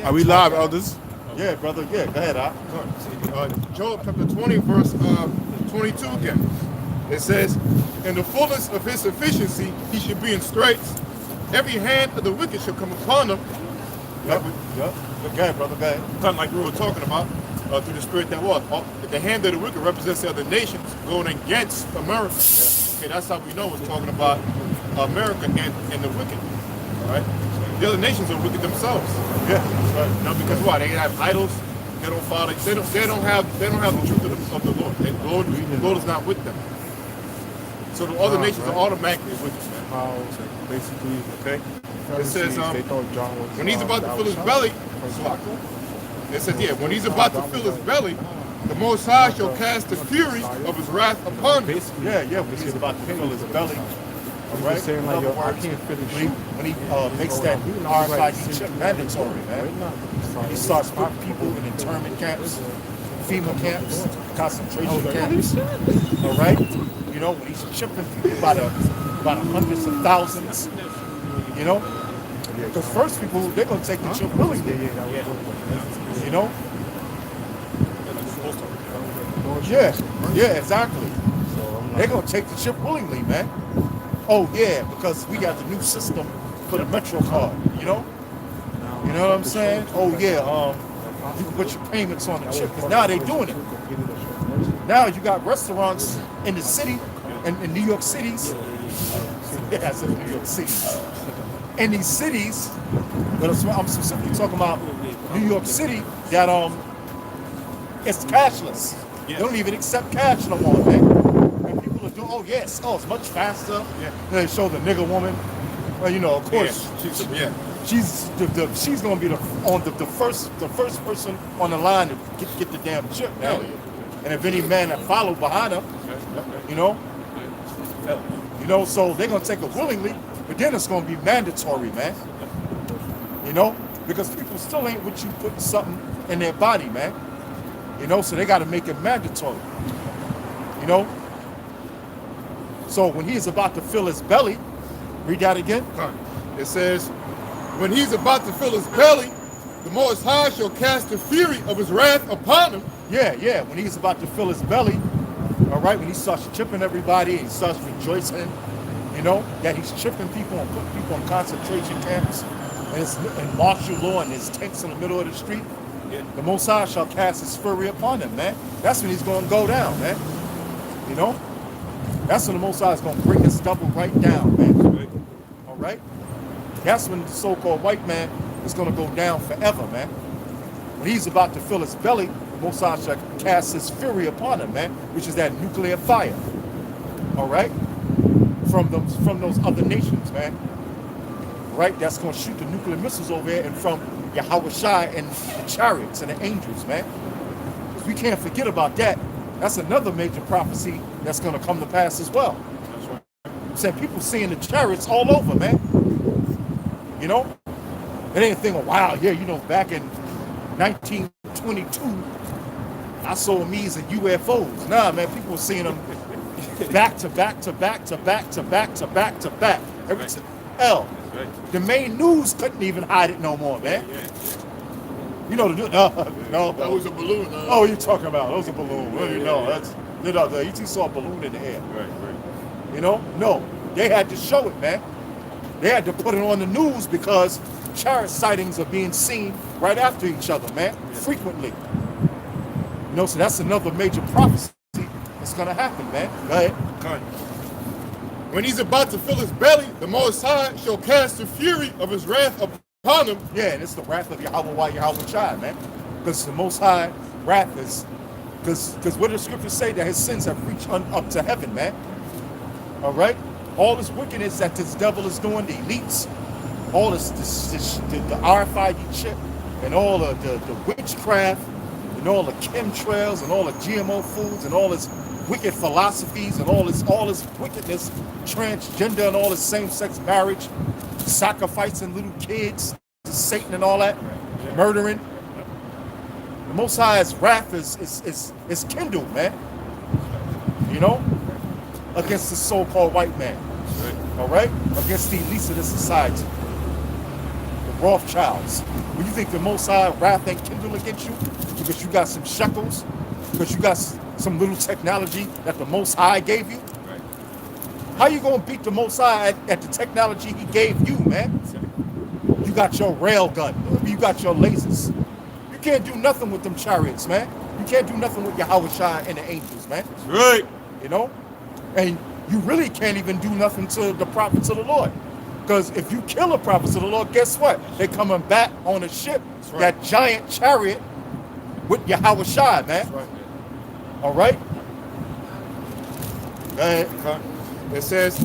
Are we live, elders? Yeah, brother. Yeah, go ahead, Al. Job chapter 20, verse 22 again. It says, in the fullness of his sufficiency, he should be in straits. Every hand of the wicked shall come upon him. Yep. Go ahead, brother. Go ahead. Kind of like we were talking about, through the spirit that was. The hand of the wicked represents the other nations going against America. Yeah. Okay, that's how we know it's talking about America and the wicked. All right? The other nations are wicked themselves. Yeah. Right. Now, because why? They have idols. They don't follow. They don't have the truth of the Lord. The Lord is not with them. So the other nations are automatically wicked, man. How basically, Okay. It says they thought John was when he's about to fill his belly. It says when he's about to fill his belly, the Most High shall cast the fury of his wrath upon him. Yeah. When he's about to fill his belly. All right. saying like, yo, I can't finish. When he makes that RFID chip mandatory, man. He starts putting people in internment camps, FEMA camps, concentration camps. All right. You know, when he's chipping people by the hundreds of thousands. You know, because first people they're gonna take the chip willingly. You know. Yeah, exactly. They're gonna take the chip willingly, man. Oh yeah, because we got the new system for the Metro card, you know? You know what I'm saying? Oh yeah, you can put your payments on the chip, because now they're doing it. Now you got restaurants in the city, in New York cities. Yeah, I said New York City. In these cities, but I'm specifically talking about New York City, that it's cashless. They don't even accept cash no more, man. Oh yes, it's much faster. Yeah. They show the nigga woman. Well, you know, of course, she's gonna be the first person on the line to get the damn chip now. And if any man that follow behind her, you know, so they're gonna take it willingly, but then it's gonna be mandatory, man. You know, because people still ain't with you putting something in their body, man. You know, so they got to make it mandatory. You know. So when he is about to fill his belly, read that again. It says, when he's about to fill his belly, the Most High shall cast the fury of his wrath upon him. Yeah. When he's about to fill his belly, all right, when he starts chipping everybody and he starts rejoicing, you know, that he's chipping people and putting people in concentration camps and martial law and his tanks in the middle of the street, the Most High shall cast his fury upon him, man. That's when he's going to go down, man. You know? That's when the Most High is going to bring this double right down, man. All right? That's when the so-called white man is going to go down forever, man. When he's about to fill his belly, the Most High shall cast his fury upon him, man, which is that nuclear fire. All right? From those other nations, man. Right? That's going to shoot the nuclear missiles over there and from Yahweh Shai and the chariots and the angels, man. Because we can't forget about that. That's another major prophecy that's going to come to pass as well. That's right. Said people seeing the chariots all over, man. You know? It ain't a thing of, wow, yeah, you know, back in 1922, I saw me's and UFOs. Nah, man, people were seeing them back to back to back to back to back to back to back. Hell, the main news couldn't even hide it no more, man. You know, no. That was a balloon. Oh, you talking about? That was a balloon. You saw a balloon in the air. Right. You know? No. They had to show it, man. They had to put it on the news because chariot sightings are being seen right after each other, man. Frequently. You know, so that's another major prophecy that's going to happen, man. Go ahead. When he's about to fill his belly, the Most High shall cast the fury of his wrath upon him. Yeah, and it's the wrath of Yahweh Shai, man. Because the Most High wrath is, because what does the scriptures say? That his sins have reached up to heaven, man. All right? All this wickedness that this devil is doing, the elites, all the RFID chip, and all the witchcraft, and all the chemtrails, and all the GMO foods, and all this wicked philosophies, and all this wickedness, transgender, and all this same-sex marriage, sacrificing little kids to Satan and all that, murdering. The Most High's wrath is kindled, man. You know, against the so-called white man. All right, against the elites of the society. Rothschilds. When you think the Most High wrath ain't kindled against you because you got some shekels, because you got some little technology that the Most High gave you, Right. how you gonna beat the Most High at the technology he gave you, man? You got your rail gun, you got your lasers. You can't do nothing with them chariots, man. You can't do nothing with your Yahushua and the angels, man. That's right. You know? And you really can't even do nothing to the prophets of the Lord. Because if you kill the prophets of the Lord, guess what? They're coming back on a ship, right. that giant chariot with Yahushua, man. That's right. All right? Go ahead. Okay. It says,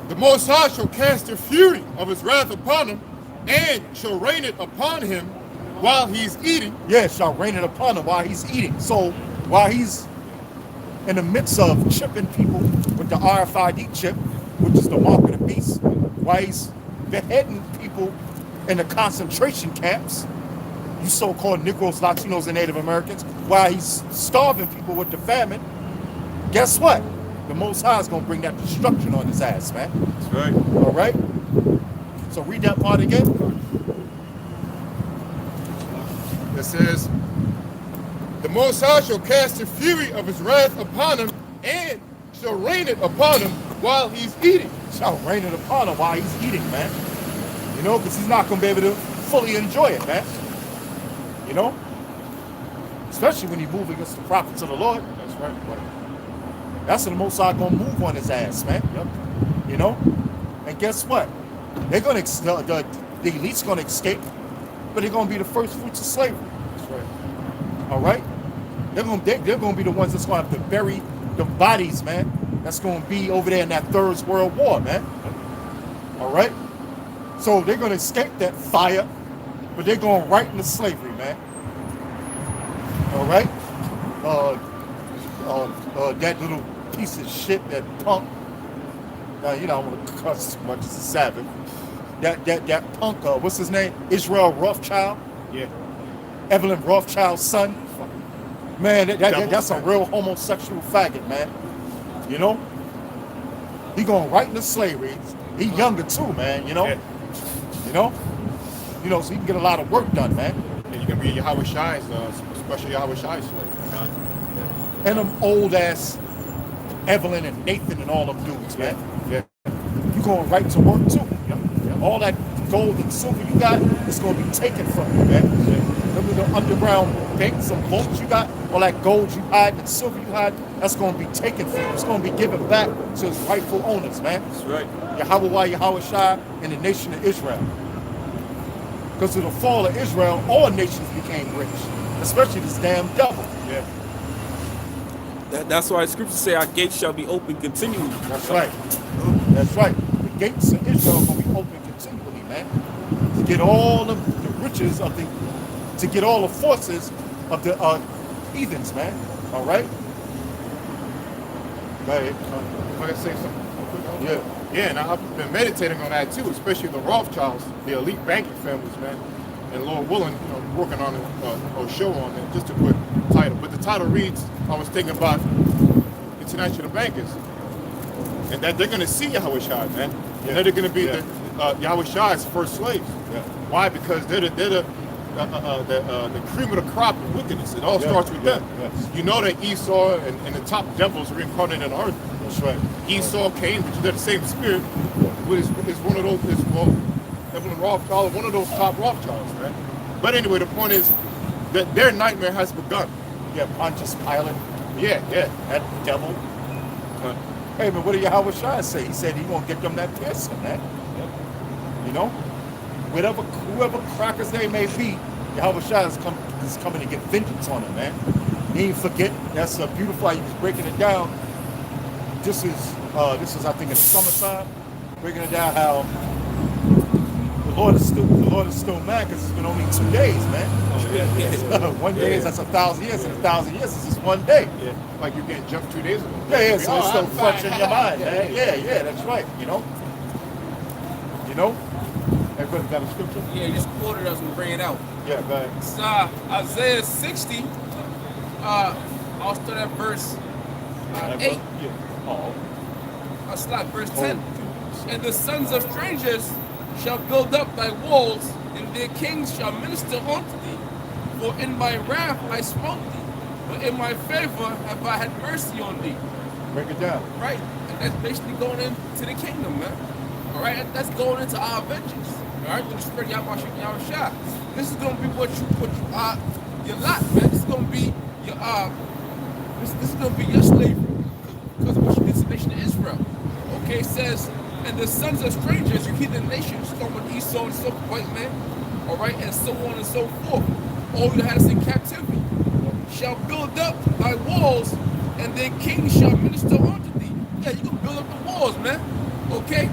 the Most High shall cast the fury of his wrath upon him, and shall rain it upon him while he's eating. Yeah, shall rain it upon him while he's eating. So while he's in the midst of chipping people with the RFID chip, which is the mark of the beast, while he's beheading people in the concentration camps, you so-called Negroes, Latinos, and Native Americans, while he's starving people with the famine, guess what? The Most High is going to bring that destruction on his ass, man. That's right. All right? So read that part again. It says, the Most High shall cast the fury of his wrath upon him, and shall rain it upon him while he's eating. Shall rain it upon him while he's eating, man. You know, because he's not going to be able to fully enjoy it, man. You know? Especially when he moves against the prophets of the Lord. That's right. That's when the Most High going to move on his ass, man. Yep. You know? And guess what? They're going to, the elite's going to escape, but they're going to be the first fruits of slavery. That's right. All right? They're going to be the ones that's going to have to bury the bodies, man. That's going to be over there in that Third World War, man. All right? So they're going to escape that fire, but they're going right into slavery, man. All right? That little piece of shit, that punk. Now, you know, I don't want to cuss too much. It's a Sabbath. That punk, what's his name? Israel Rothschild. Yeah. Evelyn Rothschild's son. Man, that's a real homosexual faggot, man. You know? He going right into slavery. He younger too, man, you know? Yeah. You know? You know, so he can get a lot of work done, man. And you can be Yahweh Shai's, special Yahweh Shai's slave. And them old ass Evelyn and Nathan and all them dudes, man. Yeah. You going right to work too. All that gold and silver you got is going to be taken from you, man. Remember the underground banks and vaults you got? All that gold you hide and silver you hide, that's going to be taken from you. It's going to be given back to its rightful owners, man. That's right. Yahweh Shai and the nation of Israel. Because of the fall of Israel, all nations became rich, especially this damn devil. Yeah. That's why scriptures say our gates shall be open continually. That's right. That's right. The gates of Israel are going to be open continually, man. To get all of the riches of to get all the forces of the heathens, man. All right? Go ahead. If I can say something quick on that. Yeah. Yeah, and I've been meditating on that too, especially the Rothschilds, the elite banking families, man. And Lord willing, you know, working on a show on it, just to put title. But the title reads, I was thinking about international bankers, and that they're going to see Yahweh Shai, man. And they're going to be the Yahweh Shai's first slaves. Yeah. Why? Because they're the cream of the crop of wickedness. It all starts with them. Yes. You know that Esau and the top devils are reincarnated on earth. That's right. Esau, Cain, which is the same spirit, is one of those, Evelyn Rothschild, one of those top Rothschilds, man. But anyway, the point is that their nightmare has begun. Yeah, Pontius Pilate, Yeah. that devil. Hey, man, what did Yahweh Shai say? He said he's going to get them that piercing, man. You know? Whoever crackers they may be, Yahweh Shai is coming to get vengeance on them, man. He ain't forget. That's beautiful how he was breaking it down. This is I think in the summertime, breaking it down how the Lord is still mad because it's been only 2 days, man. 1 day is that's 1,000 years, and 1,000 years is just 1 day. Yeah. Like you're getting jumped 2 days ago. Yeah, so it's still I'm fresh fine. in your mind, man. Yeah, that's right. You know. Everybody got a scripture? Yeah, you just quoted us and bring it out. Yeah, go ahead. It's Isaiah 60. I'll start at verse 8. Yeah. Oh. I'll start verse 10. And the sons of strangers shall build up thy walls, and their kings shall minister unto thee. For in my wrath I smote thee, but in my favor have I had mercy on thee. Break it down. Right? And that's basically going into the kingdom, man. All right? That's going into our vengeance. All right? Through the spirit of Yahushua. This is going to be what you your lot, man. This is going to be your this is going to be your slavery because of what you did to the nation of Israel. Okay? It says, and the sons of strangers, you heathen nations, come with Esau and so white man, all right, and so on and so forth. All you had is in captivity. Shall build up thy walls, and their kings shall minister unto thee. Yeah, you can build up the walls, man. Okay?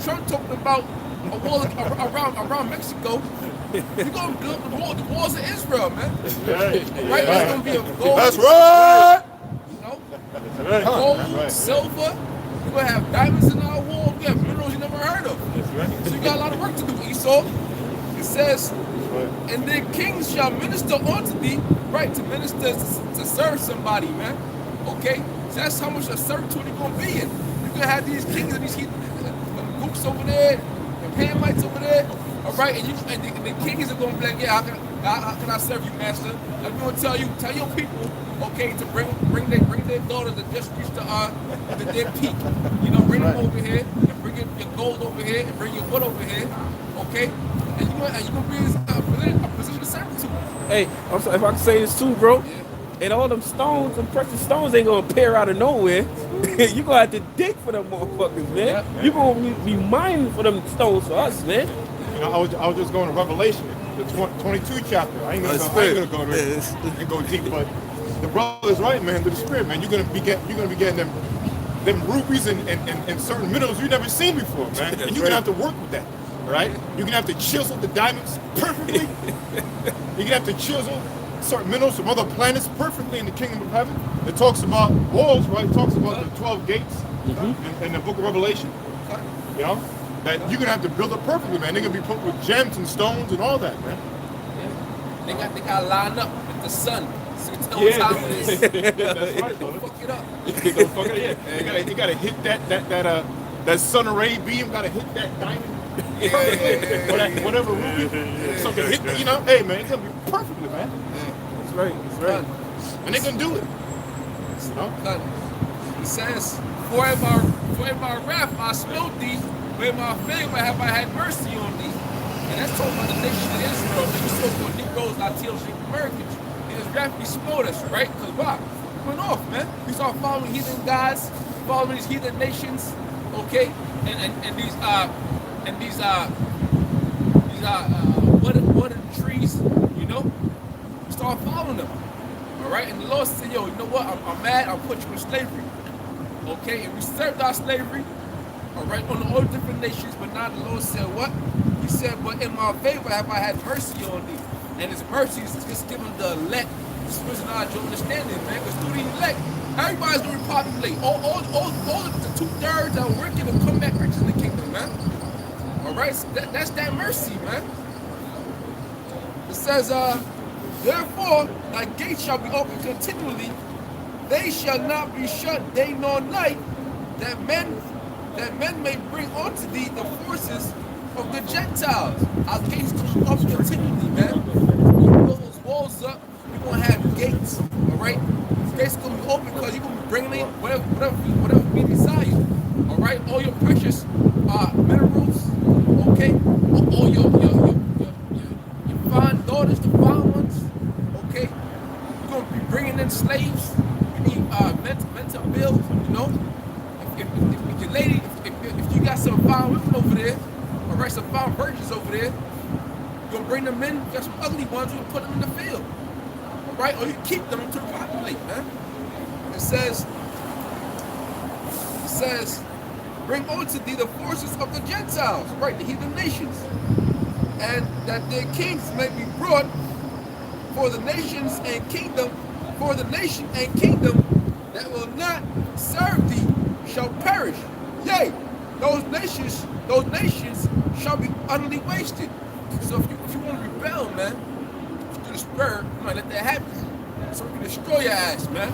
Trump talking about a wall around Mexico. You're gonna build the walls of Israel, man. Right? That's gonna be a gold. That's right. You know? Gold, silver. We're gonna have diamonds in our wall. We have minerals you never heard of. So you got a lot of work to do, Esau. It says, and their kings shall minister unto thee, right? To minister, to serve somebody, man. Okay? So that's how much of servitude you're gonna be in. You're gonna have these kings and these gooks over there, and Hamites over there. All right, and the kings are gonna be like, yeah, how can I serve you, master? I'm gonna tell your people, okay, to bring their daughters that just reached their peak. You know, bring them over here, and bring your gold over here, and bring your wood over here, okay? And you're gonna be in a position of servitude. Hey, I'm sorry if I can say this too, bro. Yeah. And all them stones, them precious stones ain't gonna appear out of nowhere. You gonna have to dig for them motherfuckers, man. Yeah. You gonna be mining for them stones for us, man. You know, I was just going to Revelation, the 22 chapter. I ain't gonna go there and go deep, but the brother's right, man. To the spirit, man. You're gonna be getting them rubies and certain minerals you never seen before, man. And you're gonna have to work with that, right? You're gonna have to chisel the diamonds perfectly. You're gonna have to chisel certain minerals from other planets perfectly in the kingdom of heaven. It talks about walls, right? It talks about the 12 gates in the book of Revelation. You know? That you're gonna have to build it perfectly, man. They're gonna be put with gems and stones and all that, man. Yeah. They got to line up with the sun. So you tell what time it is. That's right, Don't brother. fuck it up. Don't fuck it, yeah. You gotta hit that sun array beam. Gotta hit that diamond. Yeah. Or that whatever ruby. So can hit, you know, hey man, it's gonna be perfectly, man. That's right. That's right. And they're gonna do it. You know? He says, for in my wrath I smote thee, but in my favor have I had mercy on thee. And that's talking about the nation of Israel. We so-called Negroes, Latinos, and Americans. In his wrath he smote us, right? Because why? We went off, man. We started following heathen gods, following these heathen nations, okay? And these wood and trees, you know? We started following them. All right, and the Lord said, yo, you know what? I'm mad. I'll put you in slavery. Okay, and we served our slavery, all right, on all different nations. But now the Lord said, what? He said, but in my favor have I had mercy on thee. And his mercy is just giving the elect the spiritual knowledge and understanding, man. Because through the elect, everybody's going to repopulate. All the 2/3 that were wicked will come back rich in the kingdom, man. All right, so that's that mercy, man. It says, therefore, thy gates shall be open continually; they shall not be shut day nor night, that men may bring unto thee the forces of the Gentiles. Our gates come up continually, man. You build those walls up, you're gonna have gates, all right? Gates gonna be open because you're gonna be bringing in whatever be desire, all right? All your precious minerals, okay? All your fine daughters, the fine ones, okay? You're gonna be bringing in slaves. You need men to build, you know. If your lady, if you got some fine women over there, all right, some fine virgins over there, you're gonna bring them in. You got some ugly ones, you put them in the field, all right? Or you keep them to populate, man. It says, bring unto thee the forces of the Gentiles, right, the heathen nations, and that their kings may be brought, for the nations and kingdom, for the nation and kingdom that will not serve thee shall perish. Yea, those nations shall be utterly wasted. So if you want to rebel, man, to the spirit, you might let that happen. So we can destroy your ass, man.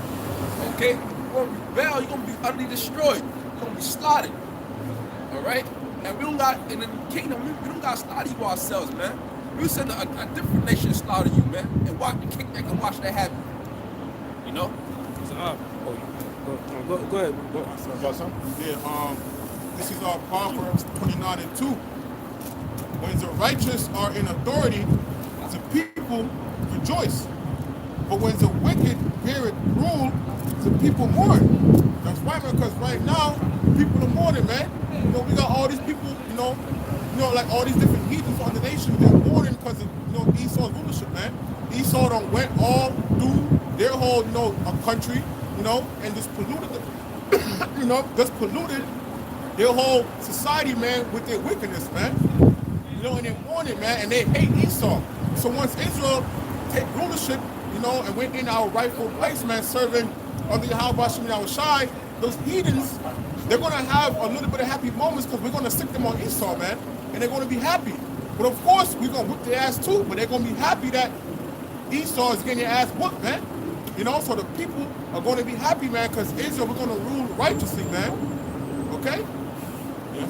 Okay? If you want to rebel, you're going to be utterly destroyed. You're going to be slaughtered. All right? And we don't got, in the kingdom, we don't got to slaughter you ourselves, man. We send a different nation to slaughter you, man. And watch, and kick back and watch that happen. You know? So, go ahead. Go. You got something? Yeah, this is Proverbs 29 and 2. When the righteous are in authority, the people rejoice. But when the wicked beareth rule, the people mourn. That's right, man, because right now, people are mourning, man. You know, we got all these people, like all these different heathens on the nation, they're mourning because of, Esau's rulership, man. Esau done went all through their whole, a country, and just polluted them, just polluted their whole society, man, with their wickedness, man. And they mourning, man, and they hate Esau. So once Israel take rulership, and went in our rightful place, man, serving under Yahweh Shem Shai, those heathens, they're going to have a little bit of happy moments because we're going to stick them on Esau, man, and they're going to be happy. But of course, we're going to whip their ass too, but they're going to be happy that Esau is getting their ass whooped, man. So the people are going to be happy, man, because Israel, we're going to rule righteously, man. Okay? Yes.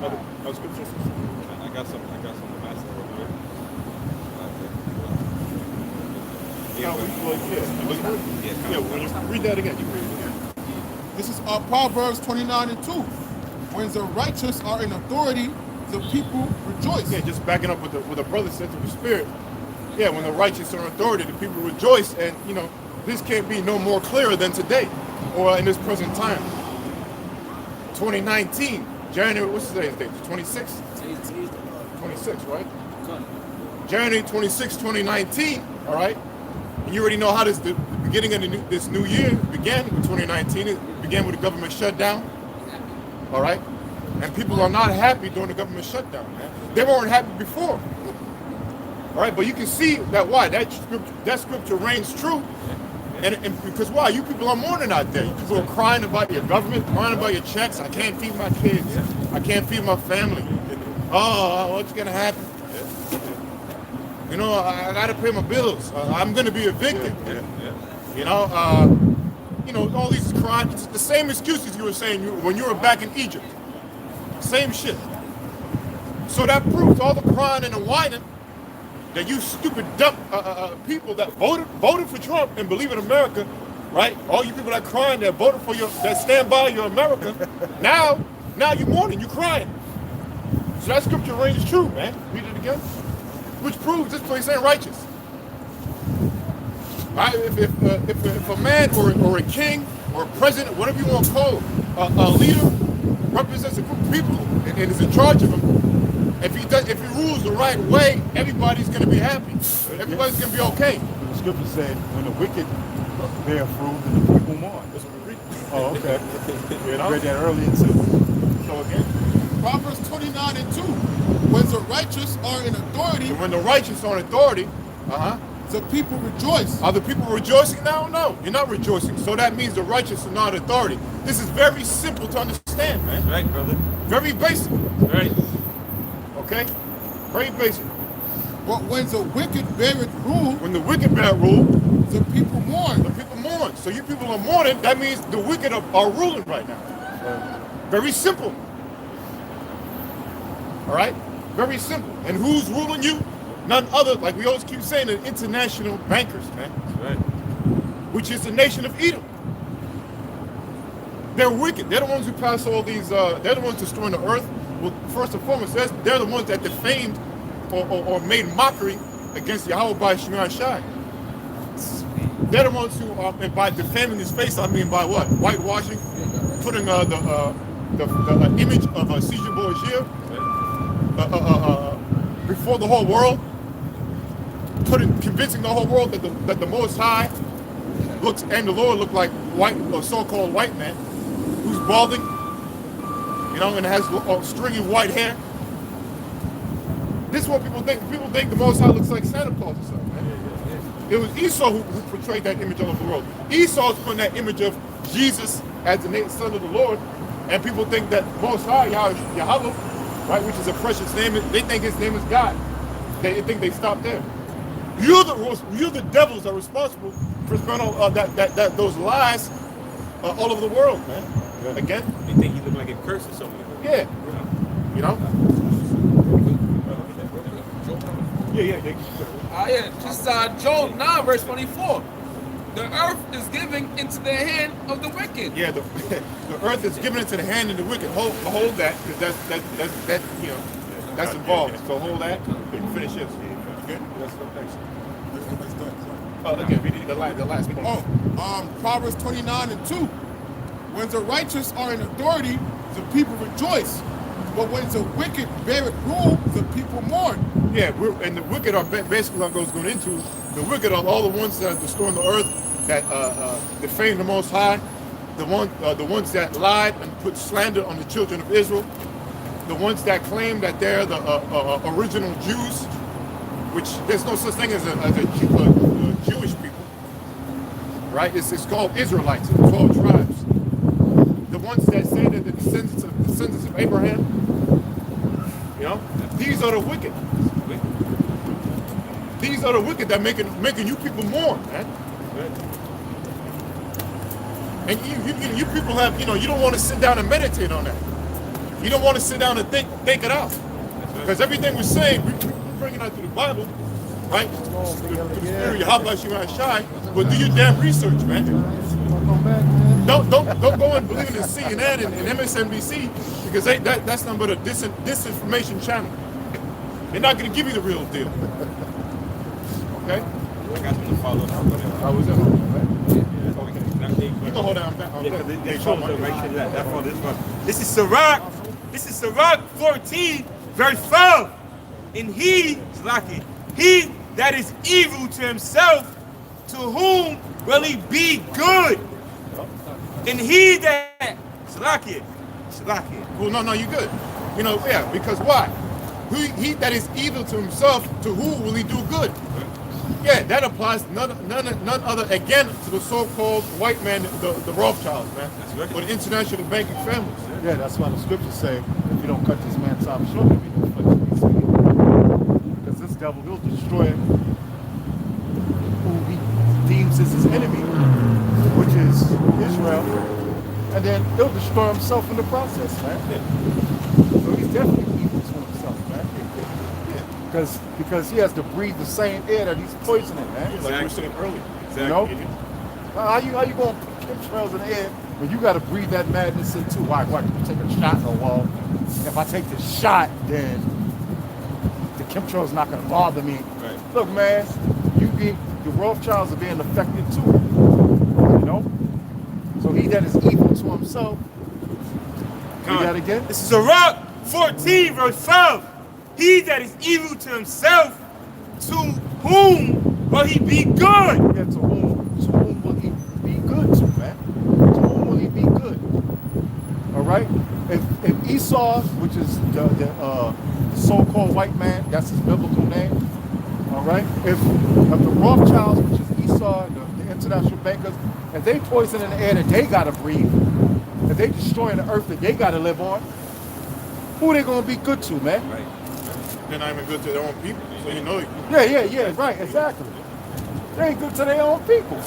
Other scriptures? I got some to master real quick. Yeah, when you read that again, you read it again. This is Proverbs 29 and 2. When the righteous are in authority, the people rejoice. Yeah, just backing up with the brother said to the spirit. Yeah, when the righteous are in authority, the people rejoice, and this can't be no more clearer than today, or in this present time. 2019, January. What's today's date? 26. 26, right? January 26, 2019. All right. And you already know how the beginning of this new year began with 2019. It began with a government shutdown. All right. And people are not happy during the government shutdown, man. They weren't happy before. All right, but you can see that why that scripture reigns true, and because why you people are mourning out there. You people are crying about your government, crying about your checks. I can't feed my kids. I can't feed my family. Oh, what's gonna happen? I gotta pay my bills. I'm gonna be evicted. All these crimes. It's the same excuses you were saying when you were back in Egypt. Same shit. So that proves all the crying and the whining that you stupid dumb people that voted for Trump and believe in America, right? All you people that crying that voted for that stand by your America, now you're mourning, you're crying. So that scripture reigns true, man. Read it again. Which proves this place ain't righteous. Right? If a man or a king or a president, whatever you want to call a leader, represents a group of people and is in charge of them, if he rules the right way, everybody's going to be happy. Everybody's going to be okay. The scripture said, when the wicked bear fruit, then the people mourn. That's what we read. Oh, okay. I read that earlier too. So again, Proverbs 29 and 2. When the righteous are in authority, and when the righteous are in authority, the people rejoice. are the people rejoicing now? No, you're not rejoicing. So that means the righteous are not authority. This is very simple to understand, man. Right, brother. Very basic. Right. Okay? Very basic. But when the wicked beareth rule, When the wicked bear rule, the people mourn. the people mourn. So you people are mourning, that means the wicked are ruling right now. Very simple. All right? Very simple. And who's ruling you? None other, like we always keep saying, the international bankers, man. Right. Which is the nation of Edom. They're wicked. They're the ones who pass all these, they're the ones destroying the earth. Well, first and foremost, they're the ones that defamed or made mockery against Yahweh by Shemai Shai. They're the ones who, and by defaming his face, I mean by what? Whitewashing, putting the image of Caesar Borgia before the whole world, convincing the whole world that the Most High looks and the Lord look like white or so-called white man who's balding, and has stringy white hair. This is what people think. People think the Most High looks like Santa Claus or something, man. It was Esau who portrayed that image all over the world. Esau's putting that image of Jesus as the son of the Lord, and people think that Most High, Yahweh, right, which is a precious name, they think his name is God. They think they stop there. You're the devils that are responsible for spreading those lies all over the world, man. again. They think he look like a curse or something. Yeah, you know. Yeah. Yeah, just Job 9 verse 24. The earth is giving into the hand of the wicked. Yeah, the earth is given into the hand of the wicked. Hold that, because that's you know that's involved. So hold that. You can finish this. Okay. That's done. Oh, again, we need the last point. Proverbs 29:2. When the righteous are in authority, the people rejoice. But when the wicked beareth rule, the people mourn. Yeah, and the wicked are basically what goes going into. The wicked are all the ones that are destroying the earth, that defame the Most High, the ones that lied and put slander on the children of Israel, the ones that claim that they're the original Jews, which there's no such thing as a Jewish people, right? It's called Israelites, 12 tribes. The ones that say that the descendants of Abraham, you know, these are the wicked. These are the wicked that making you people mourn, man. And you people have, you know, you don't want to sit down and meditate on that. You don't want to sit down and think it out. Because everything we're saying, we're bringing out through the Bible, right? Through the spirit, how about you and shy, but do your damn research, man. Don't go and believe in CNN and MSNBC, because that's nothing but a disinformation channel. They're not going to give you the real deal. Okay? I got them to follow up. How was that? You can hold down. They show us right to that. That's all this one. This is Sirach. This is Sirach 14, verse 12. And he that is evil to himself, to whom will he be good? And he that Salakia. Well, no, you're good. You know, yeah, because why? He that is evil to himself, to who will he do good? Yeah, that applies none other, again, to the so-called white man, the Rothschilds, man. That's right. Or the international banking families. Yeah, that's why the scriptures say, if you don't cut this man's top short, you'll be no flesh to be seen. Because this devil will destroy who he deems is his enemy, which is Israel, and then he'll destroy himself in the process, man. So he's definitely evil to himself, man. Because he has to breathe the same air that he's poisoning, man. Like we were saying earlier. You know? How you going to put chemtrails in the air when you got to breathe that madness in too? Why? You take a shot? Oh, well, if I take this shot, then the chemtrail's not going to bother me. Right. Look, man, the Rothschilds are being affected too. You know? So he that is evil to himself. Read that again? This is Sirach 14, verse 12. He that is evil to himself, to whom will he be good? Yeah, to whom will he be good to, man? To whom will he be good? All right? If Esau, which is the so-called white man, that's his biblical name, all right? If the Rothschilds, which is Esau, the international bankers, if they poison in the air that they got to breathe, if they destroying the earth that they got to live on, who they going to be good to, man? Right. They're not even good to their own people, so you know. Yeah, right, exactly. They ain't good to their own people.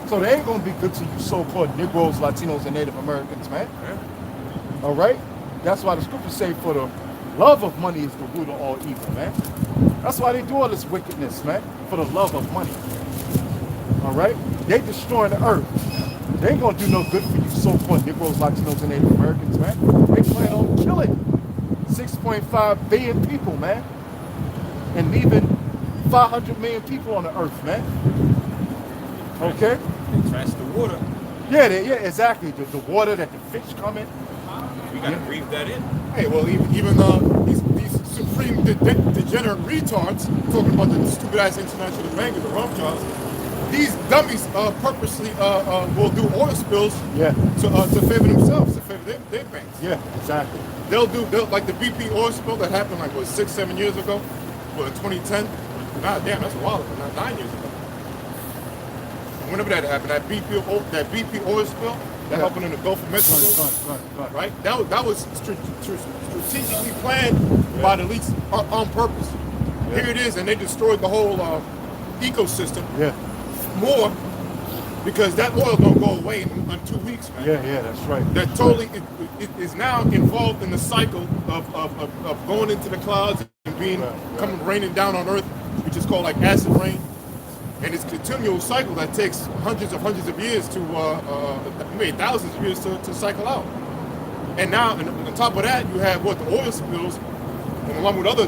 So they ain't gonna be good to you so-called Negroes, Latinos, and Native Americans, man. Yeah. All right? That's why the scriptures say for the love of money is the root of all evil, man. That's why they do all this wickedness, man, for the love of money. All right? They destroying the earth. They ain't gonna do no good for you so-called Negroes, Latinos, and Native Americans, man. They plan on killing 6.5 billion people, man, and leaving 500 million people on the earth, man. Okay? They trash the water. Yeah, exactly. The water that the fish come in. We gotta breathe that in. Hey, well, even these supreme degenerate retards talking about the stupid ass international bankers, the Rothschilds. These dummies purposely will do oil spills Yeah. to favor themselves, to favor their banks. Yeah, exactly. They'll like the BP oil spill that happened like 6-7 years ago, in 2010. Nah, damn, that's a while ago, not 9 years ago. And whenever that happened, that BP oil spill that happened in the Gulf of Mexico, right? That was strategically planned by the elites on purpose. Yeah. Here it is, and they destroyed the whole ecosystem. Yeah. More because that oil don't go away in 2 weeks, man. Yeah, that's right. That totally it is now involved in the cycle of going into the clouds and being coming raining down on Earth, which is called like acid rain. And it's a continual cycle that takes hundreds of years to, maybe thousands of years to cycle out. And now, on top of that, you have what the oil spills, and along with other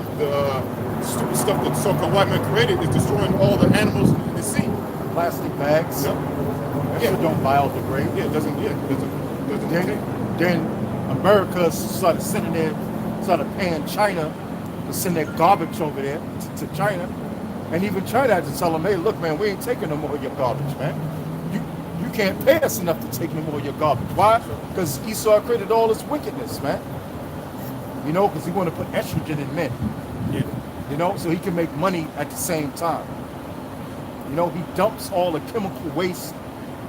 stupid stuff that so-called white men created, is destroying all the animals in the sea. Plastic bags. Yep. That shit don't biodegrade. Yeah, it doesn't decay. Then America started paying China to send their garbage over there to China. And even China had to tell them, hey, look, man, we ain't taking no more of your garbage, man. You can't pay us enough to take no more of your garbage. Why? Because Esau created all this wickedness, man. You know, because he want to put estrogen in men. Yeah. You know, so he can make money at the same time. You know, he dumps all the chemical waste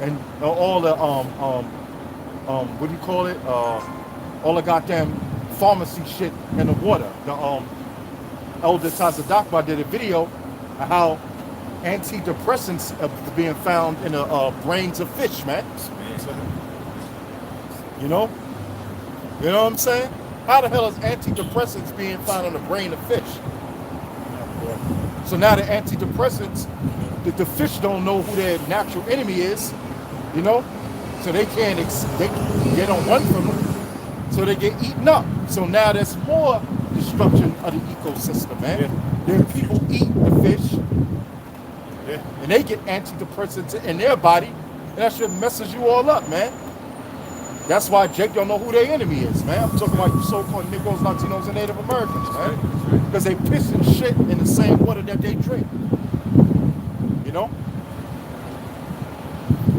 and all the what do you call it? All the goddamn pharmacy shit in the water. The Elder Tazadakba did a video of how antidepressants are being found in the brains of fish, man. You know what I'm saying? How the hell is antidepressants being found in the brain of fish? So now the antidepressants, the fish don't know who their natural enemy is, you know, so they can't, they don't run from them, so they get eaten up. So now there's more destruction of the ecosystem, man. Yeah. There are people eat the fish, Yeah. and they get antidepressants in their body, and that shit messes you all up, man. That's why Jake don't know who their enemy is, man. I'm talking about you so-called Negroes, Latinos, and Native Americans, man. Because they piss and shit in the same water that they drink. You know?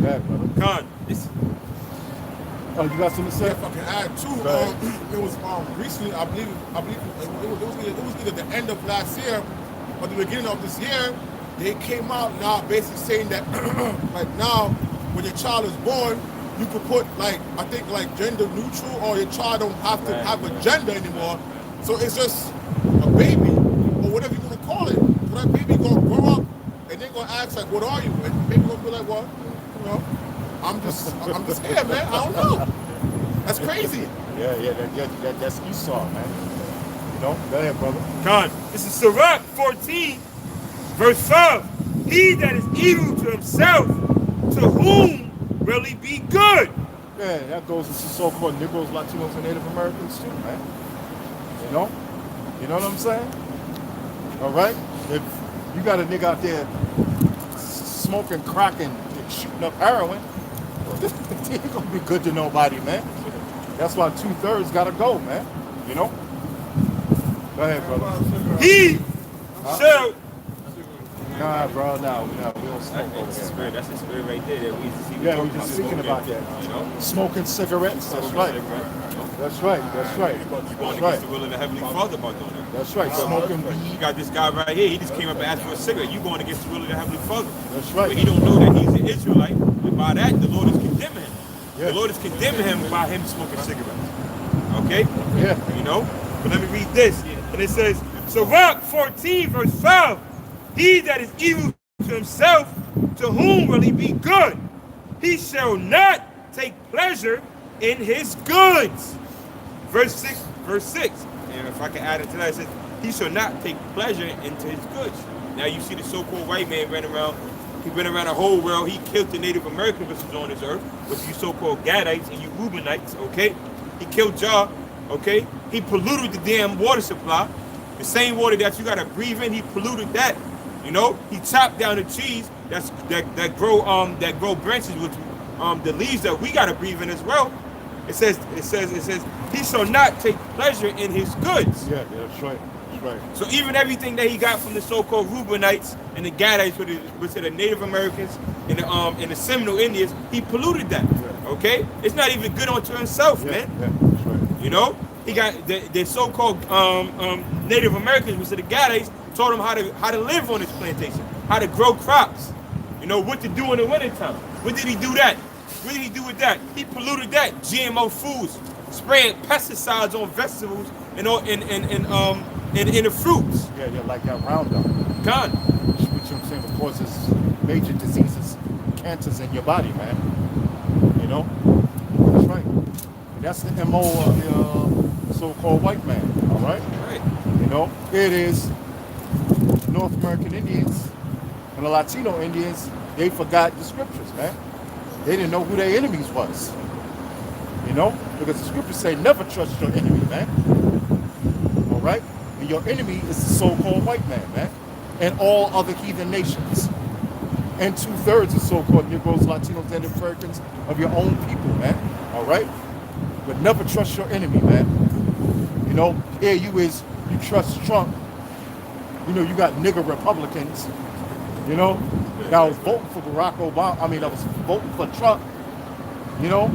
Yeah, brother. Con, this Oh, you got something to say? If I can add too, Right. it was recently, I believe it was either the end of last year or the beginning of this year. They came out now basically saying that like now when your child is born, you could put like I think like gender neutral, or your child don't have to have a gender anymore. So it's just a baby or whatever you want to call it. So that baby gonna grow up and they're gonna ask like, what are you? And baby gonna be like, well, you know, I'm just here, man. I don't know. That's crazy. Yeah, that's Esau, man. You know? Go ahead, brother. Con, this is Sirach 14, verse 5. He that is evil to himself, to whom will he be good? Yeah, that goes to so-called Negroes, Latinos, and Native Americans too, man. You know? You know what I'm saying? All right? If you got a nigga out there smoking crack and shooting up heroin, he ain't gonna be good to nobody, man. That's why 2/3 gotta go, man. You know? Go ahead, brother. He shall. Nah, bro, no, we don't smoke over That's the here. spirit. That's the spirit right there. That we see. Yeah, we just speaking about that. You know, Smoking cigarettes, that's right. That's right, that's right. you going That's against right. the will of the Heavenly Father about doing that. That's right. Smoking You weed, got this guy right here. He just came up and asked for a cigarette. You going against the will of the Heavenly Father. that's But right. he don't know that he's an Israelite. And by that, the Lord is condemning him. Yeah. The Lord is condemning him by him smoking cigarettes. Okay? Yeah. You know? But let me read this. And it says, Sirach 14, verse 5. He that is evil to himself, to whom will he be good? He shall not take pleasure in his goods. Verse 6. And if I can add it to that, it says, he shall not take pleasure into his goods. Now you see the so-called white man running around. He went around the whole world. He killed the Native Americans which was on this earth, which you so-called Gadites and you Reubenites, okay? He killed Jah, okay? He polluted the damn water supply. The same water that you gotta breathe in, he polluted that. You know, he chopped down the trees that grow branches with the leaves that we gotta breathe in as well. It says he shall not take pleasure in his goods. Yeah, that's right. That's right. So even everything that he got from the so-called Reubenites and the Gadites, which are the Native Americans and the Seminole Indians, he polluted that. Okay, it's not even good unto himself, Yeah, man. yeah, that's right. You know, he got the so-called Native Americans, which are the Gadites, taught him how to live on this plantation, how to grow crops. You know what to do in the wintertime. What did he do that? What did he do with that? He polluted that. GMO foods, spraying pesticides on vegetables and in the fruits. Yeah, like that Roundup. Gone. Which I'm saying causes major diseases. cancers in your body, man. You know? That's right. And that's the MO of the so-called white man, all right? Right. You know, it is North American Indians and the Latino Indians, they forgot the scriptures, man. They didn't know who their enemies was. You know? Because the scriptures say never trust your enemy, man. All right? And your enemy is the so-called white man, and all other heathen nations. And 2/3 of so-called Negroes, Latinos, and Americans of your own people, man. All right? But never trust your enemy, man. You know, here you trust Trump. You know, you got nigger Republicans, you know, that was voting for Barack Obama. I mean, that was voting for Trump, you know.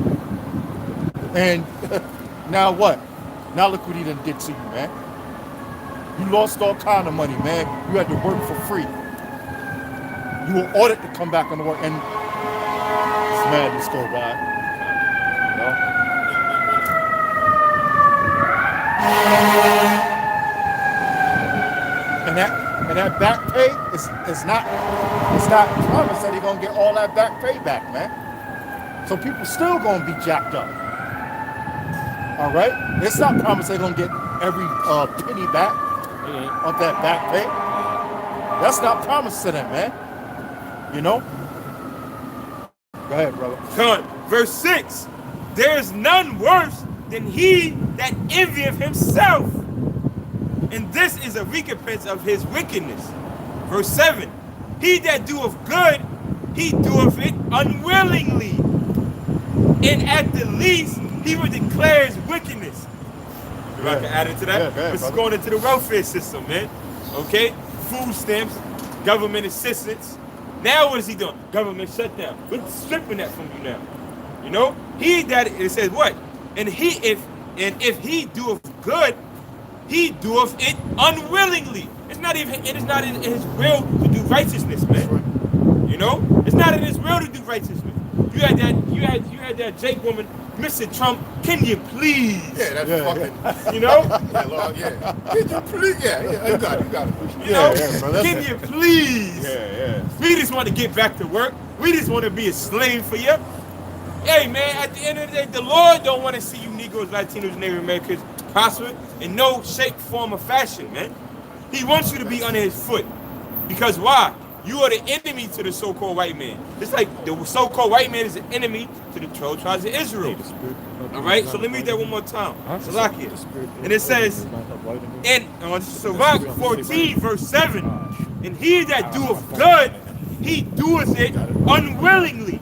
And now what? Now look what he done did to you, man. You lost all kind of money, man. You had to work for free. You were ordered to come back on the work, and it's madness go by. You know? And that back pay is not promised that they're gonna get all that back pay back, man. So people still gonna be jacked up. All right? It's not promised they're gonna get every penny back of that back pay. That's not promised to them, man. You know? Go ahead, brother. Come on. Verse 6. There is none worse than he that envieth himself. And this is a recompense of his wickedness. Verse 7. He that doeth good, he doeth it unwillingly. And at the least, he will declare his wickedness. If I can add into that, Yeah, this is going into the welfare system, man. Okay? Food stamps, government assistance. Now what is he doing? Government shutdown. We're stripping that from you now. You know? He that, it says what? And if he doeth good, he doeth it unwillingly. It is not in his will to do righteousness, man. You know? It's not in his will to do righteousness. You had that Jake woman, Mr. Trump, can you please? Yeah, that's fucking. You know? Yeah, Lord, yeah. Can you please? Yeah, you got it. You know? bro, that's Can you please? Yeah. We just want to get back to work. We just want to be a slave for you. Hey, man, at the end of the day, the Lord don't want to see you Negroes, Latinos, Native Americans prosper in no shape, form, or fashion, man. He wants you to be under his foot. Because why? You are the enemy to the so-called white man. It's like the so-called white man is the enemy to the 12 tribes of Israel. All right? So let me read that one more time. Salakia. And it says, in Sirach 14, verse 7, and he that doeth good, he doeth it unwillingly.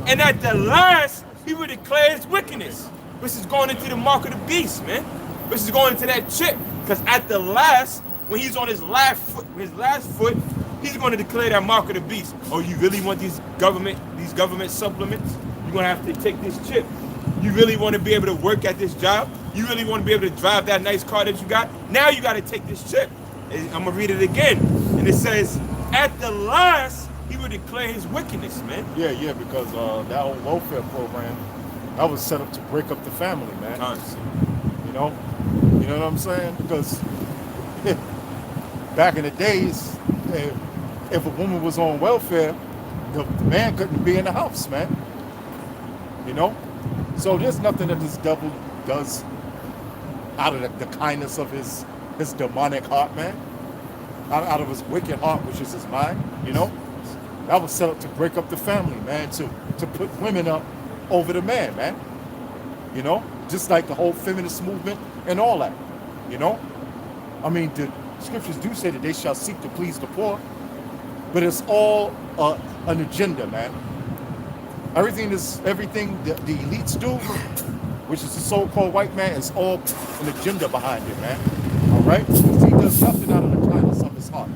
And at the last, he will declare his wickedness. Which is going into the mark of the beast, man. Which is going into that chip. Because at the last, when he's on his last foot, he's going to declare that mark of the beast. Oh, you really want these government supplements? You're going to have to take this chip. You really want to be able to work at this job? You really want to be able to drive that nice car that you got? Now you got to take this chip. I'm going to read it again. And it says, at the last, he will declare his wickedness, man. Yeah, because that old welfare program, that was set up to break up the family, man. Honestly. You know what I'm saying? Because back in the days, if a woman was on welfare, the man couldn't be in the house, man. You know? So there's nothing that this devil does out of the kindness of his demonic heart, man. Out of his wicked heart, which is his mind, you know? That was set up to break up the family, man, to put women up over the man. You know? Just like the whole feminist movement and all that, you know? I mean, the scriptures do say that they shall seek to please the poor, but it's all an agenda, man. Everything the elites do, which is the so-called white man, is all an agenda behind it, man. All right? He does nothing out of the kindness of his heart.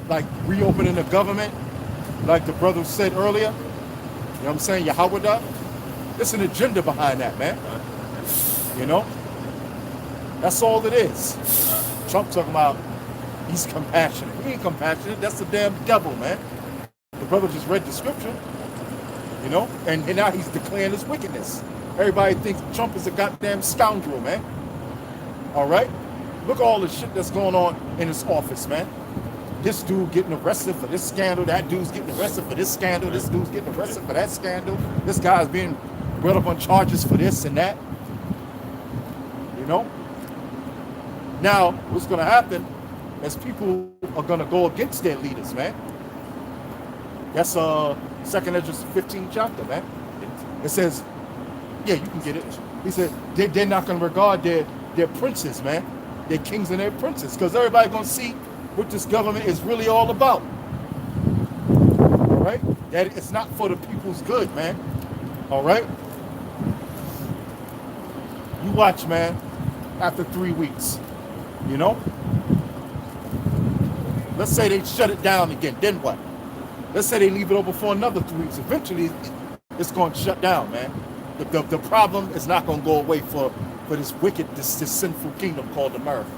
Like reopening the government, like the brother said earlier, you know what I'm saying, Yahweh, it's an agenda behind that, man. You know? That's all it is. Trump talking about he's compassionate. He ain't compassionate. That's the damn devil, man. The brother just read the scripture, you know, and now he's declaring his wickedness. Everybody thinks Trump is a goddamn scoundrel, man. All right? Look at all the shit that's going on in his office, man. this dude getting arrested for this scandal, that dude's getting arrested for this scandal, this dude's getting arrested for that scandal, this guy's being brought up on charges for this and that. You know? Now, what's gonna happen is people are gonna go against their leaders, man. That's 2nd Esdras 15 chapter, man. It says, yeah, you can get it. He said they're not gonna regard their princes, man. Their kings and their princes, because everybody's gonna see what this government is really all about. All right? That it's not for the people's good, man. All right? You watch, man, after 3 weeks, you know? Let's say they shut it down again, then what? Let's say they leave it open for another 3 weeks. Eventually, it's going to shut down, man. The problem is not going to go away for this wicked, this sinful kingdom called America.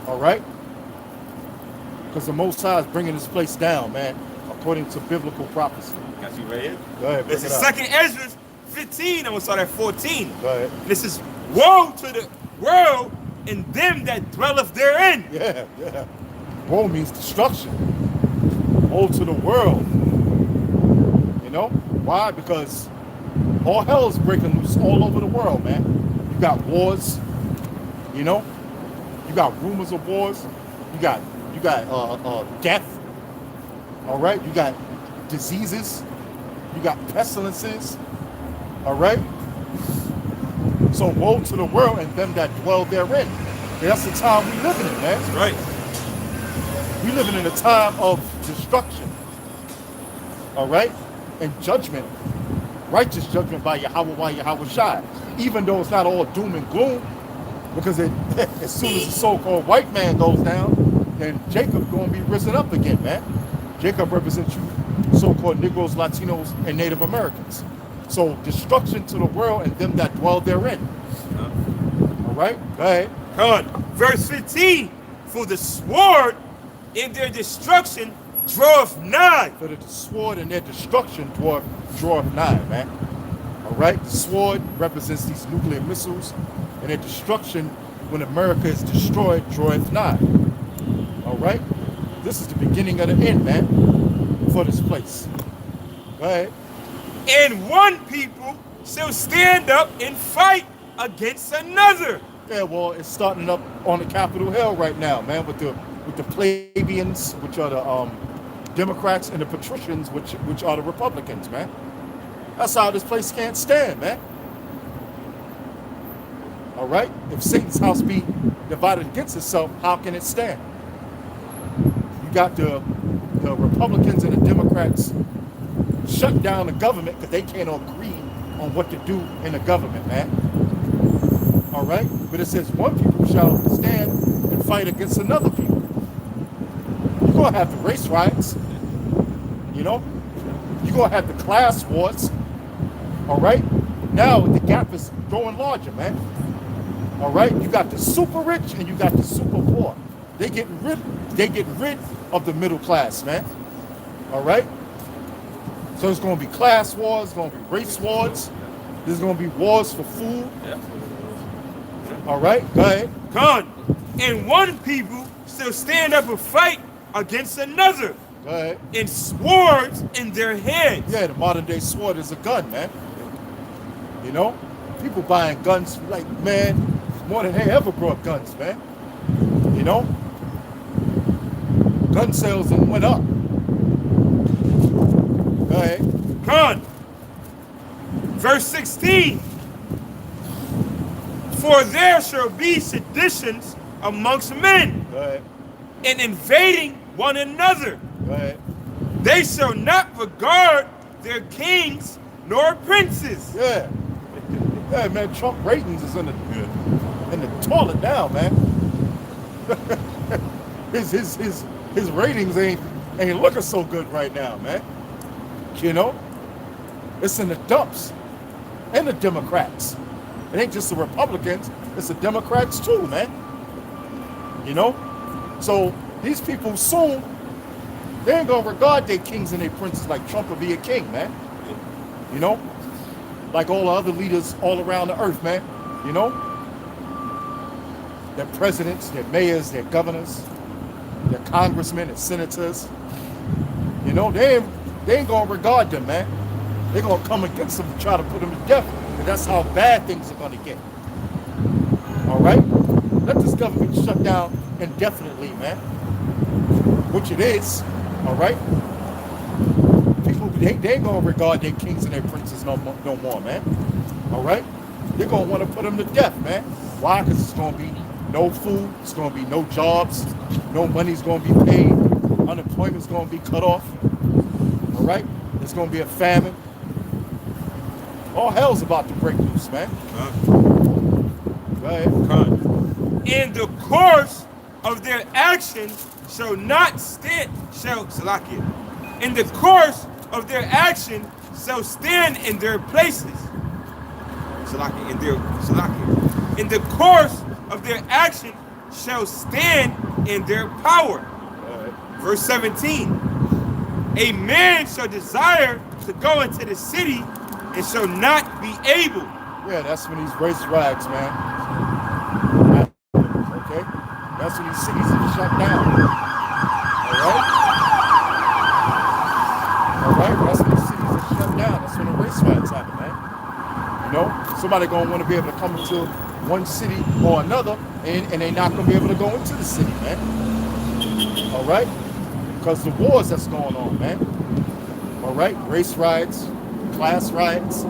All right? Because the Most High is bringing this place down, man, according to biblical prophecy. Got you right here. Go ahead, bring This it is out. 2nd Esdras 15. I'm gonna start at 14. Go ahead. This is woe to the world and them that dwelleth therein. Yeah, yeah. Woe means destruction. Woe to the world. You know? Why? Because all hell is breaking loose all over the world, man. You got wars, you know? You got rumors of wars. You got death. All right? You got diseases. You got pestilences. All right? So woe to the world and them that dwell therein. That's the time we living in, man. That's right. We living in a time of destruction. All right? And judgment. Righteous judgment by Yahweh Shai. Even though it's not all doom and gloom. Because as soon as the so-called white man goes down, then Jacob going to be risen up again, man. Jacob represents you so-called Negroes, Latinos, and Native Americans. So destruction to the world and them that dwell therein. All right? Go ahead. Come on. Verse 15. For the sword in their destruction draweth nigh. For the sword and their destruction draweth nigh, man. All right? The sword represents these nuclear missiles, and their destruction, when America is destroyed, draweth nigh. All right? This is the beginning of the end, man, for this place. Go ahead. And one people shall stand up and fight against another. Yeah, well, it's starting up on the Capitol Hill right now, man, with the plebeians, which are the Democrats, and the patricians, which are the Republicans, man. That's how this place can't stand, man. All right? If Satan's house be divided against itself, how can it stand? You got the Republicans and the Democrats shut down the government because they can't agree on what to do in the government, man. All right? But it says one people shall stand and fight against another people. You're going to have the race riots, you know? You're going to have the class wars, all right? Now the gap is growing larger, man. All right? You got the super rich and you got the super poor. They get rid of the middle class, man. All right? So it's going to be class wars, it's going to be race wars, there's going to be wars for food. Yeah. All right? Go ahead. Come on. And one people shall stand up and fight against another. Go ahead. And swords in their hands. Yeah, the modern day sword is a gun, man. You know? People buying guns like, man, more than they ever brought guns, man. You know? Gun sales went up. Go ahead. Come on. Verse 16. For there shall be seditions amongst men, Go ahead. and invading one another. Go ahead. They shall not regard their kings nor princes. Yeah. Yeah, man, Trump ratings is in the toilet now, man. his ratings ain't looking so good right now, man. You know? It's in the dumps. And the Democrats. It ain't just the Republicans, it's the Democrats too, man. You know? So these people soon, they ain't gonna regard their kings and their princes like Trump will be a king, man. You know? Like all the other leaders all around the earth, man. You know? Their presidents, their mayors, their governors. their congressmen and senators. You know, they ain't gonna regard them, man. They're gonna come against them and try to put them to death. And that's how bad things are gonna get. All right? Let this government shut down indefinitely, man. Which it is, all right? People, they ain't gonna regard their kings and their princes no more, man. All right? They're gonna want to put them to death, man. Why? Because it's gonna be no food, it's gonna be no jobs, no money's gonna be paid, unemployment's gonna be cut off. All right? There's gonna be a famine. All hell's about to break loose, man. Go ahead. In the course of their action shall not stand, in the course of their action shall stand in their places. In the course of their action shall stand in their power. Verse 17. A man shall desire to go into the city and shall not be able. Yeah, that's when he's raised rags, man. Okay? That's when these cities are shut down. Alright? Alright? That's when these cities are shut down. That's when the race riots happen, man. You know? Somebody gonna want to be able to come into one city or another, and they're not gonna be able to go into the city, man. Alright? Because the wars that's going on, man. Alright? Race riots, class riots.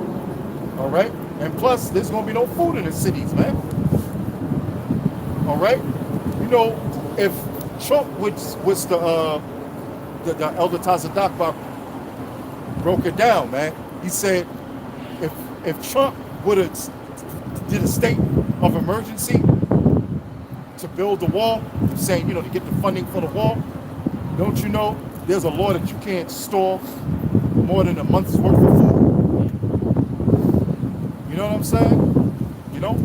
Alright? And plus, there's gonna be no food in the cities, man. Alright? You know, if Trump was the Elder Tazadakbar broke it down, man. He said if Trump would have did a state of emergency to build the wall, saying, you know, to get the funding for the wall, don't you know there's a law that you can't store more than a month's worth of food? You know what I'm saying? You know,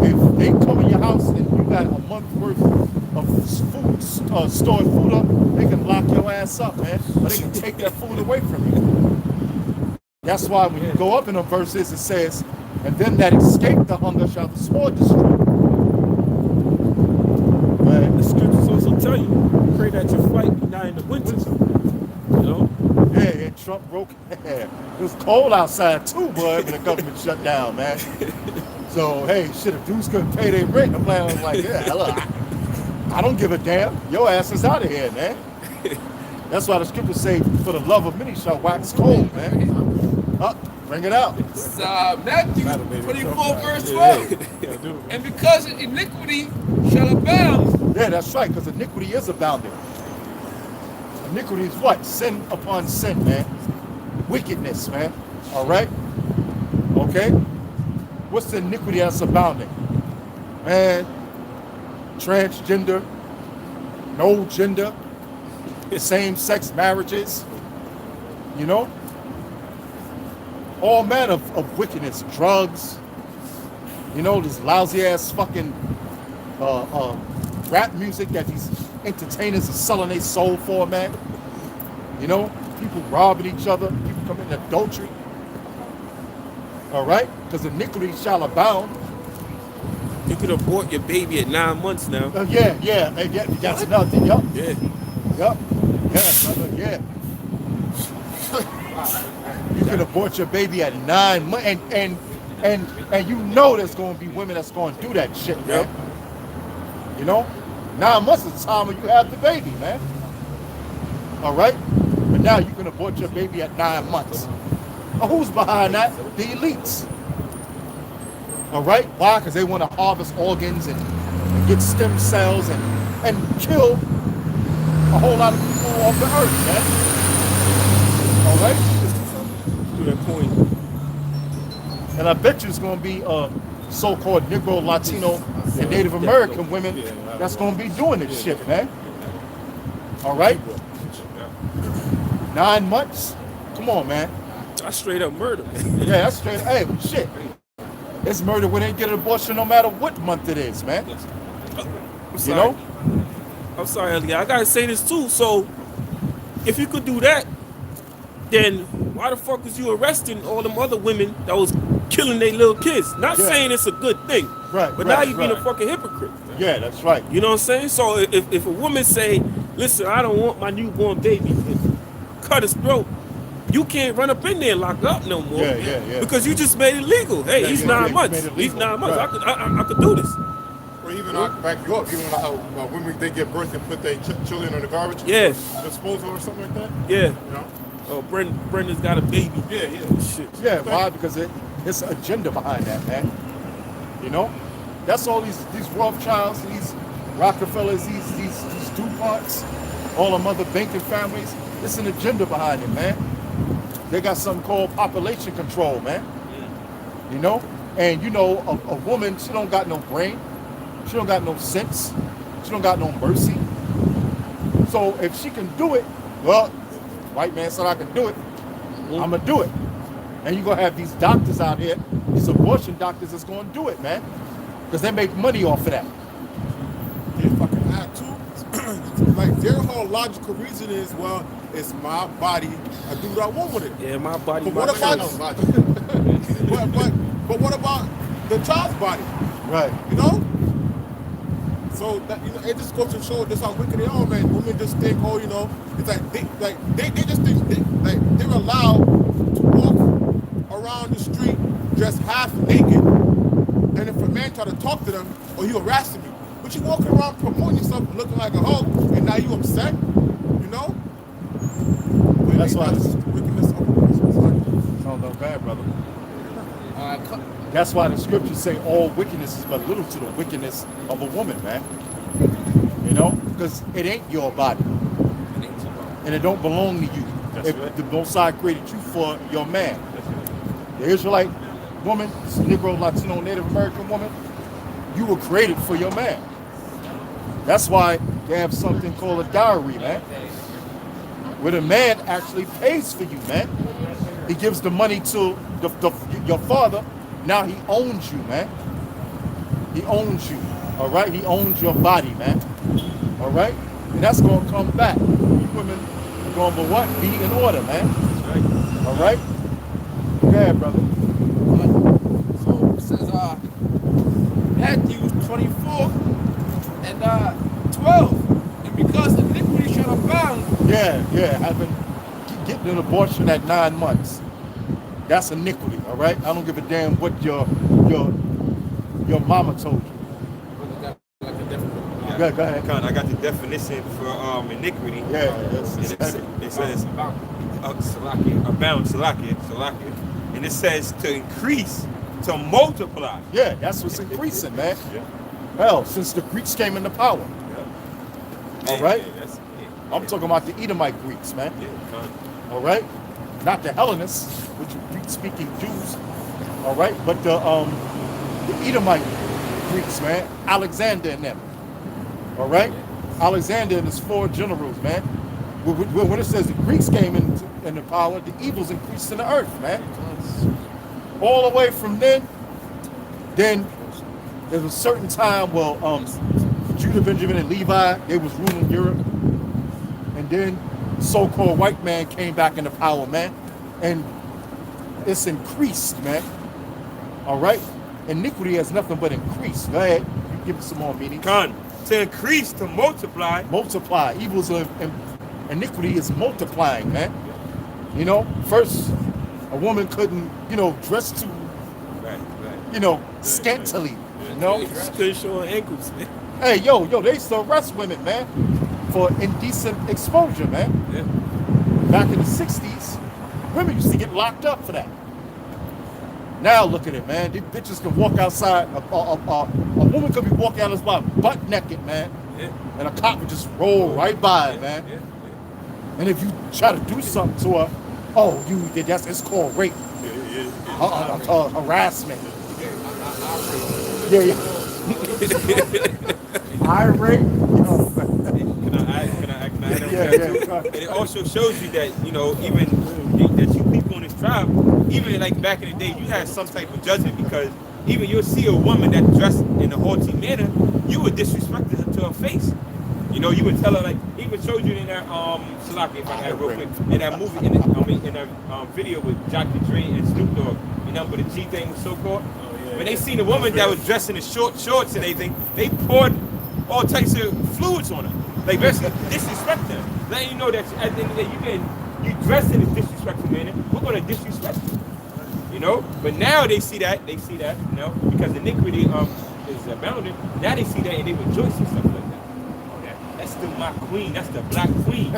if they come in your house and you got a month's worth of food, stored food up, they can lock your ass up, man. Or they can take that food away from you. That's why when you go up in the verses, it says, and them that escape the hunger shall the sword destroy. Right? The scriptures also tell you, pray that your flight be not in the winter. You know? Yeah, and Trump broke. It was cold outside too, boy, when the government shut down, man. So, hey, shit, if dudes couldn't pay their rent, I'm like, yeah, look, I don't give a damn. Your ass is out of here, man. That's why the scriptures say, for the love of many shall wax cold, man. Up, bring it out. It's Matthew 24, verse 12. And because iniquity shall abound. Yeah, that's right, because iniquity is abounding. Iniquity is what? Sin upon sin, man. Wickedness, man. All right? Okay? What's the iniquity that's abounding? Man, transgender, no gender, same-sex marriages, you know? All manner of wickedness, drugs, you know, this lousy-ass fucking rap music that these entertainers are selling their soul for, man. You know, people robbing each other, people committing adultery. All right? Because iniquity shall abound. You could abort your baby at 9 months now. Yeah, that's another thing. Yup. Yeah. Yup. Yeah. You can abort your baby at 9 months, and you know there's going to be women that's going to do that shit, man. Yep. You know, 9 months is the time when you have the baby, man. All right, but now you can abort your baby at 9 months. Now, who's behind that? The elites. All right, why? Because they want to harvest organs and get stem cells and kill a whole lot of people off the earth, man. All right. To that point. And I bet you it's going to be so-called Negro, Latino, and Native American women that's going to be doing this shit, man. All right? 9 months? Come on, man. That's straight up murder. Yeah, that's straight. Hey, shit. It's murder when they get an abortion no matter what month it is, man. You know? I'm sorry, Elliot. I gotta say this too. So, if you could do that, then why the fuck was you arresting all them other women that was killing their little kids? Not saying it's a good thing, Right, but right, now you being right. a fucking hypocrite. Yeah, that's right. You know what I'm saying? So if a woman say, listen, I don't want my newborn baby, and cut his throat, you can't run up in there and lock it up no more. Yeah. Because you just made it legal. Hey, he's 9 you months. made it He's legal. 9 months. Right. I could do this. Or even back you up, even how women they give birth and put their children in the garbage. Yeah. Disposal or something like that. Yeah. You know. Oh, Brenda's got a baby. Yeah. Shit. Yeah, why? Because it's an agenda behind that, man. You know? That's all these Rothschilds, these Rockefellers, these DuPonts, all them other banking families. It's an agenda behind it, man. They got something called population control, man. You know? And you know, a woman, she don't got no brain. She don't got no sense. She don't got no mercy. So if she can do it, well, white man said I can do it. I'm gonna do it. And you're gonna have these doctors out here, these abortion doctors that's gonna do it, man. Because they make money off of that. They fucking act too. Like their whole logical reason is, well, it's my body. I do what I want with it. Yeah, my body. But my what about choice. but what about the child's body? Right. You know? So that, you know, it just goes to show just how wicked they are, man. Women just think, oh, you know, it's like they just think they're allowed to walk around the street dressed half naked, and if a man try to talk to them, or you harassing me, but you walking around promoting yourself looking like a hoe, and now you upset, you know? That's why that's the wickedness of a person's life. No, no bad, brother. Cut. That's why the scriptures say all wickedness is but little to the wickedness of a woman, man. You know? Because it ain't your body. And it don't belong to you. That's If right. the Most High created you for your man. The Israelite woman, this Negro, Latino, Native American woman, you were created for your man. That's why they have something called a dowry, man. Where the man actually pays for you, man. He gives the money to your father. Now he owns you, man. He owns you, all right? He owns your body, man, all right? And that's going to come back. You women are going to what? Be in order, man. That's right. All right? Yeah, brother. So it says Matthew 24 and 12. And because iniquity shall abound, Yeah, getting an abortion at 9 months. That's iniquity, all right? I don't give a damn what your mama told you. like a different. Go ahead. Con, I got the definition for iniquity. Yeah, It says abound, salakia, and it says to increase, to multiply. yeah, that's what's increasing, man. Yeah. Hell, since the Greeks came into power. All right? I'm talking about the Edomite Greeks, man. Yeah, con. All right? Not the Hellenists, which are Greek-speaking Jews. All right? But the Edomite Greeks, man. Alexander and them. All right? Alexander and his 4 generals, man. When it says the Greeks came into power, the evils increased in the earth, man. All the way from then there was a certain time where Judah, Benjamin, and Levi, they was ruling Europe. And then so-called white man came back into power, man. And it's increased, man. All right? Iniquity has nothing but increased. Go ahead. You give it some more meaning. Con, to increase, to multiply. Multiply. Evils of iniquity is multiplying, man. You know, first, a woman couldn't, dress too, Right. scantily. You know? Just couldn't show her ankles. Hey, yo, they used to arrest women, man, for indecent exposure, man. Yeah. Back in the 60s, women used to get locked up for that. Now look at it, man. These bitches can walk outside. A woman could be walking out of spot butt naked, man. Yeah. And a cop would just roll right by, man. Yeah. And if you try to do something to her, it's called rape. Harassment. Yeah. I rape. Can I add on that? Yeah. And it also shows you that, even that you people in this tribe, even like back in the day, you had some type of judgment, because even you'll see a woman that dressed in a haughty manner, you would disrespect her to her face. You would tell her, like, he even showed you in that, Salaki, if I had real quick, in that movie, in that video with Dr. Dre and Snoop Dogg, where the G thing was so called. When they seen a woman that was dressed in the short shorts and everything, they poured all types of fluids on them. Like basically disrespect them. Letting you know that at the end of the day you dressed in a disrespectful manner, we're gonna disrespect you. You know? But now they see that, you know, because iniquity is abounding. Now they see that and they rejoice and stuff like that. Oh, that's still my queen, that's the black queen.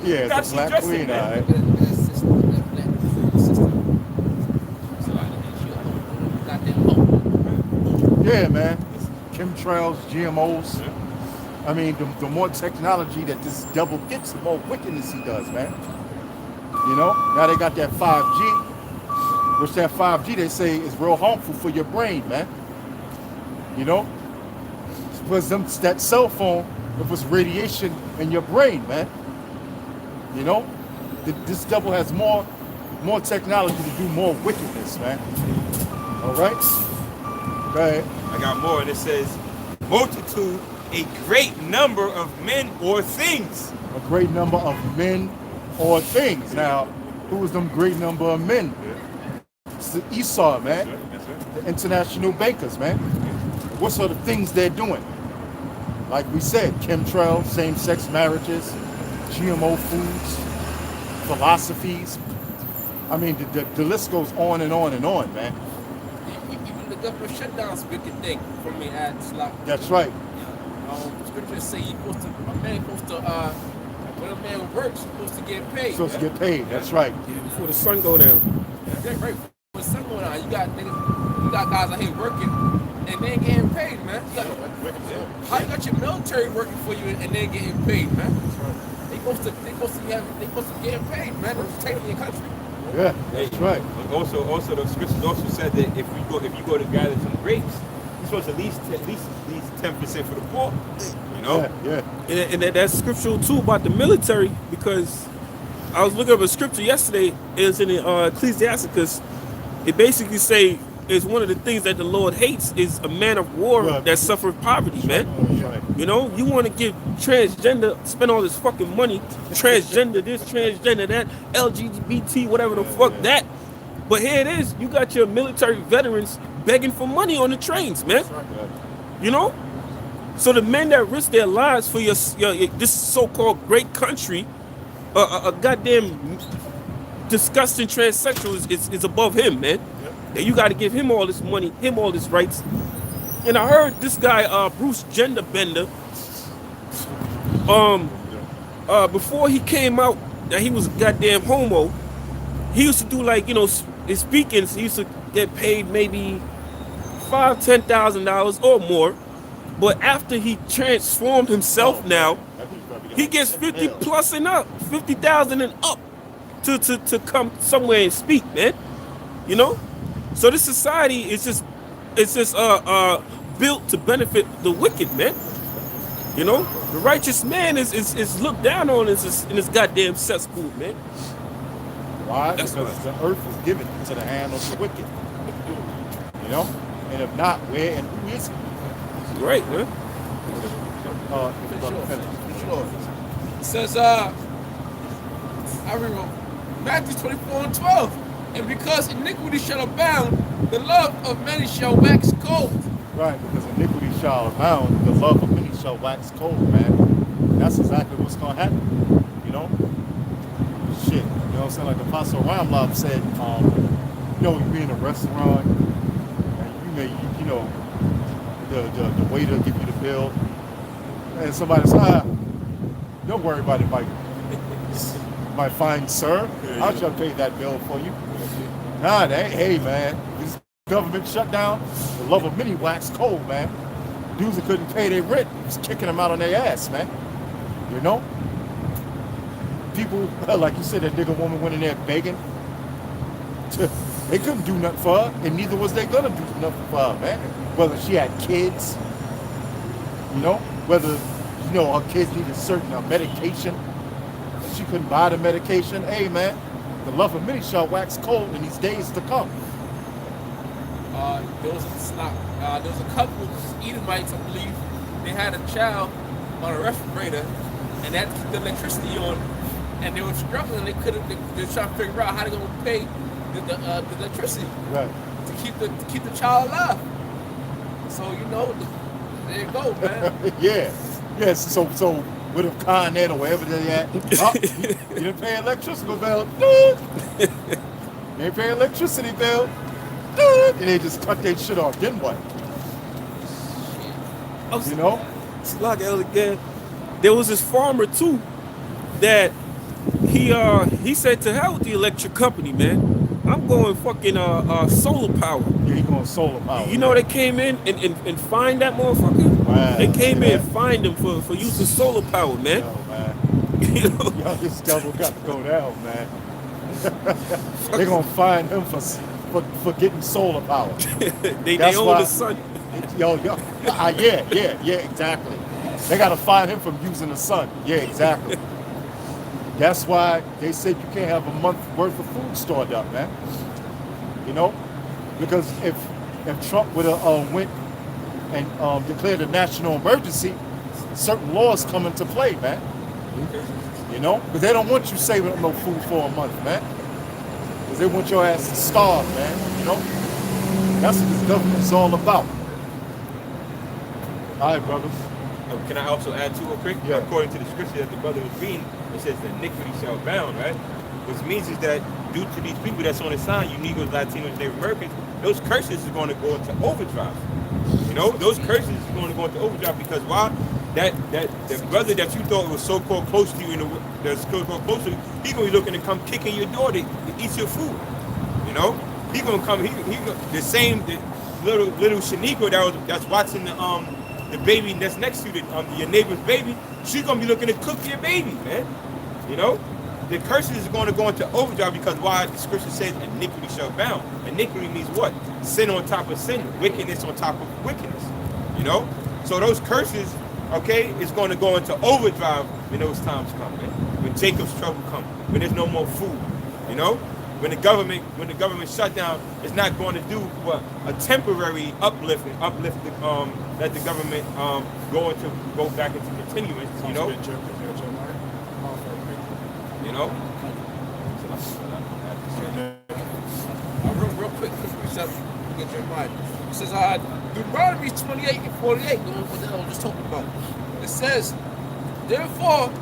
Yeah, Got it's she a black dressing, queen, man. all right. That system, that black system. So I didn't shoot got that hope. Yeah, man. Chemtrails, GMOs. I mean, the more technology that this devil gets, the more wickedness he does, man. You know, now they got that 5G, which that 5G they say is real harmful for your brain, man. You know, because that cell phone, it was radiation in your brain, man. You know, this devil has more technology to do more wickedness, man. All right, go ahead. I got more, and it says, multitude, a great number of men or things. A great number of men or things. Now, who was them great number of men? It's the Esau, man. That's right. The international bankers, man. What sort of things they're doing? Like we said, chemtrails, same-sex marriages, GMO foods, philosophies. I mean, the list goes on and on and on, man. Even the government shutdown's a wicked thing for me at Slap. That's right. Scriptures say a man supposed to when a man works, he's supposed to get paid. Supposed to get paid. That's right. Before the sun go down. That's right. When sun going on, you got guys out here working and they ain't getting paid, man. How you got your military working for you and they ain't getting paid, man? They supposed to be getting paid, man. They're protecting your country. Yeah, that's right. Also, the scriptures also said that if you go to gather some grapes, you're supposed to at least 10% for the poor. You know? Yeah. And that's scriptural too about the military, because I was looking up a scripture yesterday. It's in the Ecclesiasticus. It basically say is one of the things that the Lord hates is a man of war that suffered poverty, man. Right. You know, you want to give transgender, spend all this fucking money, transgender this, transgender that, LGBT, whatever the fuck that. But here it is, you got your military veterans begging for money on the trains, man. You know? So the men that risk their lives for your this so-called great country, a goddamn disgusting transsexual is above him, man. And you got to give him all this money, him all his rights. And I heard this guy, Bruce Genderbender, before he came out that he was a goddamn homo, he used to do like, you know, his speakings, he used to get paid maybe $5,000-$10,000 or more. But after he transformed himself now, he gets 50 plus and up, 50,000 and up to come somewhere and speak, man. You know? So this society is just built to benefit the wicked, man. You know? The righteous man is looked down on in this goddamn cesspool, man. Why? That's Because right. the earth is given to the hand of the wicked. You know? And if not, where and who is it? Right, man. It says, I remember Matthew 24:12. And because iniquity shall abound, the love of many shall wax cold. Right, because iniquity shall abound, the love of many shall wax cold, man. And that's exactly what's going to happen. You know? Shit. You know what I'm saying? Like Apostle Ramlov said, you know, you be in a restaurant, and you may, you know, the waiter give you the bill, and somebody says, don't worry about it, my fine sir. I'll just pay that bill for you. Nah, hey man, this government shutdown, the love of many waxed cold, man. Dudes that couldn't pay their rent, was kicking them out on their ass, man. You know? People, like you said, that nigga woman went in there begging. They couldn't do nothing for her, and neither was they gonna do nothing for her, man. Whether she had kids, you know, whether, you know, her kids needed certain medication, and she couldn't buy the medication. Hey, man, the love of many shall wax cold in these days to come. There was a couple, Edomites, I believe. They had a child on a refrigerator, and they had to keep the electricity on, and they were struggling. They were trying to figure out how they're gonna pay the electricity Right. to keep the child alive. So you know, There you go, man. Yeah. Yes. So with a Con Ed or wherever they at, oh, you didn't pay electricity bill. You ain't pay electricity bill. And they just cut their shit off. Then what? You know? It's like again. There was this farmer too that he said to hell with the electric company, man. I'm going fucking solar power. Yeah, he going solar power. You know they came in and fined that motherfucker. Wow, They came see in that? and fined him for using solar power, man. Yo, man. You know? Yo, this devil got to go down, man. They're gonna find him for getting solar power. they That's own why- the sun. Yo, yeah, exactly. They gotta find him from using the sun. Yeah, exactly. That's why they said you can't have a month worth of food stored up, man. You know, because if Trump would have went and declared a national emergency, certain laws come into play, man. You know, because they don't want you saving up no food for a month, man. Because they want your ass to starve, man. You know, that's what this government's all about. All right, brothers. Can I also add to it quick? Yeah. According to the scripture that the brother was reading, it says the iniquity shall abound, right? Which means is that due to these people that's on the sign, you Negroes, Latinos, Native Americans, those curses is going to go into overdrive. You know, those curses is going to go into overdrive because why? That the brother that you thought was so-called close to you, that's so-called close to you, he going to be looking to come kicking your door to eat your food. You know, he going to come. The same little Shaniqua that's watching the baby that's next to your neighbor's baby, she's gonna be looking to cook your baby, man. You know, the curses is going to go into overdrive because why? The scripture says iniquity shall abound. Iniquity means what? Sin on top of sin, wickedness on top of wickedness. You know, so those curses, okay, is going to go into overdrive when those times come, man. When Jacob's trouble comes, when there's no more food. You know, when the government shut down, it's not going to do what a temporary uplift let the government go back into continuance, you know. You know. Real quick, yourself, get your mind. It says, Deuteronomy 28 and 48, what the hell I was just talking about. It says, therefore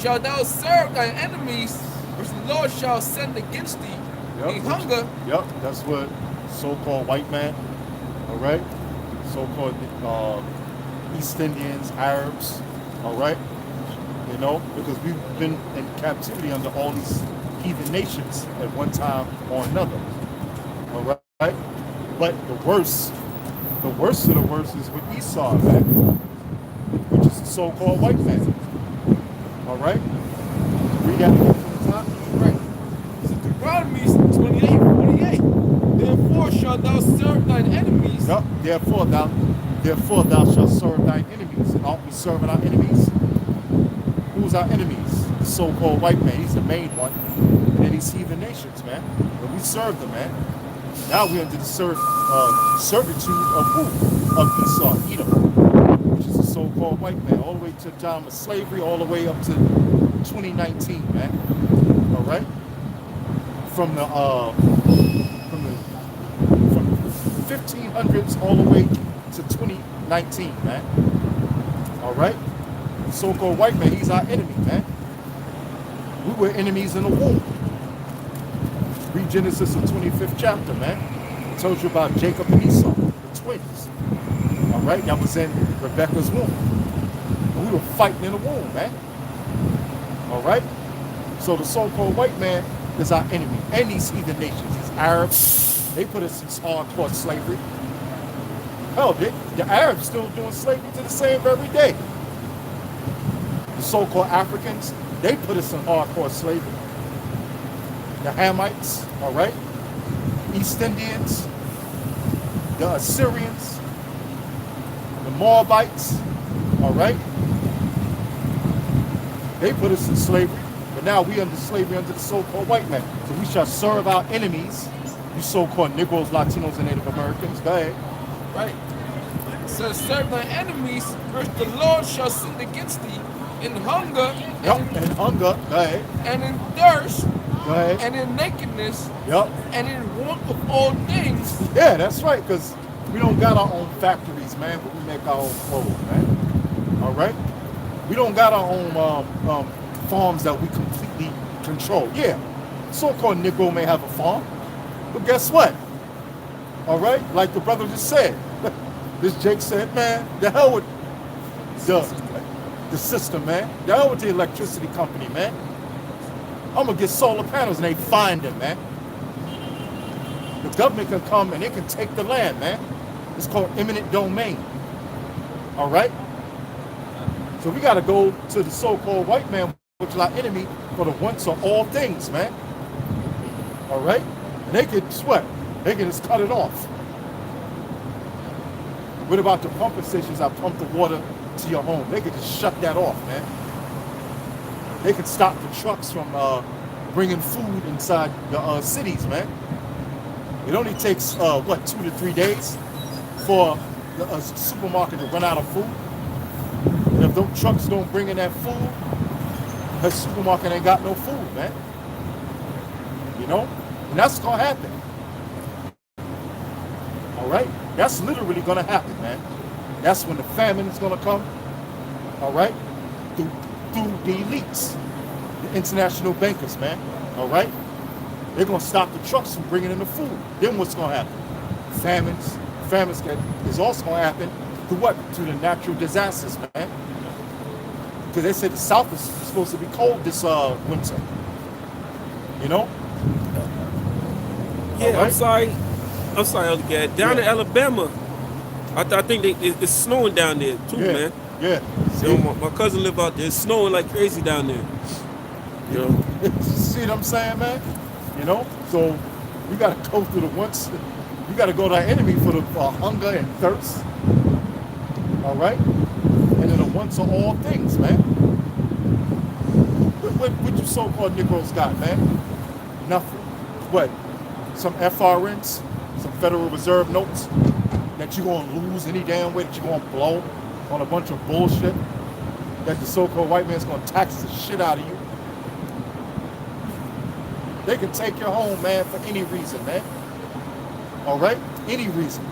shalt thou serve thy enemies, which the Lord shall send against thee, in hunger. Yep, that's what so-called white man, all right? So-called East Indians, Arabs, all right? You know, because we've been in captivity under all these heathen nations at one time or another, all right? But the worst of the worst is with Esau, man, which is the so-called white man, all right? Read that again from the top. Right. It's Deuteronomy 28 and 48. Therefore shalt thou serve thine enemies. Yep. Therefore thou shalt serve thine enemies. And aren't we serving our enemies? Who's our enemies? The so-called white man. He's the main one. And then these heathen nations, man. But we serve them, man. Now we're under the servitude of who? Of Esau, Edom, which is the so-called white man, all the way to the time of slavery, all the way up to 2019, man. All right. From the 1500s all the way to 2019, man. All right? The so-called white man, he's our enemy, man. We were enemies in the womb. Read Genesis, the 25th chapter, man. It tells you about Jacob and Esau, the twins. All right? That was in Rebecca's womb. We were fighting in the womb, man. All right? So the so-called white man is our enemy. And these heathen nations, these Arabs, they put us in hardcore slavery. Hell, the Arabs still doing slavery to the same very day. The so-called Africans, they put us in hardcore slavery. The Hamites, all right? East Indians, the Assyrians, the Moabites, all right? They put us in slavery, but now we under slavery under the so-called white man. So we shall serve our enemies, you so-called Negroes, Latinos, and Native Americans. Go ahead. Right. It says, serve thy enemies, which the Lord shall send against thee in hunger, Yep, and hunger. Go ahead. and in thirst, Go ahead. and in nakedness, Yep. and in want of all things. Yeah, that's right, because We don't got our own factories, man, but we make our own clothes, man. All right? We don't got our own farms that we completely control. Yeah, so-called Negro may have a farm, but guess what? All right? Like the brother just said. This Jake said, man, the hell with the system, man. The hell with the electricity company, man. I'm going to get solar panels and they find them, man. The government can come and they can take the land, man. It's called eminent domain. All right? So we got to go to the so-called white man, which is our enemy, for the once of all things, man. All right? And they can sweat. They can just cut it off. What about the pumping stations that pump the water to your home? They could just shut that off, man. They could stop the trucks from bringing food inside the cities, man. It only takes, 2 to 3 days for the supermarket to run out of food. And if those trucks don't bring in that food, the supermarket ain't got no food, man. You know? And that's going to happen. All right? That's literally going to happen, man. That's when the famine is going to come. All right? Through the elites, the international bankers, man. All right? They're going to stop the trucks from bringing in the food. Then what's going to happen? Famines. Famines is also going to happen to what? To the natural disasters, man. Because they said the South is supposed to be cold this winter. You know? Yeah, right. I'm sorry, Elder Gad. Down in Alabama, I think it's snowing down there too, man. Yeah. So my cousin live out there. It's snowing like crazy down there. You know? See what I'm saying, man? You know? So we got to go through the once. We got to go to our enemy for the hunger and thirst. All right? And then the once of all things, man. What you so-called Negroes got, man? Nothing. What? Some FRNs? Some Federal Reserve notes that you're going to lose any damn way, that you're going to blow on a bunch of bullshit, that the so-called white man's going to tax the shit out of you. They can take your home, man, for any reason, man. All right? Any reason.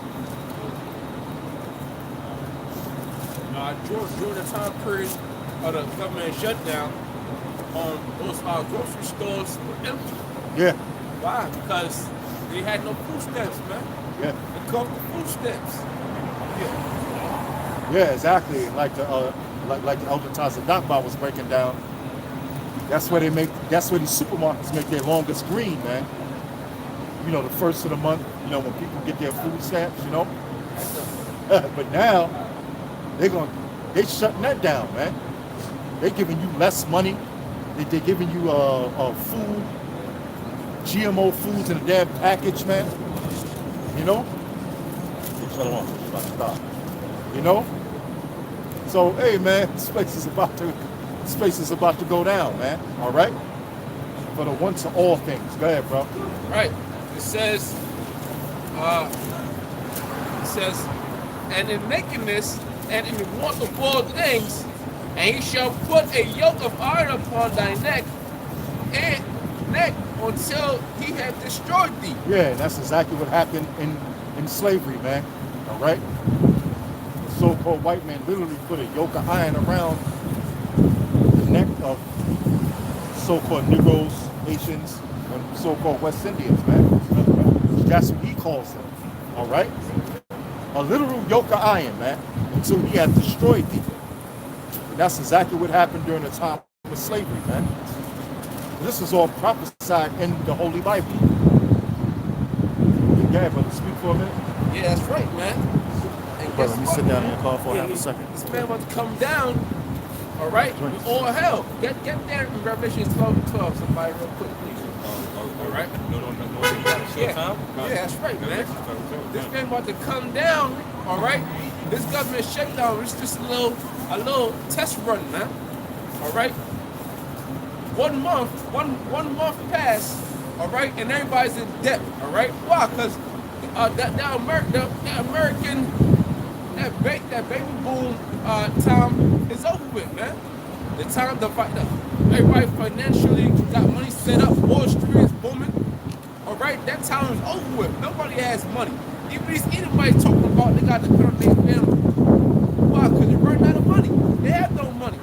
During the time period of the government shutdown, those grocery stores were empty. Yeah. Why? Because they had no food stamps, man. Yeah. They cut the food stamps. Yeah, exactly. Like the Elder Tazadakba was breaking down. That's where these supermarkets make their longest green, man. You know, the first of the month, you know, when people get their food stamps, you know. But now they shutting that down, man. They giving you less money. They giving you food, GMO foods in a damn package, man. You know? You know? So, hey, man, this place is about to go down, man. All right? For the once of all things. Go ahead, bro. Right. It says, and in making this, and in the want of all things, and he shall put a yoke of iron upon thy neck until he have destroyed thee. Yeah, that's exactly what happened in slavery, man. All right? The so-called white man literally put a yoke of iron around the neck of so-called Negroes, Haitians, and so-called West Indians, man. That's what he calls them. All right? A literal yoke of iron, man, until he had destroyed thee. And that's exactly what happened during the time of slavery, man. This is all prophesied in the Holy Bible. Yeah, brother, speak for a minute. Yeah, that's right, man. And Brother, let me sit down in your car for half a second. This man about to come down, all right, with all hell. Get there in Revelation 12:12, somebody real quick, please. All right? No, you got a short time? Yeah, that's right, man. This man about to come down, all right? This government shutdown is just a little test run, man. All right? 1 month passed, all right, and everybody's in debt, all right? Why? Because that baby boom time is over with, man. The time everybody financially got money set up, Wall Street is booming. All right, that time is over with. Nobody has money. Even these Edomites talking about they got to put on their family. Why? Because they run out of money. They have no money.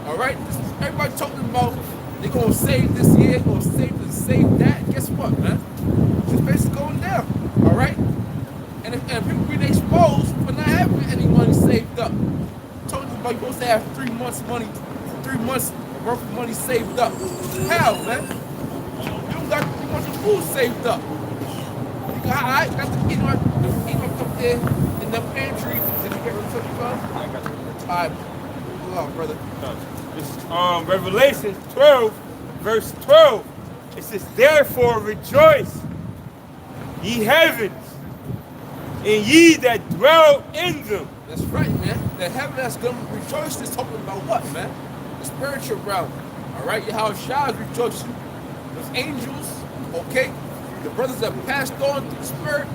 All right? Everybody talking about they going to save this year, going to save this, save that. Guess what, man? It's basically going down. All right? And if people being exposed for not having any money saved up. Told you about you're supposed to have 3 months money, 3 months worth of money saved up. How, man? You don't got 3 months of food saved up. You got, I got the Edomite up there in the pantry. Did you get rid of 55? I got you. All right. Hold on, brother. This is Revelation 12, verse 12. It says, therefore rejoice, ye heavens, and ye that dwell in them. That's right, man. The heaven that's going to rejoice is talking about what, man? The spiritual realm. All right? How Shah is rejoicing. Those angels, okay? The brothers that passed on through the spirit,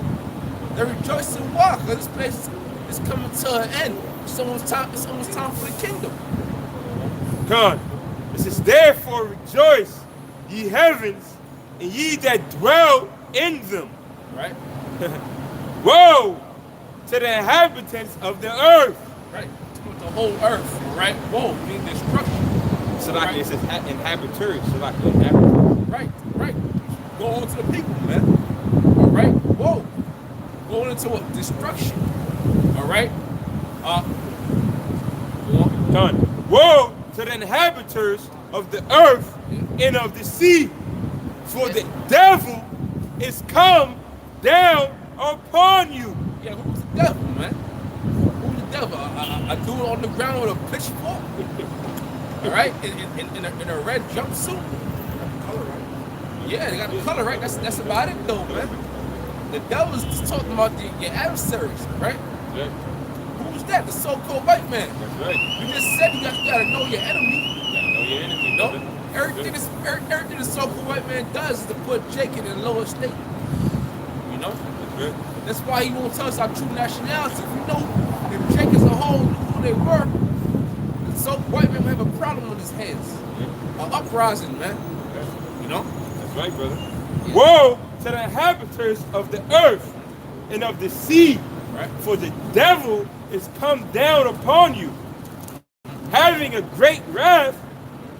they're rejoicing. Why? Because this place is coming to an end. It's almost time for the kingdom. God, it says, therefore rejoice, ye heavens, and ye that dwell in them. Right? Woe to the inhabitants of the earth. Right. The whole earth. Right? Whoa, mean destruction. So like Right. it says inhabitants. So like inhabitants. Right, right. Go on to the people, man. All right? Whoa. Going into what? Destruction. All right? Done. Woe to the inhabitants of the earth and of the sea, for the devil is come down upon you. Yeah, who's the devil, man? Who's the devil? A dude on the ground with a pitchfork? All right? In a red jumpsuit? Color, right? Yeah, they got the color, right? That's about it, though, man. The devil's just talking about your adversaries, right? Yeah, Who's that? The so-called white man. that's right. You just said you gotta know your enemy. You gotta know your enemy, You know? brother. Everything the so-called white man does is to put Jake in a lower state. You know? That's right. That's why he won't tell us our true nationality. If you know, if Jake as a whole knew who they were, the so-called white man would have a problem with his hands. An uprising, man. You know? That's right, brother. Yeah. Woe to the inhabitants of the earth and of the sea, Right? for the devil is come down upon you, having a great wrath,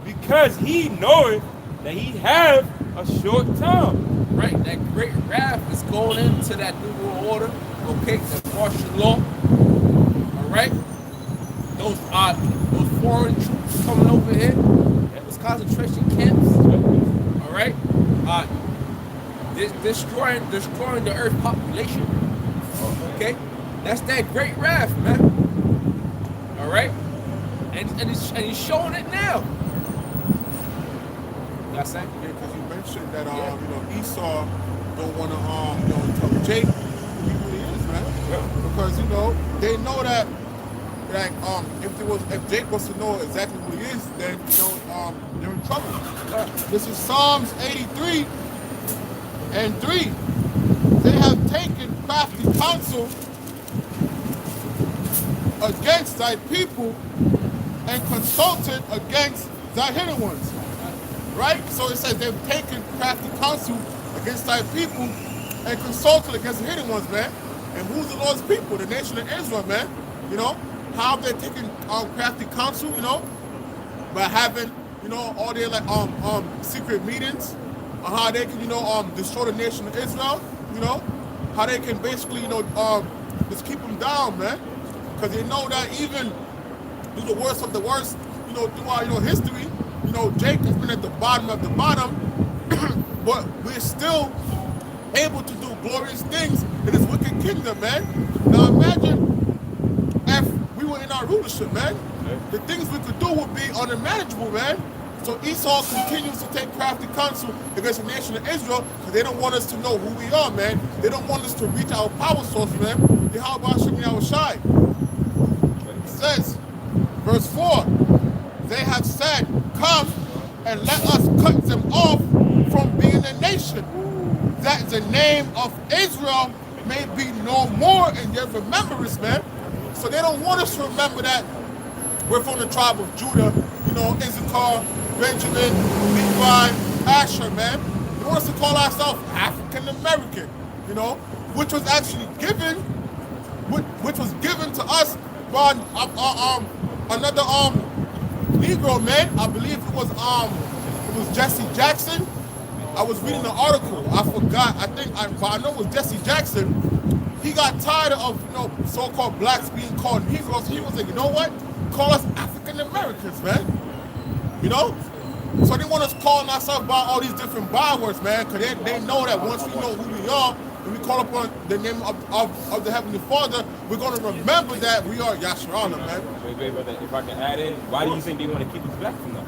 because he knoweth that he have a short time. Right? That great wrath is going into that new world order. Okay? That martial law. All right? Those foreign troops coming over here. Those concentration camps. All right? Destroying the earth population. Okay? That's that great wrath, man. All right? And he's showing it now. You got saying? Yeah, because you mentioned that Esau don't want to tell Jake who he really is, man. Because they know that if Jake was to know exactly who he is, then they're in trouble. This is Psalms 83 and 3. They have taken crafty counsel against thy people and consulted against thy hidden ones. Right? So it says they've taken crafty counsel against thy people and consulted against the hidden ones, man. And who's the Lord's people? The nation of Israel, man. How have they taken crafty counsel, by having, all their secret meetings on how they can, destroy the nation of Israel, how they can basically, just keep them down, man. Because they know that even through the worst of the worst, throughout, history, Jake has been at the bottom of the bottom, but we're still able to do glorious things in this wicked kingdom, man. Now imagine if we were in our rulership, man. The things we could do would be unmanageable, man. So Esau continues to take crafty counsel against the nation of Israel because they don't want us to know who we are, man. They don't want us to reach our power source, man. Yahweh Hashem Yahweh Shai. It says, verse 4, they have said, come and let us cut them off from being a nation, that the name of Israel may be no more in their remembrance, man. So they don't want us to remember that we're from the tribe of Judah, Issachar, Benjamin, Levi, Asher, man. They want us to call ourselves African American, which was actually given, which was given to us by another Negro man. I believe it was Jesse Jackson. I was reading the article. I forgot. But I know it was Jesse Jackson. He got tired of so-called blacks being called Negroes. He was like, you know what? Call us African Americans, man. You know. So they want us calling ourselves by all these different bywords, man, because they know that once we know who we are and we call upon the name of the Heavenly Father, we're going to remember that we are Yasharana, man. Wait, brother, if I can add in, why do you think they want to keep us back from that?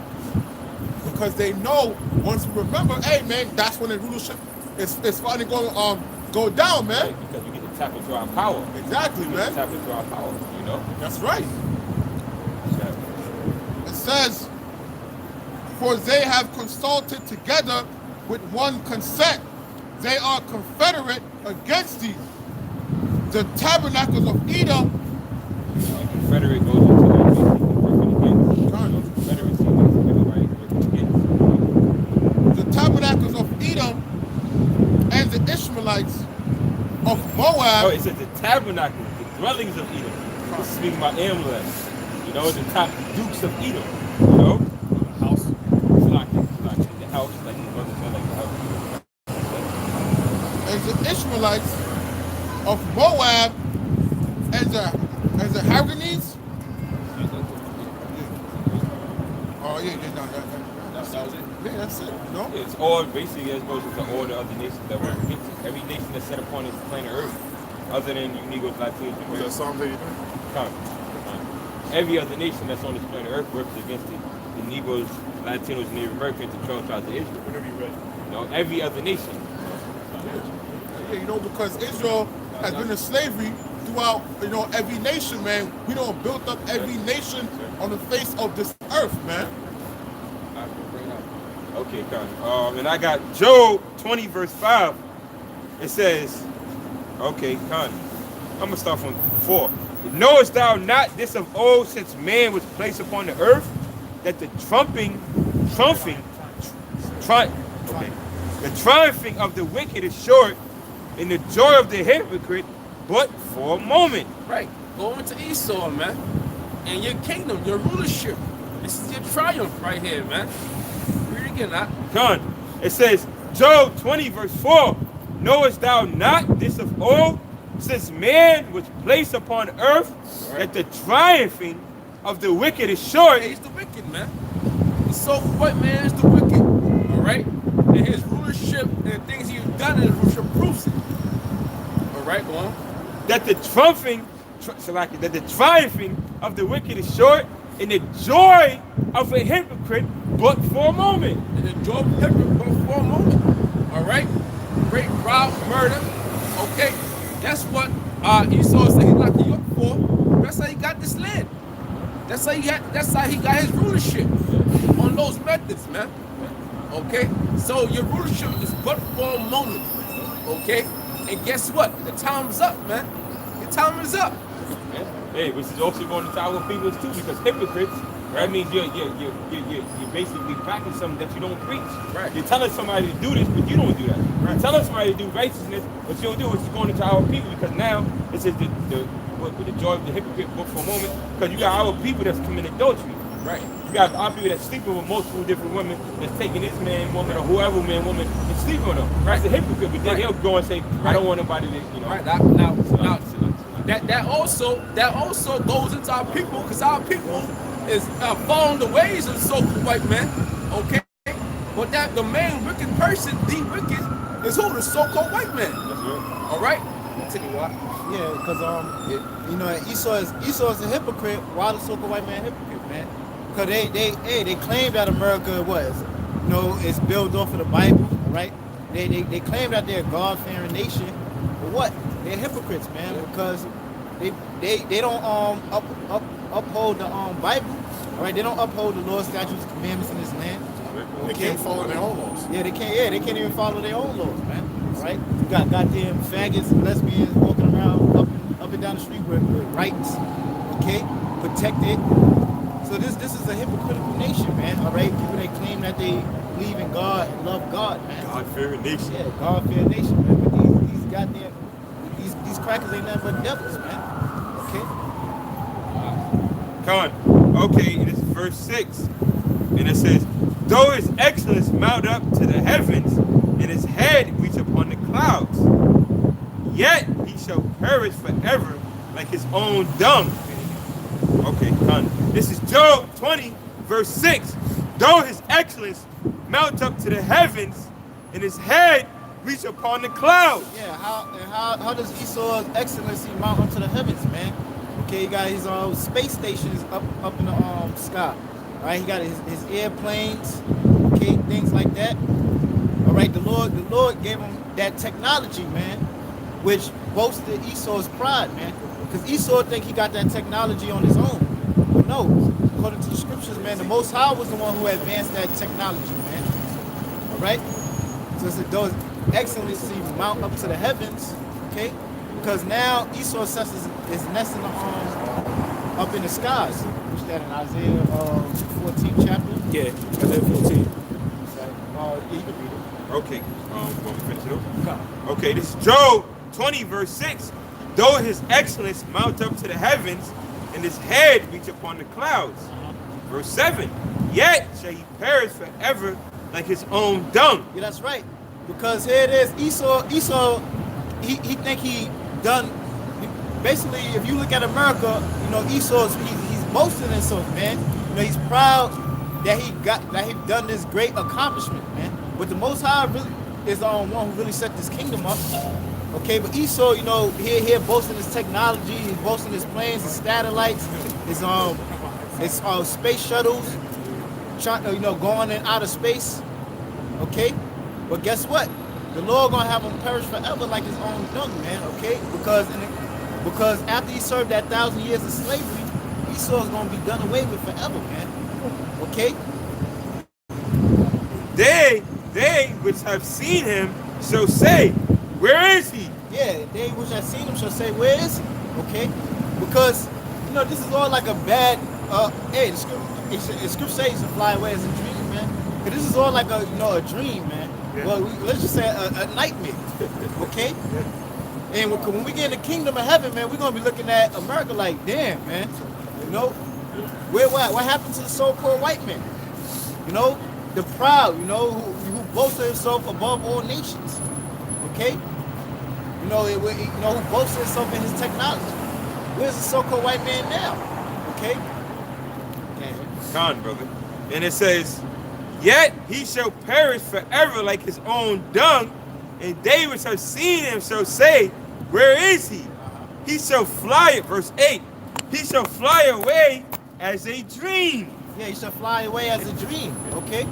Because they know once we remember, hey, man, that's when the rulership is finally going to go down, man. Right, because we get to tap into our power. Exactly, We get man. to tap into our power, you know? That's right. It says, for they have consulted together with one consent. They are confederate against thee. The tabernacles of Edom. Confederate goes into basically working against. Confederacy means everybody working against. The tabernacles of Edom and the Ishmaelites of Moab. Oh, it says the tabernacles, the dwellings of Edom. This is speaking about Amalek. You know, the top dukes of Edom. You know? House. The house, like the brothers said, like the house. And the Ishmaelites of Moab and the Haganese. Oh yeah, That was it. yeah, that's it. No, It's all basically as opposed to all the other nations that were against it. Every nation that's set upon this planet Earth, other than you Negroes, Latinos, and Was that Psalm 83? every other nation that's on this planet Earth works against it. The Negroes, Latinos, and Native Americans, the 12 tribes of Israel. Whatever you read. You know, every other nation. yeah, because Israel has been in slavery throughout, every nation, man. We don't build up every nation on the face of this earth, man. Okay, Con. And I got Job 20, verse 5. It says, okay, Con. I'm going to start from 4. Knowest thou not this of old, since man was placed upon the earth, that the triumphing of the wicked is short, and the joy of the hypocrite but for a moment. Right. Go into Esau, man. And your kingdom, your rulership. This is your triumph right here, man. Read it again, Con. It says, Job 20, verse 4. Knowest thou not this of old, since man was placed upon earth, that the triumphing of the wicked is short? He's the wicked, man. The so-called white man is the wicked. All right? And his rulership and the things he's done in his rulership proves it. All right, go on. That the triumphing of the wicked is short, and the joy of a hypocrite but for a moment. And the joy of the hypocrite but for a moment. All right? Rape, rob, murder. Okay? That's what Esau said he's locking you up for. That's how he got this land. That's how he got his rulership on those methods, man. Okay? So your rulership is but for a moment. Okay? And guess what? The time's up, man. The time is up. Hey, which is also going to our people too, because hypocrites, that means you're basically practicing something that you don't preach. Right. You're telling somebody to do this, but you don't do that. You're telling somebody to do righteousness, but you don't do it. It's going into our people, because now it says the joy of the hypocrite book for a moment, because you got our people that's committing adultery. Right. You got our people that's sleeping with multiple different women, that's taking this man, woman, or whoever man, woman, and sleeping with them. That's a hypocrite, but then he'll go and say, I don't want nobody to, Right. Now, that also goes into our people, because our people is following the ways of the so-called white man. Okay. But that the main wicked person, the wicked, is who? The so-called white man. All right. Continue. What? Yeah, because Esau is a hypocrite. Why the so-called white man a hypocrite, man? Because they claim that America is built off of the Bible, right? They claim that they're a God-fearing nation, but what? They're hypocrites, man, because they don't uphold the Bible, all right? They don't uphold the laws, statutes, and commandments in this land. They can't follow their own laws. Yeah, they can't. Yeah, they can't even follow their own laws, man. Right? You got goddamn faggots and lesbians walking around up and down the street with rights, okay, protected. So this is a hypocritical nation, man. All right, people that claim that they believe in God, and love God, man. God-fearing nation. Yeah, God-fearing nation, man. But these goddamn crackers ain't nothing but devils, man. Okay? Con. Okay, it is verse 6. And it says, though his excellence mount up to the heavens, and his head reach upon the clouds, yet he shall perish forever like his own dung. Okay, con. This is Job 20, verse 6. Though his excellence mount up to the heavens, and his head reach upon the clouds. Yeah, how does Esau's excellency mount up to the heavens, man? Okay, he got his space stations up in the sky. All right, he got his airplanes, okay, things like that. All right, the Lord gave him that technology, man, which boasted Esau's pride, man. Because Esau think he got that technology on his own. But no, according to the scriptures, man, the Most High was the one who advanced that technology, man. All right? So it's those excellency mount up to the heavens, okay? Because now Esau sets his nest in the up in the skies. Which that in Isaiah 14 chapter? Yeah, Isaiah 14. You can read it. Okay, want me to finish it up? Come. Okay, this is Job 20, verse 6. Though his excellence mount up to the heavens, and his head reach upon the clouds. Verse 7. Yet shall he perish forever like his own dung. Yeah, that's right. Because here it is, Esau, he think he done. Basically, if you look at America, you know, Esau's he's boasting himself, man. You know, he's proud that he done this great accomplishment, man. But the Most High really is the one who really set this kingdom up. Okay, but Esau, you know, here boasting his technology, he's boasting his planes, his satellites, his space shuttles, trying, you know, going in outer space. Okay, but guess what? The Lord gonna have him perish forever like his own dung, man. Okay, because after he served that 1,000 years of slavery, Esau's gonna be done away with forever, man. Okay. They which have seen him shall say, where is he? Yeah, they which have seen him shall say, where is he? Okay, because you know this is all like a bad. Hey, the scripture says he should fly away as a dream, man. But this is all like a dream, man. Yeah. Well, let's just say a nightmare. Okay. And when we get in the kingdom of heaven, man, we're gonna be looking at America like, damn, man. You know, what happened to the so-called white man? You know, the proud, you know, who boasted himself above all nations. Okay? You know, who boasts himself in his technology. Where's the so-called white man now? Okay? Con, brother. And it says, yet he shall perish forever like his own dung, and they which have seen him shall say, where is he? He shall fly, verse 8, he shall fly away as a dream. Yeah, he shall fly away as a dream, okay?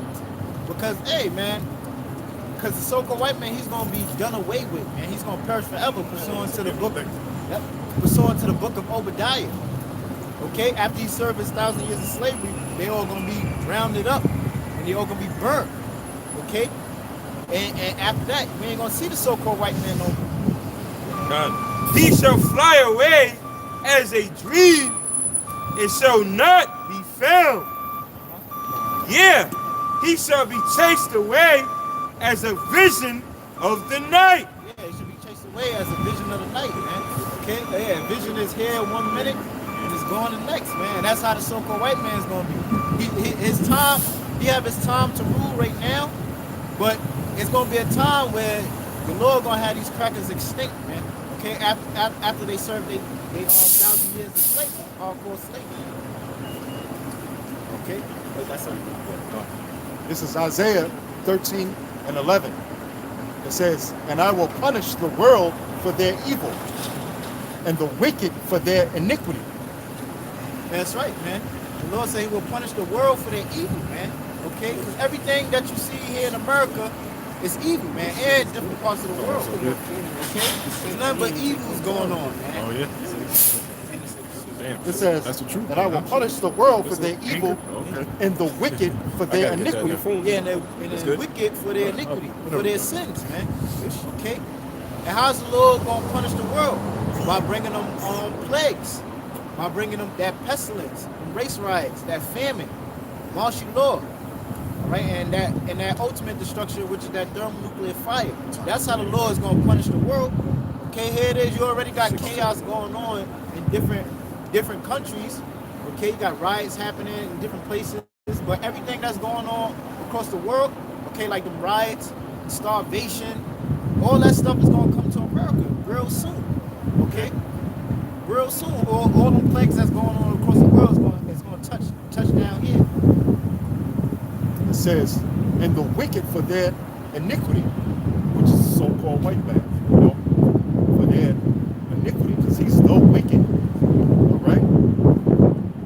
Because, hey, man, because the so-called white man, he's going to be done away with, man. He's going to perish forever, pursuant to the book of Obadiah. Okay, after he served his 1,000 years of slavery, they all going to be rounded up, and they all going to be burnt. Okay? And after that, we ain't going to see the so-called white man no more. God. He shall fly away as a dream, and shall not be found. Yeah, he shall be chased away as a vision of the night. Yeah, he should be chased away as a vision of the night, man. Okay? Yeah, vision is here 1 minute, and it's gone the next, man. That's how the so-called white man is going to be. He have his time to rule right now, but it's going to be a time where the Lord going to have these crackers extinct, man. Okay, after they serve they 1,000 years of slavery, hardcore slavery. Okay, that's something. This is Isaiah 13 and 11. It says, and I will punish the world for their evil and the wicked for their iniquity. That's right, man. The Lord said he will punish the world for their evil, man. Okay, because everything that you see here in America is evil, man, and different parts of the world. Okay, there's nothing but evils going on, man. Oh, yeah. Damn. It says, That's the truth. and I will punish the world for their evil and the wicked for their gotta get that iniquity. phone. Yeah, and the wicked for their iniquity, for their sins, man. Okay? And how's the Lord going to punish the world? By bringing them plagues. By bringing them that pestilence, and race riots, that famine, martial law. All right? And that ultimate destruction, which is that thermonuclear fire. That's how the Lord is going to punish the world. Okay, here it is. You already got chaos going on in different countries. Okay, you got riots happening in different places, but everything that's going on across the world, okay, like the riots, starvation, all that stuff is going to come to America real soon. Okay, real soon. All the plagues that's going on across the world is going to touch down here. It says, and the wicked for their iniquity, which is the so-called white man, you know, for their iniquity, because he's the wicked, all right?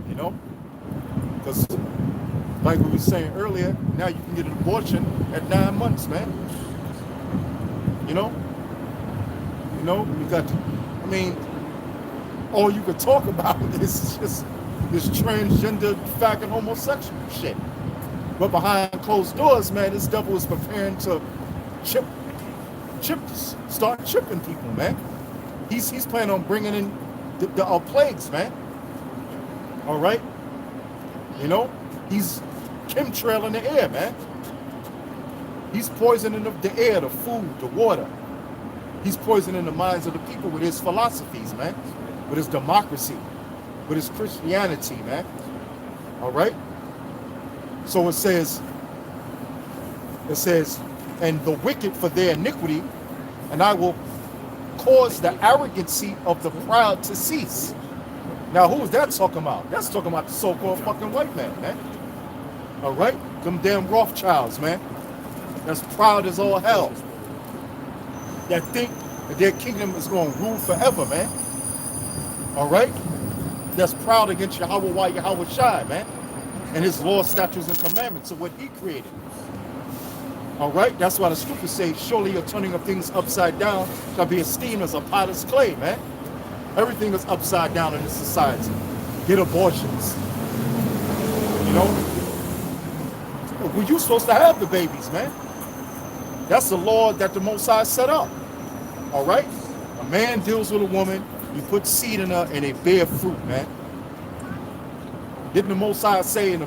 You know, because like we were saying earlier, now you can get an abortion at 9 months, man. You know, you got, I mean, all you could talk about is just this transgender, fucking homosexual shit. But behind closed doors, man, this devil is preparing to start chipping people, man. He's planning on bringing in the plagues, man. All right, you know, he's chemtrailing the air, man. He's poisoning the air, the food, the water. He's poisoning the minds of the people with his philosophies, man, with his democracy, with his Christianity, man. All right. So it says, and the wicked for their iniquity, and I will cause the arrogancy of the proud to cease. Now, who is that talking about? That's talking about the so-called fucking white man, man. All right? Them damn Rothschilds, man. That's proud as all hell. That think that their kingdom is going to rule forever, man. All right? That's proud against Yahweh Shai, man. And his laws, statutes, and commandments of what he created. All right? That's why the scriptures say, surely your turning of things upside down shall be esteemed as a potter's clay, man. Everything is upside down in this society. Get abortions. You know? Well, you're supposed to have the babies, man. That's the law that the Most High set up. All right? A man deals with a woman, you put seed in her, and they bear fruit, man. Didn't the Most High say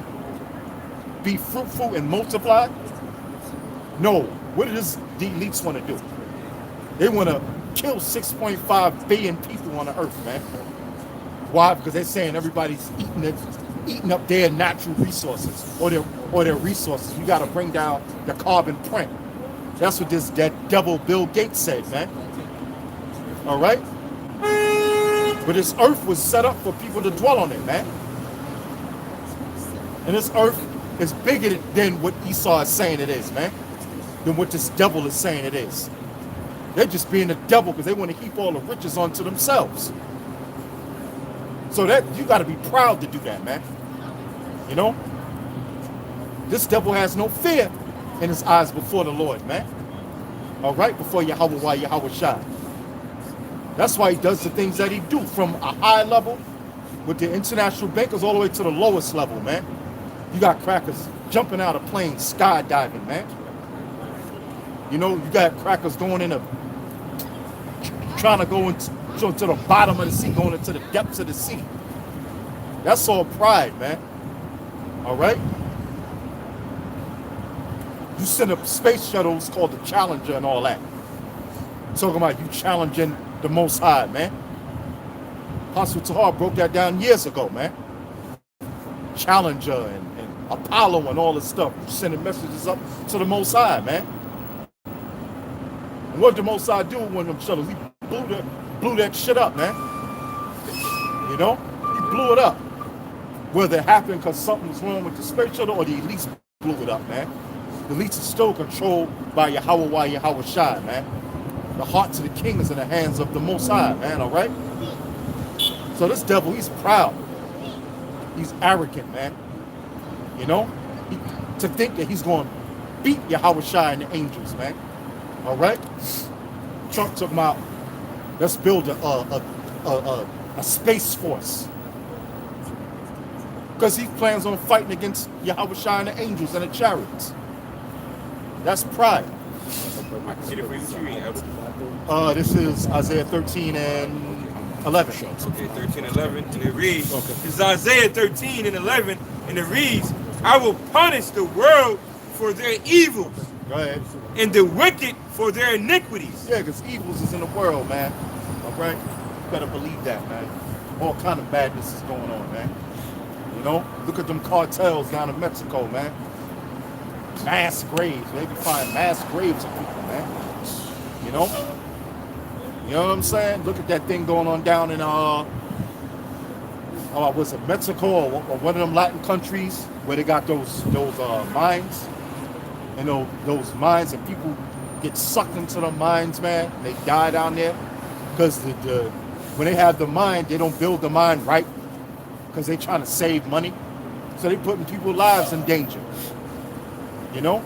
be fruitful and multiply? No. What does the elites want to do? They want to kill 6.5 billion people on the earth, man. Why? Because they're saying everybody's eating up their natural resources or their resources. You got to bring down the carbon print. That's what that devil Bill Gates said, man. All right? But this earth was set up for people to dwell on it, man. And this earth is bigger than what Esau is saying it is, man. Than what this devil is saying it is. They're just being the devil because they want to heap all the riches onto themselves. So that you got to be proud to do that, man. You know? This devil has no fear in his eyes before the Lord, man. All right? Before Yahweh Shai. That's why he does the things that he do from a high level with the international bankers all the way to the lowest level, man. You got crackers jumping out of planes, skydiving, man. You know, you got crackers going trying to go into the bottom of the sea, going into the depths of the sea. That's all pride, man. All right? You send up space shuttles called the Challenger and all that. Talking about you challenging the Most High, man. Apostle Tahar broke that down years ago, man. Challenger and Apollo and all this stuff. You sending messages up to the Most High, man. And what did the Most High do when them shuttles? He blew that shit up, man. You know? He blew it up. Whether it happened because something was wrong with the space shuttle or the elites blew it up, man. The elites are still controlled by Yahweh Shai, man. The hearts of the king is in the hands of the Most High, man, all right? So this devil, he's proud. He's arrogant, man. You know? To think that he's going to beat Yahweh Shai and the angels, man. All right? Trump took my, let's build a space force. Because he plans on fighting against Yahweh Shai and the angels and the chariots. That's pride. I can get it for you. This is Isaiah 13 and 11. Okay, 13 and 11, and it reads, This is Isaiah 13 and 11, and it reads, I will punish the world for their evils, Go ahead. and the wicked for their iniquities. Yeah, because evils is in the world, man. All right? You better believe that, man. All kind of badness is going on, man. You know? Look at them cartels down in Mexico, man. Mass graves. They can find mass graves of people, man. You know? You know what I'm saying? Look at that thing going on down in, was it Mexico or one of them Latin countries where they got those mines? And those mines, and people get sucked into the mines, man. They die down there because when they have the mine, they don't build the mine right because they trying to save money. So they putting people's lives in danger. You know?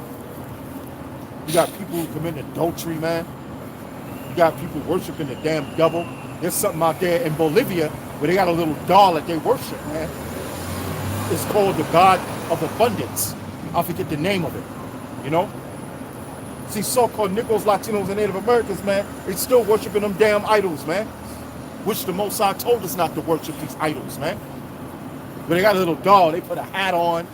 You got people who commit adultery, man. You got people worshiping the damn devil. There's something out there in Bolivia where they got a little doll that they worship, man. It's called the God of Abundance. I forget the name of it. You know? See, so-called Negroes, Latinos, and Native Americans, man, they still worshiping them damn idols, man. Which the Most High told us not to worship these idols, man. But they got a little doll, they put a hat on,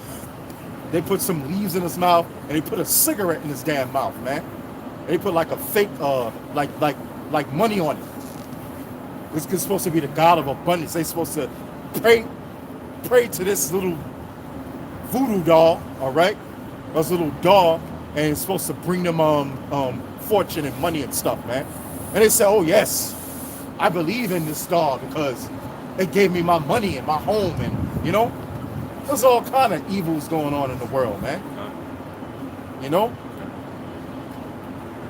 they put some leaves in his mouth, and they put a cigarette in his damn mouth, man. They put like a fake, like money on it. This is supposed to be the God of abundance. They supposed to pray to this little voodoo doll, all right? This little doll, and it's supposed to bring them fortune and money and stuff, man. And they say, oh yes, I believe in this doll because it gave me my money and my home, and you know, there's all kind of evils going on in the world, man. You know,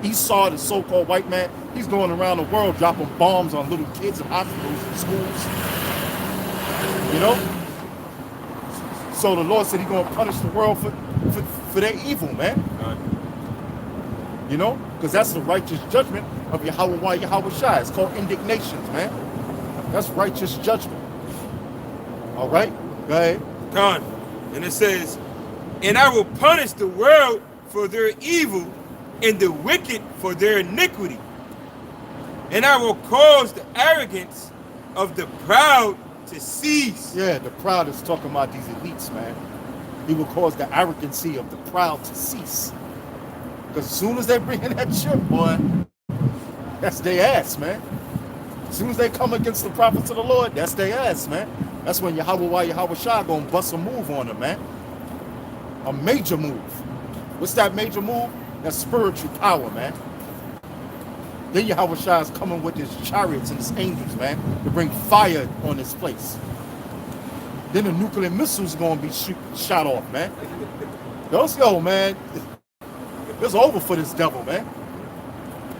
Esau, the so-called white man, he's going around the world dropping bombs on little kids in hospitals and schools. You know? So the Lord said he's going to punish the world for their evil, man. You know? Because that's the righteous judgment of Yahweh Shai. It's called indignations, man. That's righteous judgment. All right? Go ahead. Con. And it says, and I will punish the world for their evil and the wicked for their iniquity. And I will cause the arrogance of the proud to cease. Yeah, the proud is talking about these elites, man. He will cause the arrogancy of the proud to cease. Because as soon as they bring in that ship, boy, that's their ass, man. As soon as they come against the prophets of the Lord, that's their ass, man. That's when Yahweh Shai gonna bust a move on them, man. A major move. What's that major move? That's spiritual power, man. Then Yahweh Shai is coming with his chariots and his angels, man, to bring fire on this place. Then the nuclear missiles are gonna be shot off, man. Man. It's over for this devil, man.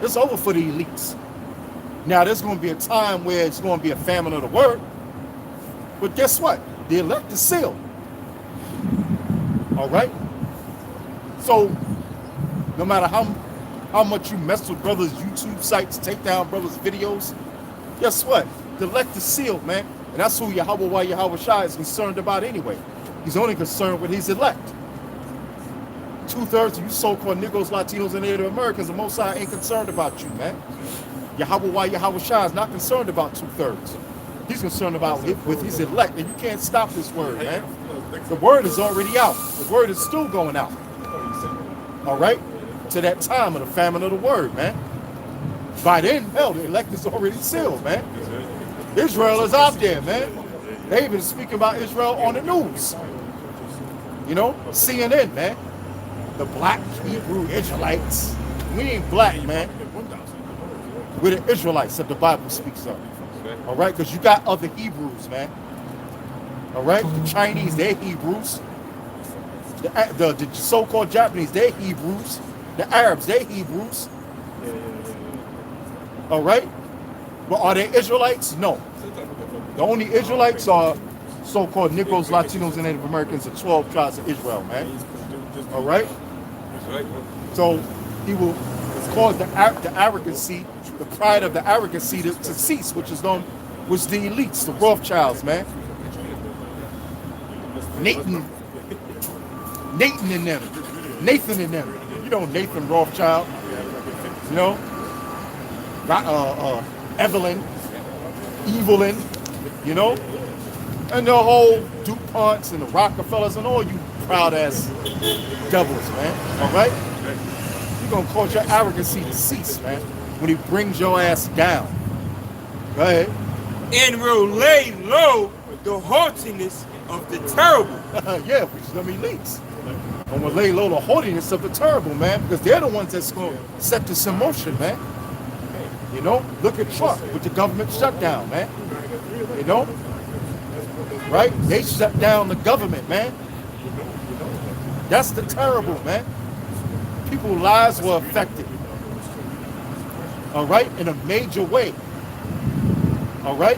It's over for the elites. Now, there's going to be a time where it's going to be a famine of the word. But guess what? The elect is sealed. All right? So, no matter how much you mess with brothers' YouTube sites, take down brothers' videos, guess what? The elect is sealed, man. And that's who Yahweh Shai is concerned about anyway. He's only concerned with his elect. 2/3 of you so-called Negroes, Latinos, and Native Americans, the Most High ain't concerned about you, man. Yahweh Shai is not concerned about 2/3. He's concerned about with his elect, and you can't stop this word, man. The word is already out. The word is still going out. All right? To that time of the famine of the word, man. By then, hell, the elect is already sealed, man. Israel is out there, man. They've been speaking about Israel on the news. You know, CNN, man. The black Hebrew Israelites. We ain't black, man. We're the Israelites that the Bible speaks of. All right? Because you got other Hebrews, man. All right? The Chinese, they're Hebrews. The so-called Japanese, they're Hebrews. The Arabs, they're Hebrews. All right? But are they Israelites? No. The only Israelites are so-called Negroes, Latinos, and Native Americans, the 12 tribes of Israel, man. All right? So he will cause the arrogancy, the pride of the arrogancy to cease, which the elites, the Rothschilds, man. Nathan in them. You know Nathan Rothschild. You know? Evelyn, you know? And the whole DuPonts and the Rockefellers and all you proud ass devils, man. All right? You're gonna cause your arrogancy to cease, man, when he brings your ass down. Go ahead. And will lay low the haughtiness of the terrible. Yeah, which is them elites. I'm gonna lay low the haughtiness of the terrible, man, because they're the ones that's gonna set this in motion, man. You know, look at Trump with the government shutdown, man. You know, right? They shut down the government, man. That's the terrible, man. People's lives were affected. All right, in a major way. All right,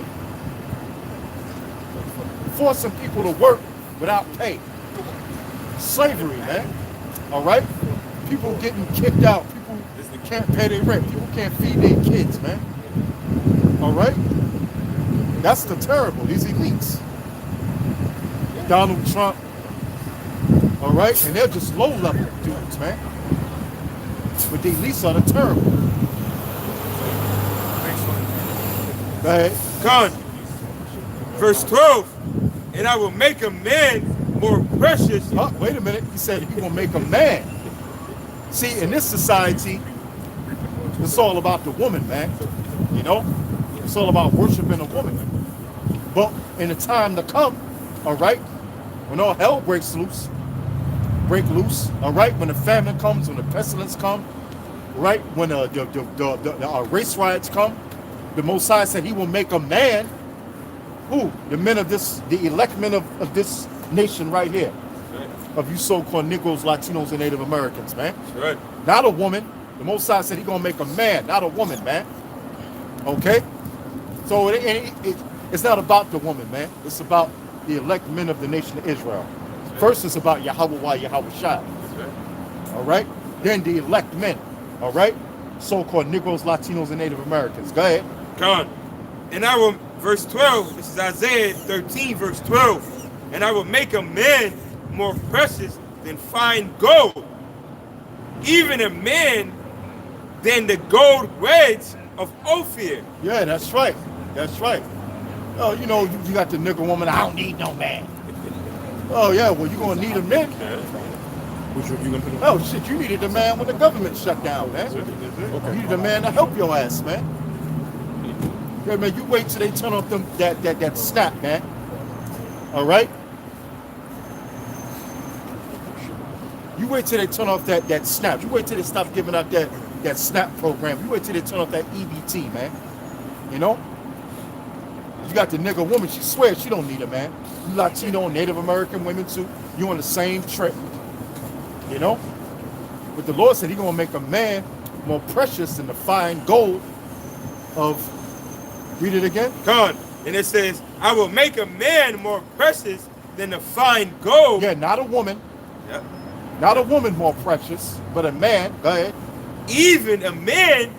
forcing people to work without pay. Slavery, man. All right, people getting kicked out. People can't pay their rent. People can't feed their kids, man. All right, that's the terrible. These elites. Donald Trump. All right, and they're just low-level dudes, man. But the elites are the terrible. Go ahead. Con. Verse 12. And I will make a man more precious. Oh, wait a minute. He said he will make a man. See, in this society, it's all about the woman, man. You know? It's all about worshiping a woman. But in the time to come, all right, when all hell breaks loose, all right, when the famine comes, when the pestilence comes, right, when the race riots come, the Most High said he will make a man, who? The men of this, the elect men of this nation right here, of you so-called Negroes, Latinos, and Native Americans, man. That's right. Not a woman. The Most High said he gonna make a man, not a woman, man. Okay? So it's not about the woman, man. It's about the elect men of the nation of Israel. First, it's about Yahweh Yahweh Shai. All right? Then the elect men. All right? So-called Negroes, Latinos, and Native Americans. Go ahead. God. And I will, verse 12, this is Isaiah 13, verse 12. And I will make a man more precious than fine gold, even a man than the gold wedge of Ophir. Yeah, that's right. That's right. Oh, you know, you got the nigger woman, I don't need no man. Oh, yeah, well, you're going to need a man. Oh, shit, you needed a man when the government shut down, man. You needed a man to help your ass, man. Yeah, man, you wait till they turn off them that snap, man. All right? You wait till they turn off that snap. You wait till they stop giving out that snap program. You wait till they turn off that EBT, man. You know? You got the nigger woman, she swears she don't need a man. You Latino, Native American women too, you on the same trip. You know? But the Lord said he's gonna make a man more precious than the fine gold of, read it again? God. And it says, I will make a man more precious than the fine gold. Yeah, not a woman. Yep. Not a woman more precious, but a man. Go ahead. Even a man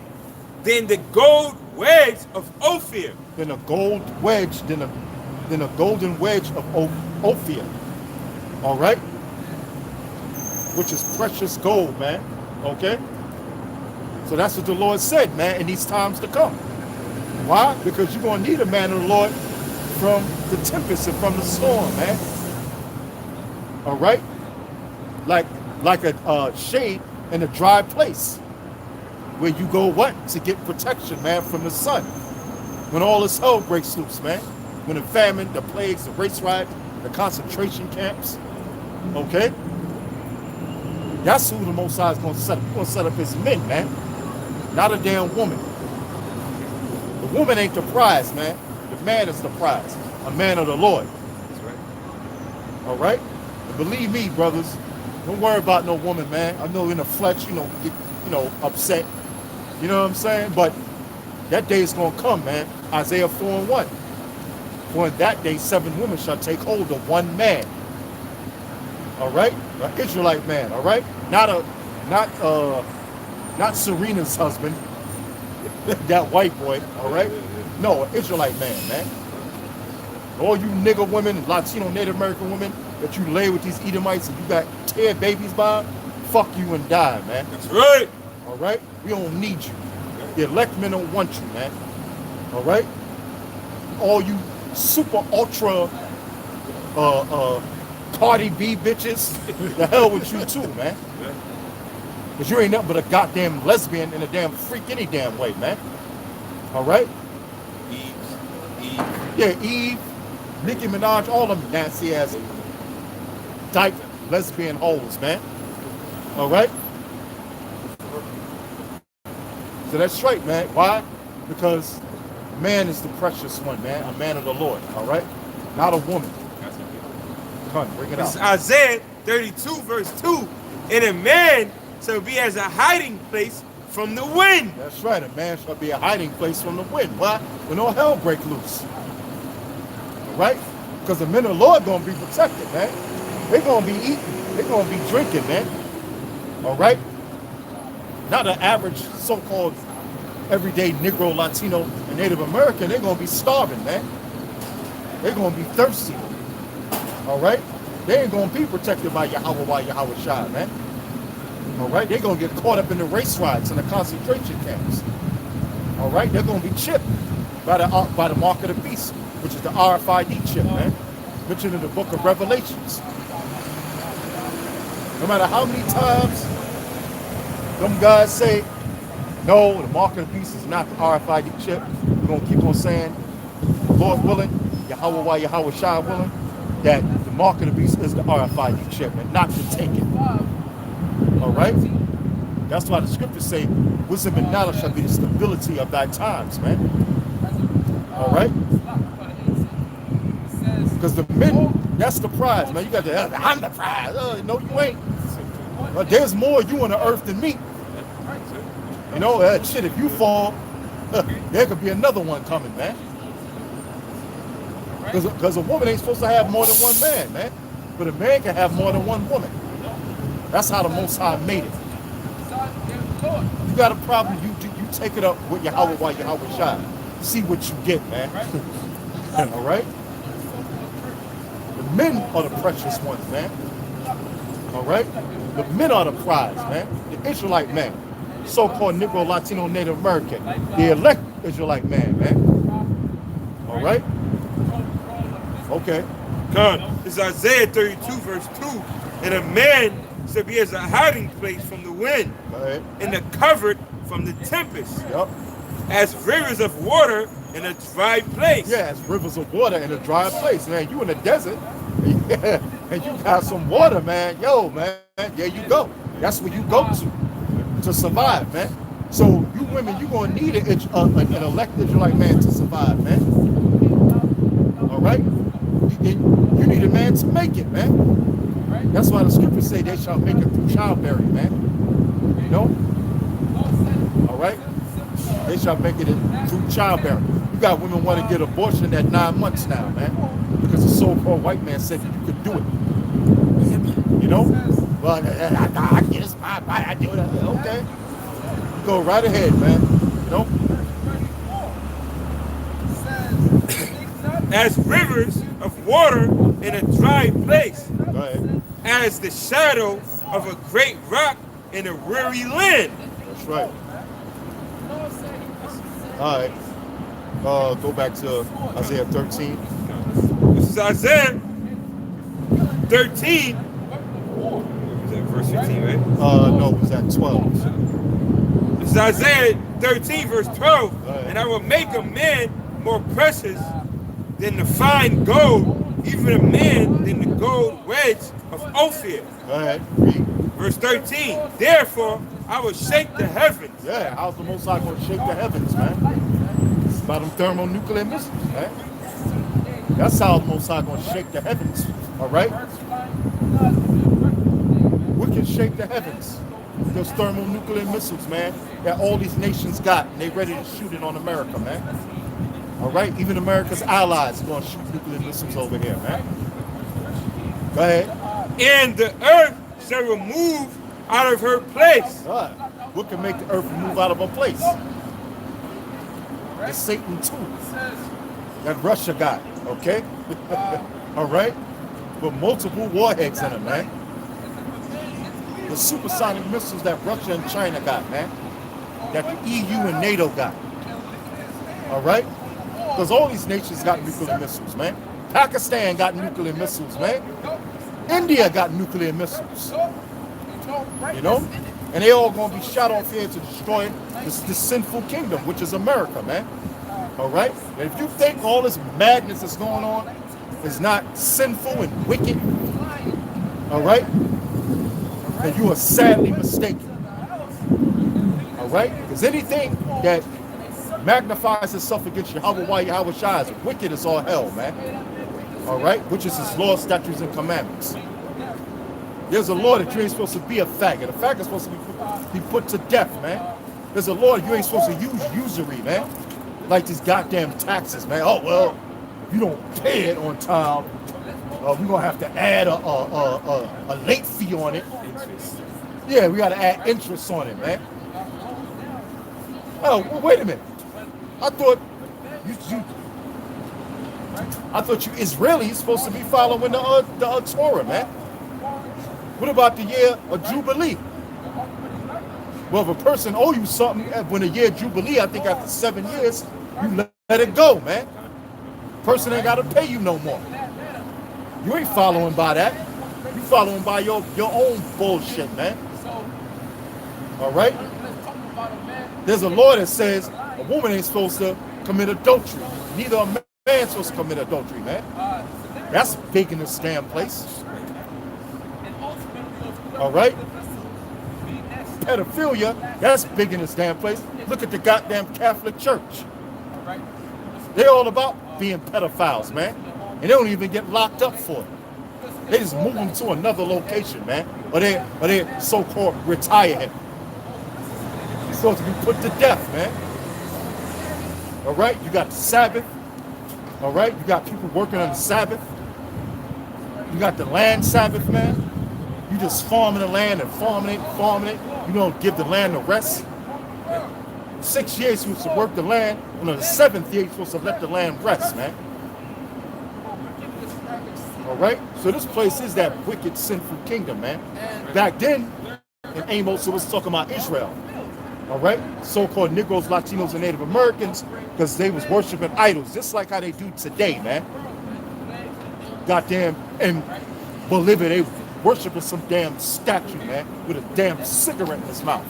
than the gold wedge of Ophir. Than a gold wedge, than a golden wedge of Ophir. All right? Which is precious gold, man. Okay? So that's what the Lord said, man, in these times to come. Why? Because you're going to need a man of the Lord from the tempest and from the storm, man. All right? Like a shade in a dry place where you go what? To get protection, man, from the sun. When all this hell breaks loose, man. When the famine, the plagues, the race riots, the concentration camps. Okay? That's who the Most High is going to set up. He's going to set up his men, man. Not a damn woman. The woman ain't the prize, man. The man is the prize. A man of the Lord. That's right. All right? And believe me, brothers, don't worry about no woman, man. I know in the flesh, get, upset. You know what I'm saying? But that day is going to come, man. Isaiah 4:1. For in that day, 7 women shall take hold of one man. All right? An Israelite man, all right? Not Serena's husband, that white boy, all right? No, an Israelite man. All you nigger women, Latino, Native American women that you lay with these Edomites and you got 10 babies by, fuck you and die, man. That's right. All right? We don't need you. The elect men don't want you, man. All right? All you super ultra Cardi B bitches. The hell with you too, man. Because you ain't nothing but a goddamn lesbian and a damn freak any damn way, man. All right? Eve. Yeah, Eve, Nicki Minaj, all them nasty ass dyke lesbian hoes, man. All right? So that's straight, man. Why? Because man is the precious one, man. A man of the Lord, all right? Not a woman. Come on, bring it It's out. Isaiah 32, verse 2. And a man shall be as a hiding place from the wind. That's right. A man shall be a hiding place from the wind. Why? When all hell break loose. All right? Because the men of the Lord going to be protected, man. They're going to be eating. They're going to be drinking, man. All right? Not an average so-called everyday Negro, Latino, and Native American. They're going to be starving, man. They're going to be thirsty. All right? They ain't going to be protected by Yahweh Shai, man. All right? They're going to get caught up in the race riots and the concentration camps. All right? They're going to be chipped by the mark of the beast, which is the RFID chip, man. Mentioned in the book of Revelations. No matter how many times them guys say, no, the mark of the beast is not the RFID chip, we're going to keep on saying, Lord willing, Yahweh Shai willing, that the mark of the beast is the RFID chip and not to take it. All right? That's why the scriptures say, wisdom and knowledge shall be the stability of thy times, man. All right? Because the men, that's the prize, man. You got the, I'm the prize. No, you ain't. But there's more you on the earth than me. You know, shit, if you fall, there could be another one coming, man. Because a woman ain't supposed to have more than one man, man. But a man can have more than one woman. That's how the Most High made it. You got a problem, you take it up with Yahweh Shai. See what you get, man. All right? The men are the precious ones, man. All right? The men are the prize, man. The Israelite man. So-called Negro, Latino, Native American. The elect Israelite man, man. All right? Okay. God, it's Isaiah 32, verse 2. And a man shall be as a hiding place from the wind, Go ahead. and a covert from the tempest, Yep. as rivers of water in a dry place. Yeah, it's rivers of water in a dry place, man. You in the desert, yeah, and you got some water, man. Yo, man, there you go. That's where you go to survive, man. So you women, you gonna need an elect Israelite man to survive, man. All right? You need a man to make it, man. That's why the scriptures say they shall make it through childbearing, man. You know? All right? They shall make it through childbearing. You got women want to get abortion at 9 months now, man, because the so-called white man said that you could do it. You know? Well, I guess I do it. Okay. Go right ahead, man. You know? As rivers of water in a dry place, Go ahead. as the shadow of a great rock in a weary land. That's right. All right. Go back to Isaiah 13. This is Isaiah 13. Is that verse 15, right? No, it was at 12. This is Isaiah 13, verse 12. Right. And I will make a man more precious than the fine gold, even a man than the gold wedge of Ophir. Go ahead. Read. Verse 13. Therefore, I will shake the heavens. Yeah, how's the Most High going to shake the heavens, man? It's about them thermonuclear missiles, man. That's how the Most High going to shake the heavens, all right? We can shake the heavens. Those thermonuclear missiles, man, that all these nations got, and they ready to shoot it on America, man. All right? Even America's allies are going to shoot nuclear missiles over here, man. Go ahead. And the earth shall remove out of her place. All right. What can make the earth move out of a place? The Satan too. That Russia got, okay? All right? With multiple warheads in them, man. The supersonic missiles that Russia and China got, man. That the EU and NATO got. All right? Because all these nations got nuclear missiles, man. Pakistan got nuclear missiles, man. India got nuclear missiles. You know? And they all gonna be shot off here to destroy this sinful kingdom, which is America, man. All right? And if you think all this madness that's going on is not sinful and wicked, all right, then you are sadly mistaken. All right? Because anything that magnifies itself against Yahweh Shai is wicked as all hell, man. All right? Which is his laws, statutes, and commandments. There's a law that you ain't supposed to be a faggot. A faggot is supposed to be put to death, man. There's a law you ain't supposed to use usury, man. Like these goddamn taxes, man. Oh, well, if you don't pay it on time, we're going to have to add a late fee on it. Yeah, we got to add interest on it, man. Oh, well, wait a minute. I thought you Israelis supposed to be following the Torah, man. What about the year of Jubilee? Well, if a person owe you something when the year Jubilee, I think after 7 years, you let it go, man. Person ain't got to pay you no more. You ain't following by that. You following by your own bullshit, man. All right? There's a law that says a woman ain't supposed to commit adultery. Neither a man's supposed to commit adultery, man. That's big in this damn place. All right? Pedophilia, that's big in this damn place. Look at the goddamn Catholic Church. They're all about being pedophiles, man. And they don't even get locked up for it. They just move them to another location, man. Or they so-called retire him. He's supposed to be put to death, man. All right? You got the Sabbath. All right? You got people working on the Sabbath. You got the land Sabbath, man. You just farming the land and farming it. You don't give the land a rest. 6 years you're supposed to work the land. On the 7th year you're supposed to let the land rest, man. All right? So this place is that wicked, sinful kingdom, man. Back then, in Amos, it was talking about Israel. All right? So-called Negroes, Latinos, and Native Americans, because they was worshiping idols, just like how they do today, man. Goddamn, in Bolivia, they worshiping some damn statue, man, with a damn cigarette in his mouth.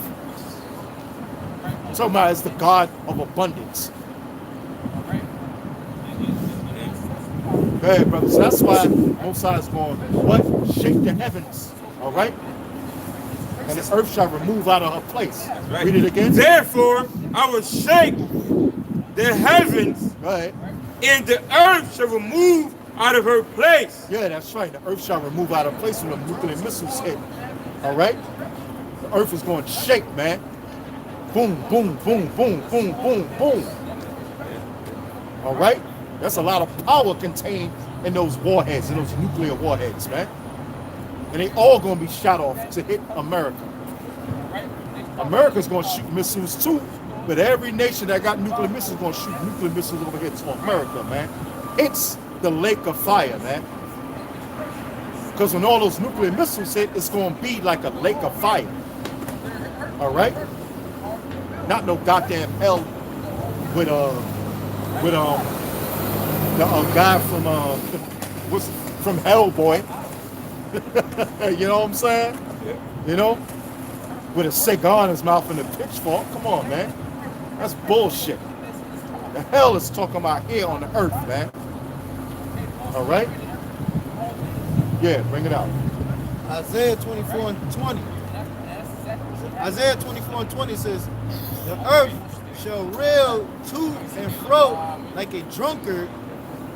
Talking about it's the God of abundance. Go ahead, brother. So that's why both sides going, what? Shake the heavens. All right? And the earth shall remove out of her place. Right. Read it again. Therefore, I will shake the heavens, Go ahead. and the earth shall remove out of her place. Yeah, that's right. The earth shall remove out of place when the nuclear missiles hit. All right? The earth is going to shake, man. Boom, boom, boom, boom, boom, boom, boom. All right? That's a lot of power contained in those warheads, in those nuclear warheads, man. And they all going to be shot off to hit America. America's going to shoot missiles too, but every nation that got nuclear missiles is going to shoot nuclear missiles over here to America, man. It's the lake of fire, man. Because when all those nuclear missiles hit, it's going to be like a lake of fire. All right? Not no goddamn hell with the guy from Hellboy. You know what I'm saying? You know? With a cigar in his mouth and a pitchfork. Come on, man. That's bullshit. The hell is talking about here on the earth, man. All right? Yeah, bring it out. Isaiah 24:20. Isaiah 24:20 says, the earth shall reel to and fro like a drunkard,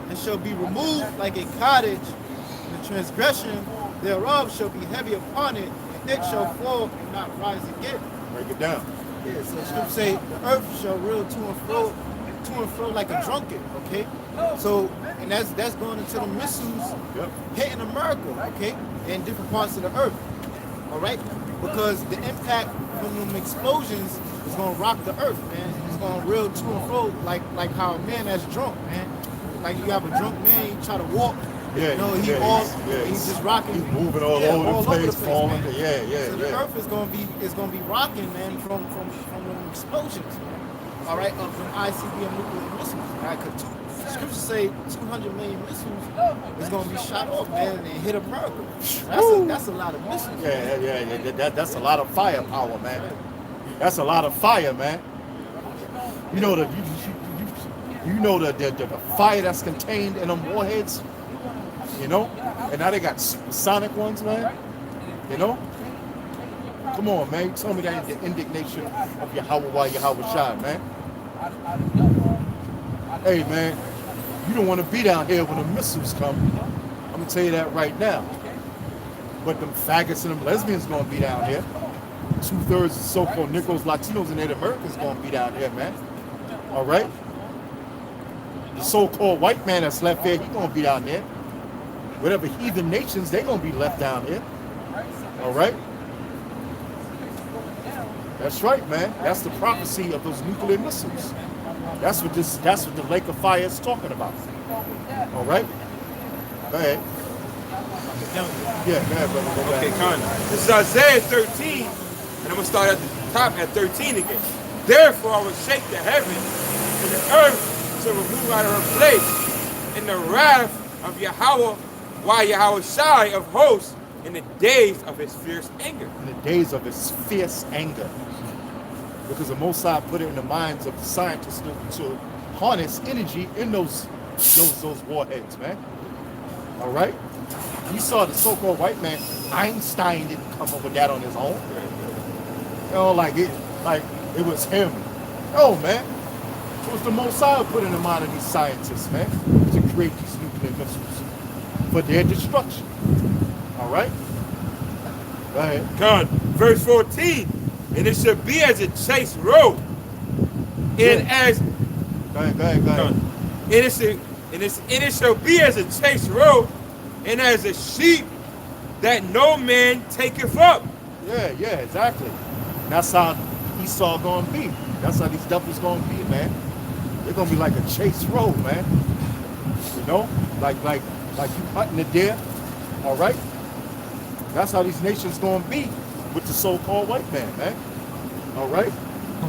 and shall be removed like a cottage. The transgression thereof shall be heavy upon it, and it shall fall and not rise again. Break it down. Yeah, so the scripture say the earth shall reel to and fro like a drunkard. Okay, so and that's going into the missiles hitting America. Okay, in different parts of the earth. All right, because the impact from them explosions is going to rock the earth, man. It's going to reel to and fro like how a man that's drunk, man. Like you have a drunk man, you try to walk. Yeah, you know, he's just rocking. He's moving all over the place, falling. Man. So the earth is gonna be rocking, man, from the explosions. All right, from ICBM nuclear missiles. All right, scriptures say 200 million missiles is gonna be shot off, man, and hit America. That's a lot of missiles. Yeah. That's a lot of firepower, man. That's a lot of fire, man. You know the fire that's contained in them warheads. You know, and now they got supersonic ones, man. You know. Come on, man. You tell me that the indignation of Yahweh Shai, man. Hey, man. You don't want to be down here when the missiles come. I'm gonna tell you that right now. But them faggots and them lesbians gonna be down here. 2/3 of so-called Negroes, Latinos, and Native Americans gonna be down here, man. All right. The so-called white man that's left here, he gonna be down there. Whatever heathen nations, they gonna be left down here. All right. That's right, man. That's the prophecy of those nuclear missiles. That's what the lake of fire is talking about. All right. Go ahead. Yeah, go ahead, brother. Go Okay, back. Con. This is Isaiah 13, and I'm gonna start at the top at 13 again. Therefore I will shake the heavens, and the earth shall remove out of her place, in the wrath of Yahweh Shai of hosts, in the days of his fierce anger. In the days of his fierce anger. Because the Most High put it in the minds of the scientists to harness energy in those warheads, man. All right? You saw the so-called white man, Einstein didn't come up with that on his own. You know, like it was him. No, man. It was the Most High who put in the mind of these scientists, man, to create these nuclear missiles for their destruction. All right? Go ahead. Con. Verse 14, and it shall be as a chase road, and as Go ahead. Con. And it shall be as a chase road, and as a sheep that no man taketh up. Yeah, exactly. That's how Esau gonna be. That's how these devils gonna be, man. They're gonna be like a chase road, man. You know, like you hunting a deer. All right. That's how these nations gonna be with the so-called white man. All right.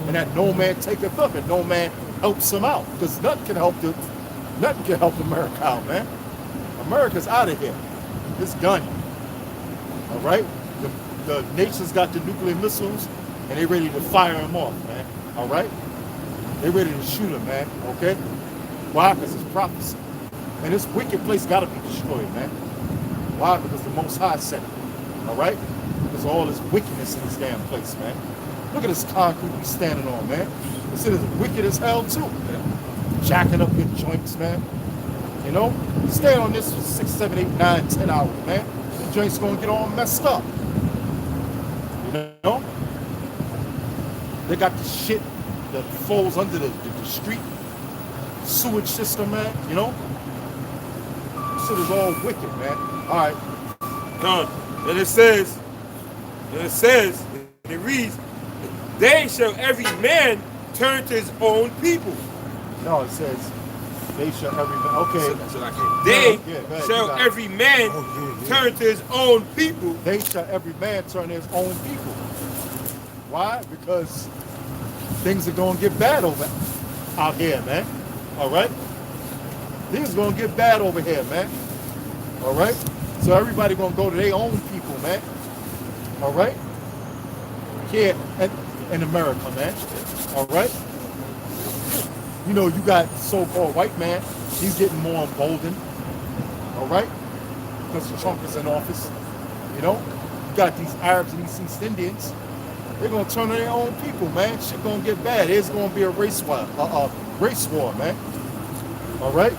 And that no man taketh up, and no man helps him out, because nothing can help America out, man. America's out of here. It's done. All right? The nations got the nuclear missiles, and they ready to fire them off, man. All right? They ready to shoot them, man. Okay? Why? Because it's prophecy. And this wicked place got to be destroyed, man. Why? Because the Most High said it. All right? There's all this wickedness in this damn place, man. Look at this concrete we standing on, man. This is wicked as hell, too. Jacking up your joints, man. You know? Stay on this for 6, 7, 8, 9, 10 hours, man. The joint's gonna get all messed up. You know? They got the shit that falls under the street sewage system, man. You know? This shit is all wicked, man. All right. Con. And it says, and it reads, they shall every man turn to his own people. No, it says, they shall every man. Okay. They Yeah, go ahead, shall you got it. every man turn to his own people. They shall every man turn to his own people. Why? Because things are gonna get bad over out here, man. All right? Things are gonna get bad over here, man. All right? So everybody gonna go to their own people, man. All right? Here in America, man. All right? You know, you got so-called white man. He's getting more emboldened. All right? Because Trump is in office. You know? You got these Arabs and these East Indians. They're going to turn on their own people, man. Shit going to get bad. There's going to be a race war, man. All right?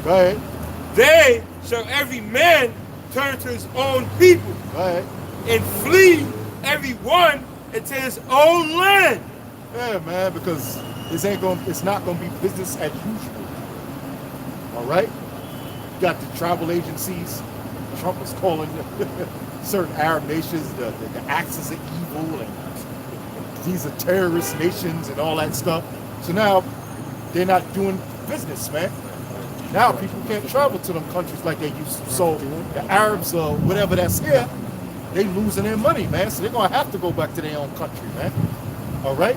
Go ahead. They shall every man turn to his own people. Go ahead. And flee every one into his own land. Yeah, man, because it's not going to be business as usual. All right? You got the travel agencies. Trump was calling certain Arab nations the axis of evil, and these are terrorist nations and all that stuff. So now they're not doing business, man. Now people can't travel to them countries like they used to. So the Arabs or whatever that's here, they losing their money, man. So they're going to have to go back to their own country, man. All right?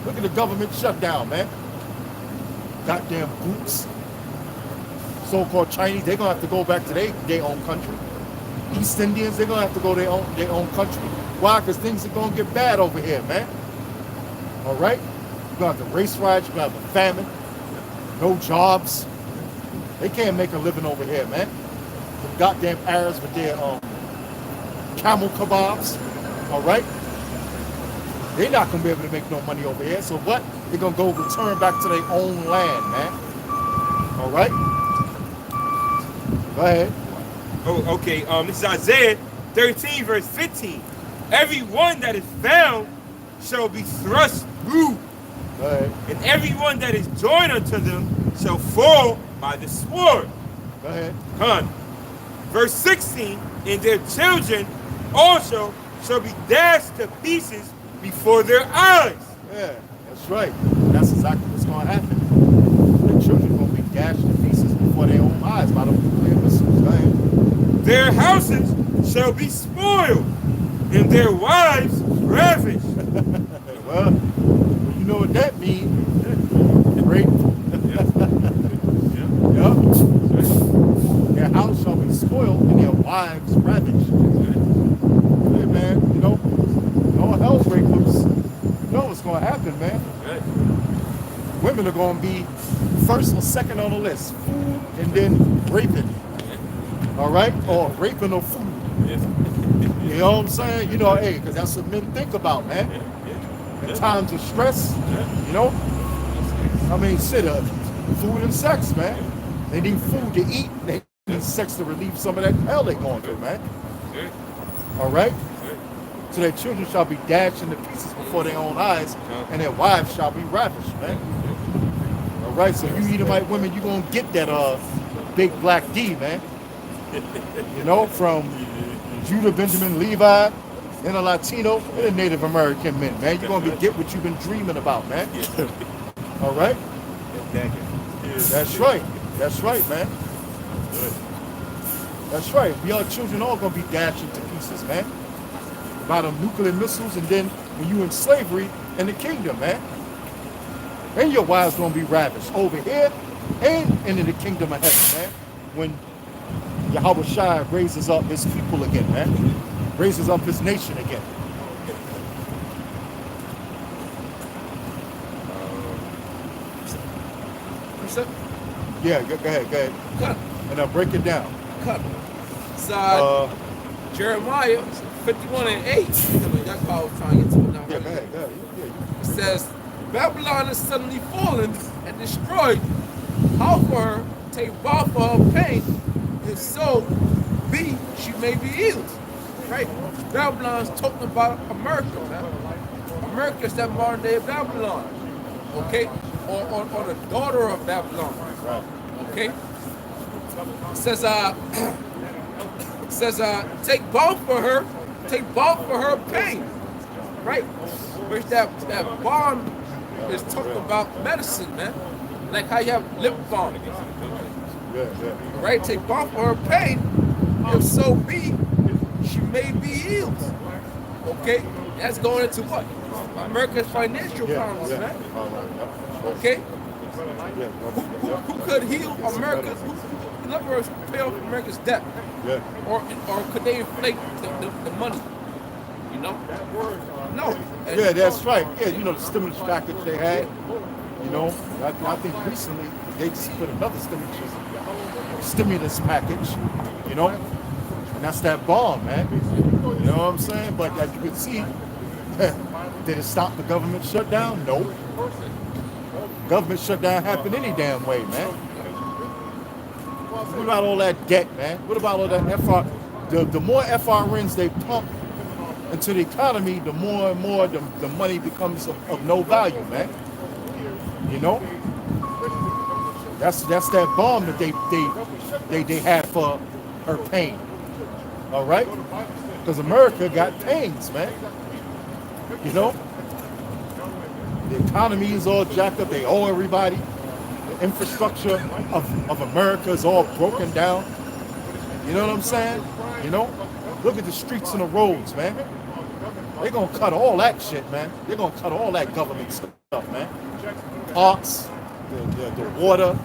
Look at the government shutdown, man. Goddamn boots. so-called Chinese, they're gonna have to go back to their own country. East Indians, they're gonna have to go to their own country. Why? Because things are gonna get bad over here, man. All right? You're gonna have the race riots, you're gonna have the famine, no jobs. They can't make a living over here, man. The goddamn Arabs with their camel kebabs, all right? They're not gonna be able to make no money over here. So what? They're gonna go return back to their own land, man. All right? Go ahead. Oh, okay. This is Isaiah 13, verse 15. Everyone that is found shall be thrust through, Go ahead. and everyone that is joined unto them shall fall by the sword. Go ahead. Con. Verse 16, and their children also shall be dashed to pieces before their eyes. Yeah, that's right. That's exactly what's gonna happen. The children gonna be dashed to pieces before their own eyes by the nuclear missiles. Go ahead. Their houses shall be spoiled, and their wives ravished. Well, you know what that means. Rape. Yup. Their house shall be spoiled and their wives ravished. Hey man, you know, all hell's break loose. You know what's gonna happen, man. Women are gonna be first or second on the list. Food and then raping. All right? Or raping or food. You know what I'm saying? You know, hey, because that's what men think about, man. In times of stress, you know? I mean, shit, food and sex, man. They need food to eat. They need sex to relieve some of that hell they're going through, man. All right? So their children shall be dashed into pieces before their own eyes, and their wives shall be ravished, man. All right? So you Edomite women, you're going to get that big black D, man. You know, from Judah, Benjamin, Levi, and a Latino, and a Native American men, man. You're going to get what you've been dreaming about, man. All right? That's right. That's right, man. That's right. Your children all going to be dashed into pieces, man. By them nuclear missiles, and then when you in slavery in the kingdom, man. And your wives going to be ravished over here and in the kingdom of heaven, man. When Yahweh Shai raises up his people again, man. Raises up his nation again. Yeah, go ahead. Cut. And I'll break it down. Cut. It's Jeremiah 51 and 8. That's how I was trying to get to it now. Yeah, go ahead. It says, Babylon is suddenly fallen and destroyed. How for her take both for her pain, if so be she may be healed. Right? Babylon's talking about America, man. America is that modern day Babylon. Okay? Or the daughter of Babylon. Right. Okay? It says, take both for her pain. Right? Which that balm is talking about medicine, man. Like how you have lip balm. Yeah. Right? Take balm for her pain. If so be, she may be healed. Okay? That's going into what? America's financial problems, man. All right. Okay? Yeah. Who could heal America? Who, in other words, pay off America's debt? Yeah. Or could they inflate the money? You know? No. Yeah, that's right. Yeah, you know, the stimulus package they had, you know, I think recently they just put another stimulus package, you know, and that's that bomb, man. You know what I'm saying? But as you can see, did it stop the government shutdown? No. Government shutdown happened any damn way, man. What about all that debt, man? What about all that FR? The more FRNs they pump into the economy, the more and more the money becomes of no value, man. You know? That's that bomb that they had for her pain. All right? Because America got pains, man. You know? The economy is all jacked up. They owe everybody. The infrastructure of America is all broken down. You know what I'm saying? You know? Look at the streets and the roads, man. They're going to cut all that shit, man. They're going to cut all that government stuff, man. Parks, the water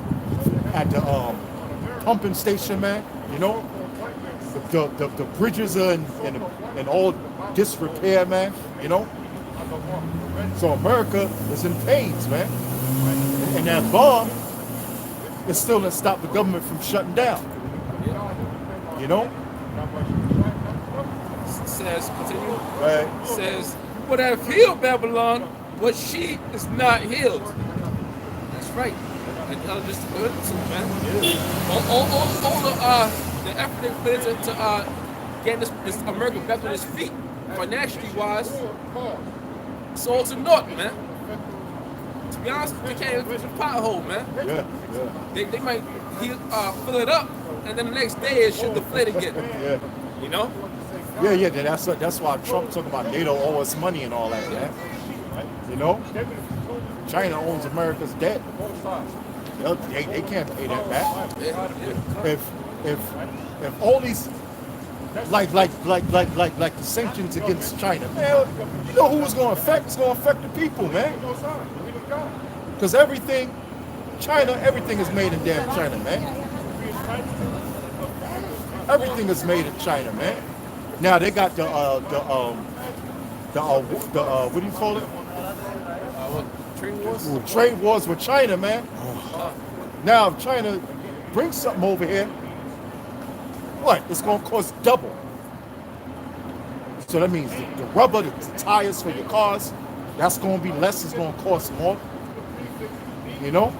at the pumping station, man. You know, the bridges are in all disrepair, man. You know, so America is in pains, man. And that bomb is still to stop the government from shutting down. You know? Says, continue. Right. Says, you would have healed Babylon, but she is not healed. That's right. And just good too, man. All the effort they put into getting this America back on its feet, financially wise, it's all to naught, man. To be honest, they can't even fix the pothole, man. Yeah. They might fill it up, and then the next day it should deflate again. Yeah. You know? Yeah. That's why Trump talking about NATO owe us money and all that, man. You know? China owns America's debt. They can't pay that back. If all these like the sanctions against China, man, you know who it's going to affect? It's going to affect the people, man. Because everything is made in damn China, man. Everything is made in China, man. Now they got the what do you call it? Trade wars? Well, trade wars with China, man. Now if China brings something over here, what? It's gonna cost double. So that means the rubber, the tires for your cars, that's gonna be less. It's gonna cost more. You know,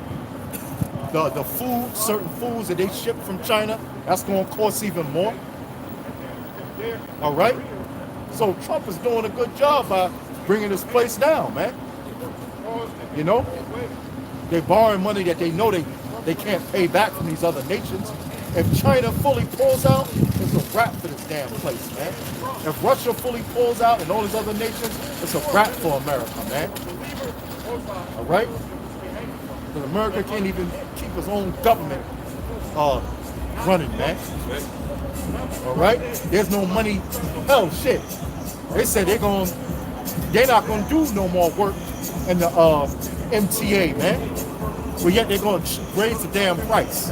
the food, certain foods that they ship from China, that's gonna cost even more. All right. So Trump is doing a good job by bringing this place down, man. You know, they're borrowing money that they know they can't pay back from these other nations. If China fully pulls out, it's a wrap for this damn place, man. If Russia fully pulls out and all these other nations, it's a wrap for America, man. All right? Because America can't even keep its own government running, man. All right? There's no money. Hell, shit. They said they're not gonna do no more work in the MTA, man. But yet they're gonna raise the damn price.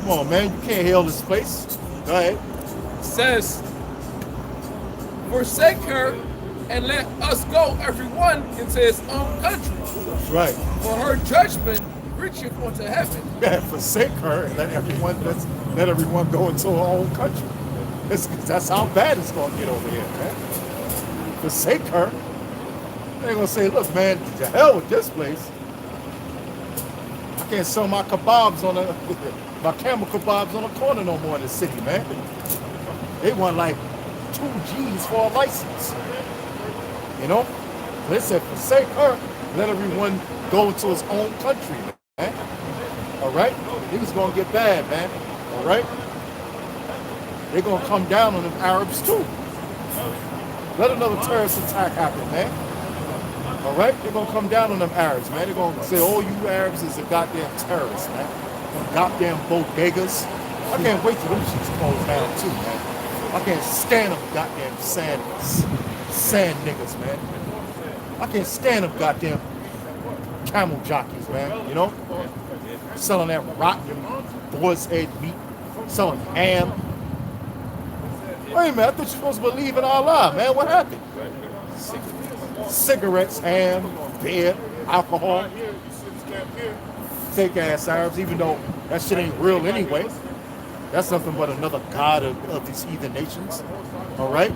Come on, man, you can't hail this place. Go ahead. Says, forsake her and let us go, everyone into his own country. That's right. For her judgment reacheth unto heaven. Yeah, forsake her and let everyone go into her own country. That's how bad it's gonna get over here, man. Forsake her. They're gonna say, look, man, to hell with this place. I can't sell my kebabs my camel kebabs on the corner no more in the city, man. They want like 2 G's for a license. You know? They said forsake her, let everyone go into his own country, man. All right? Niggas gonna get bad, man. All right? They're gonna come down on them Arabs too. Let another terrorist attack happen, man. All right? They're gonna come down on them Arabs, man. They're gonna say, all you Arabs is a goddamn terrorist, man. Them goddamn bodegas. I can't wait till them shits close down too, man. I can't stand them goddamn sand niggas, man. I can't stand them goddamn camel jockeys, man. You know? Selling that rotten boar's head meat. Selling ham. Wait a minute, I thought you were supposed to believe in Allah, man. What happened? Cigarettes, ham, beer, alcohol. Fake ass Arabs, even though that shit ain't real anyway. That's nothing but another god of these heathen nations. All right?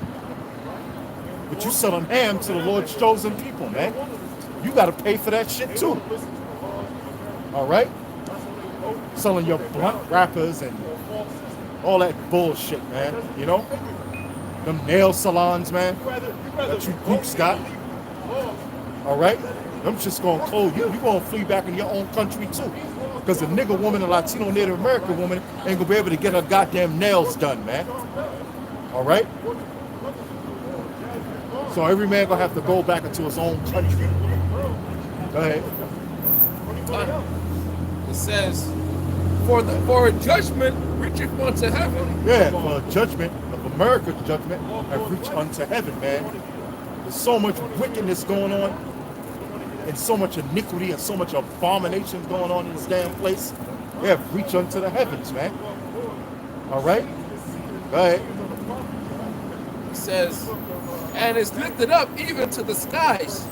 But you selling ham to the Lord's chosen people, man. You got to pay for that shit too. All right? Selling your blunt wrappers and all that bullshit, man. You know? Them nail salons, man, that you gooks got. All right? Them just gonna close you. You gonna flee back in your own country too. Because a nigga woman, a Latino Native American woman, ain't gonna be able to get her goddamn nails done, man. All right? So every man gonna have to go back into his own country. Go ahead. It says, for a judgment reacheth unto heaven. Yeah, for a judgment of America's judgment have reached unto heaven, man. There's so much wickedness going on. and so much iniquity and so much abominations going on in this damn place. They have reached unto the heavens, man. All right? Go ahead. He says, and is lifted up even to the skies.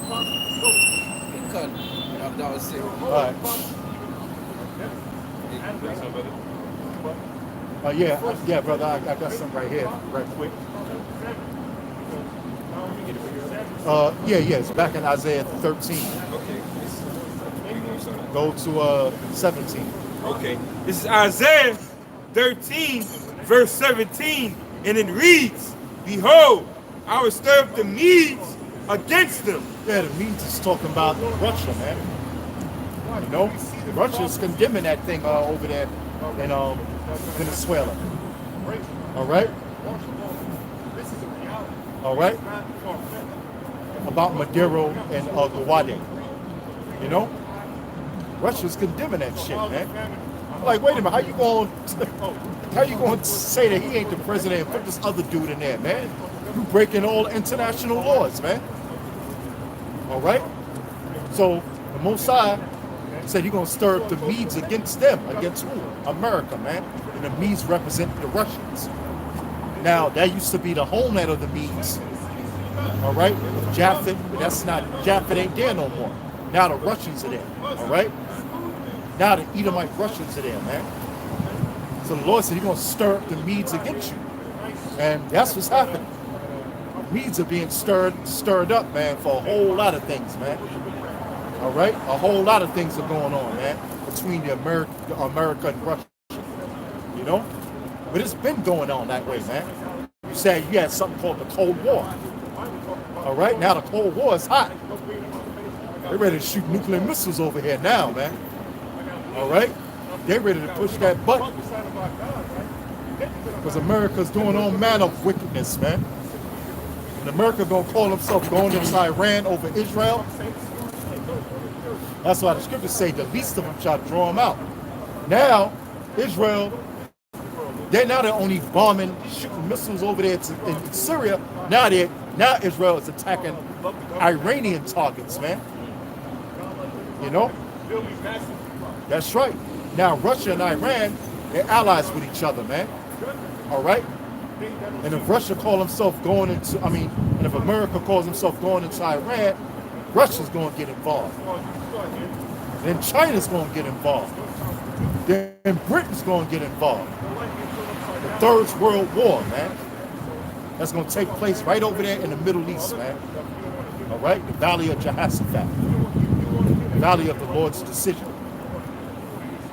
Cut. That was it. All right. Yeah, brother, I got some right here, right quick. It's back in Isaiah 13. Okay. Go to 17. Okay. This is Isaiah 13, verse 17, and it reads, "Behold, I will stir up the Medes against them." Yeah, the Medes is talking about Russia, man. You know, Russia's condemning that thing over there in Venezuela. All right? All right? About Maduro and Guaido. You know? Russia's condemning that shit, man. Like, wait a minute, how you going to say that he ain't the president and put this other dude in there, man? You breaking all international laws, man. All right? So the Mossad said you're going to stir up the Medes against them. Against who? America, man. And the Medes represent the Russians. Now, that used to be the homeland of the Medes. All right? Japhet, Japhet ain't there no more. Now the Russians are there. All right? Now the Edomite Russians are there, man. So the Lord said he's going to stir up the Medes against you. And that's what's happening. Medes are being stirred up, man, for a whole lot of things, man. All right? A whole lot of things are going on, man, between the America and Russia. You know? But it's been going on that way, man. You said you had something called the Cold War. All right? Now the Cold War is hot. They're ready to shoot nuclear missiles over here now, man. All right? They're ready to push that button. Because America's doing all manner of wickedness, man. And America gonna call himself going into Iran over Israel. That's why the scriptures say the least of them shall draw them out. Now, Israel, they're only bombing, shooting missiles over there in Syria. Now Israel is attacking Iranian targets, man. You know? That's right. Now Russia and Iran, they're allies with each other, man. All right? And if Russia calls himself and if America calls himself going into Iran, Russia's going to get involved. Then China's going to get involved. Then Britain's going to get involved. The Third World War, man. That's going to take place right over there in the Middle East, man. All right? The Valley of Jehoshaphat. The Valley of the Lord's decision.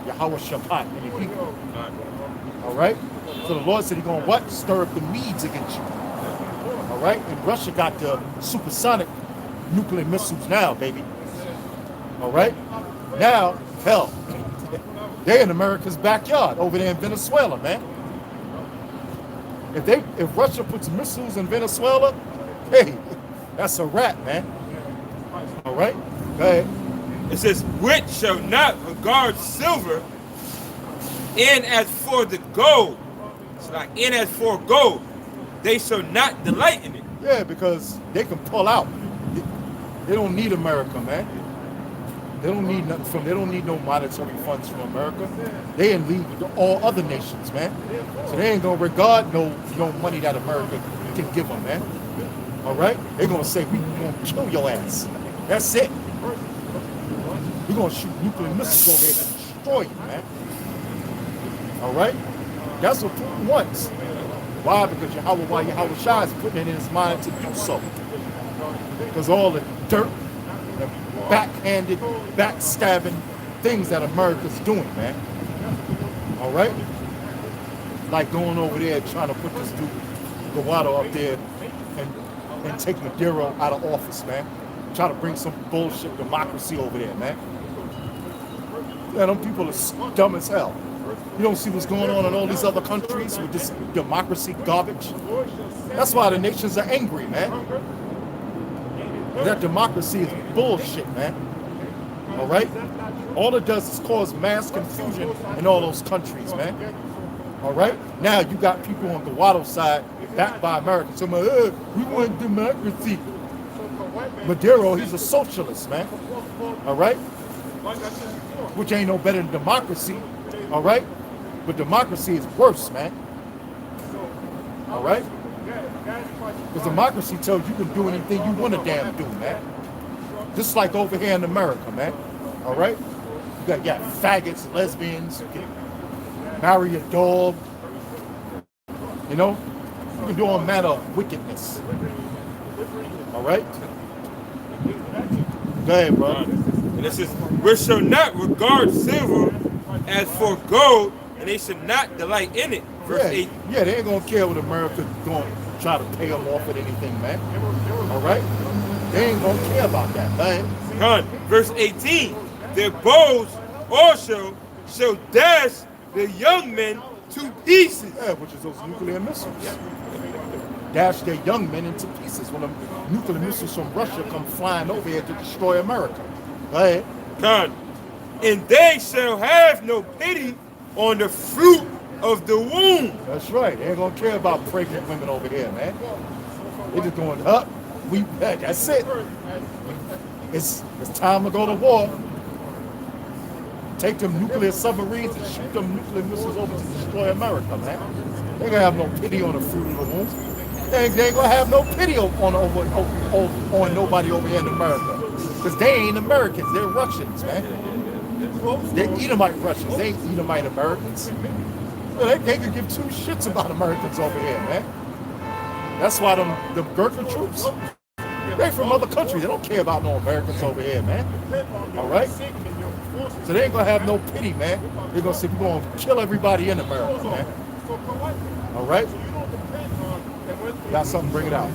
Yahweh Shabbat in the Hebrew. All right? So the Lord said he's going to what? Stir up the Medes against you. All right? And Russia got the supersonic nuclear missiles now, baby. All right? Now, hell, they're in America's backyard over there in Venezuela, man. If Russia puts missiles in Venezuela, hey, that's a wrap, man. All right? Go ahead. It says, "Which shall not regard silver, and as for the gold," it's like, "and as for gold, they shall not delight in it." Yeah, because they can pull out. They don't need America, man. They don't need nothing they don't need no monetary funds from America. They in league with all other nations, man. So they ain't gonna regard no money that America can give them, man. All right? They're gonna say, we gonna kill your ass. That's it. We're gonna shoot nuclear missiles over here and destroy you, man. All right? That's what Putin wants. Why? Because Yahweh Shai is putting it in his mind to do so. Because all the dirt, the backhanded, backstabbing things that America's doing, man. All right? Like going over there trying to put this dude, Guaido, up there and take Maduro out of office, man. Try to bring some bullshit democracy over there, man. Yeah, them people are dumb as hell. You don't see what's going on in all these other countries with this democracy garbage? That's why the nations are angry, man. That democracy is bullshit, man. All right? All it does is cause mass confusion in all those countries, man. All right? Now you got people on the Guaido side backed by America saying, we want democracy. Maduro, he's a socialist, man. All right? Which ain't no better than democracy. All right? But democracy is worse, man. All right? Because democracy tells you can do anything you want to damn do, man. Just like over here in America, man. All right? You got faggots, lesbians, you can marry your dog. You know? You can do all manner of wickedness. All right? Go ahead, bro. And it says, we shall not regard silver as for gold, and they should not delight in it. Verse 8. Yeah, they ain't gonna care what America's going to try to pay them off with anything, man. All right? They ain't gonna care about that, man. Con. Verse 18. Their bows also shall dash the young men to pieces. Yeah, which is those nuclear missiles. Dash their young men into pieces when the nuclear missiles from Russia come flying over here to destroy America. Go ahead. Con. And they shall have no pity on the fruit of the womb. That's right. They ain't gonna care about pregnant women over here, man. They just going up. That's it. It's time to go to war. Take them nuclear submarines and shoot them nuclear missiles over to destroy America, man. They ain't gonna have no pity on the fruit of the womb. They ain't gonna have no pity on nobody over here in America. Because they ain't Americans, they're Russians, man. They're Edomite Russians, they ain't Edomite Americans. They could give two shits about Americans over here, man. That's why them Gurkha troops, they from other countries. They don't care about no Americans over here, man. All right? So they ain't gonna have no pity, man. They're gonna say, we're gonna kill everybody in America, man. All right? Got something, bring it out.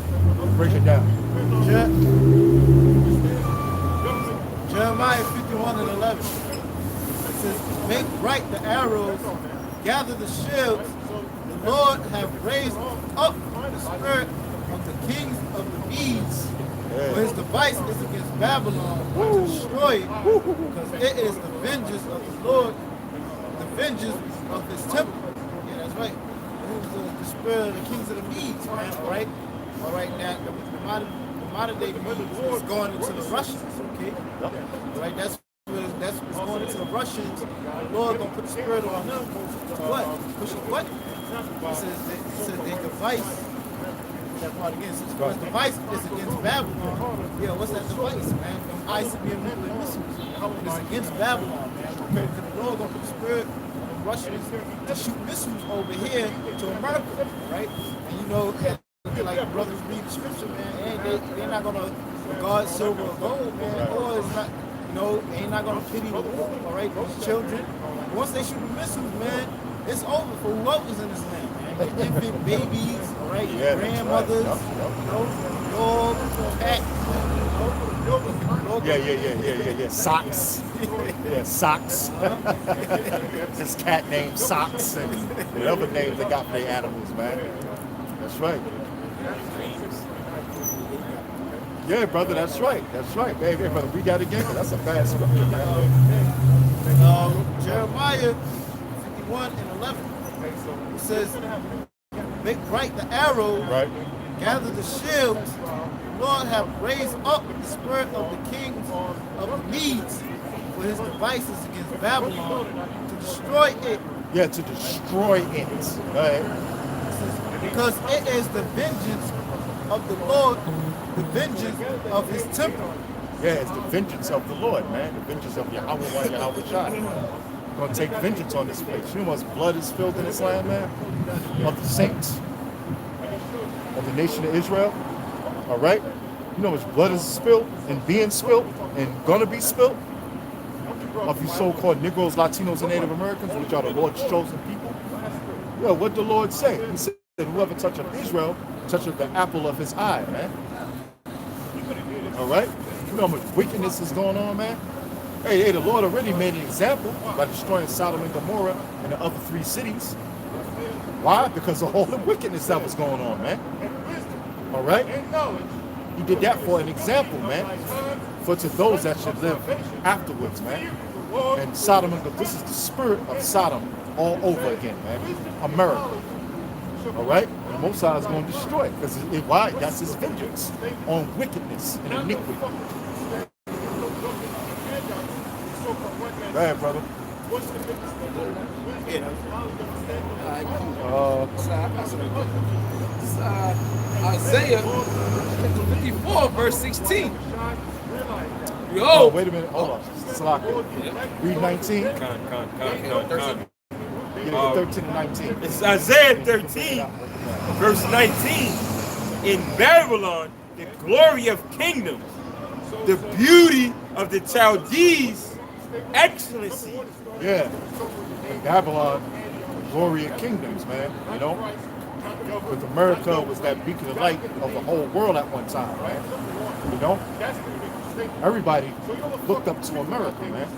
Break it down. Jeremiah 51 and 11. It says, make bright the arrows, gather the shields. The Lord have raised up the spirit of the kings of the Medes. For his device is against Babylon to destroy it, because it is the vengeance of the Lord, the vengeance of his temple. Yeah, that's right. The spirit of the kings of the Medes, man. All right. Now the modern day Medes is going into the Russians. Okay. All right. That's what's going into the Russians. The Lord gonna put the spirit on them. To what? Push it what? It says their device. That part again. Since his device is against Babylon. Yeah, what's that device, man? ICBM nuclear missiles. It's against Babylon, man. Because the Lord gonna put the spirit of Russians to shoot missiles over here to America, right? And you know, like brothers read the scripture, man, and they're not gonna regard silver or gold, man, or it's not, you know, they ain't not gonna pity the poor, all right, these children. Once they shoot the missiles, man, it's over for whoever's in this land, man. Infant babies, all right, grandmothers, you know, dog, cat, Yeah. Socks. Yeah, Socks. This cat named Socks and whatever names they got for their animals, man. That's right. Yeah, brother, that's right. That's right, baby. Brother, we got it again. That's a bad scripture, man. Jeremiah 51 and 11. It says, make bright the arrow, Right. gather the shields. The Lord have raised up the spirit of the kings of the Medes for his devices against Babylon to destroy it. Yeah, to destroy it. Right. Because it is the vengeance of the Lord, the vengeance of his temple. Yeah, it's the vengeance of the Lord, man. The vengeance of Yahweh, Yahweh Shai. We're going to take vengeance on this place. You know how much blood is spilled in this land, man? Of the saints, of the nation of Israel. All right? You know how much blood is spilled and being spilled and going to be spilled? Of you so-called Negroes, Latinos, and Native Americans, which are the Lord's chosen people. Yeah, what did the Lord say? He said, whoever toucheth Israel, toucheth the apple of his eye, man. All right? You know how much wickedness is going on, man? Hey, the Lord already made an example by destroying Sodom and Gomorrah and the other 3 cities. Why? Because of all the wickedness that was going on, man. All right? He did that for an example, man. For to those that should live afterwards, man. And Sodom and Gomorrah, this is the spirit of Sodom all over again, man. America. All right? And the Most High is going to destroy it. Because why? That's his vengeance on wickedness and iniquity. Go ahead, brother. Isaiah 54, verse 16. Oh, Behold, wait a minute. Hold on. Slacker. Read 19. Yeah, 13 and 19. It's Isaiah 13, verse 19. In Babylon, the glory of kingdoms, the beauty of the Chaldees, excellency. Yeah. In Babylon, glory of kingdoms, man. You know? Because America was that beacon of light of the whole world at one time, man. You know? Everybody looked up to America, man.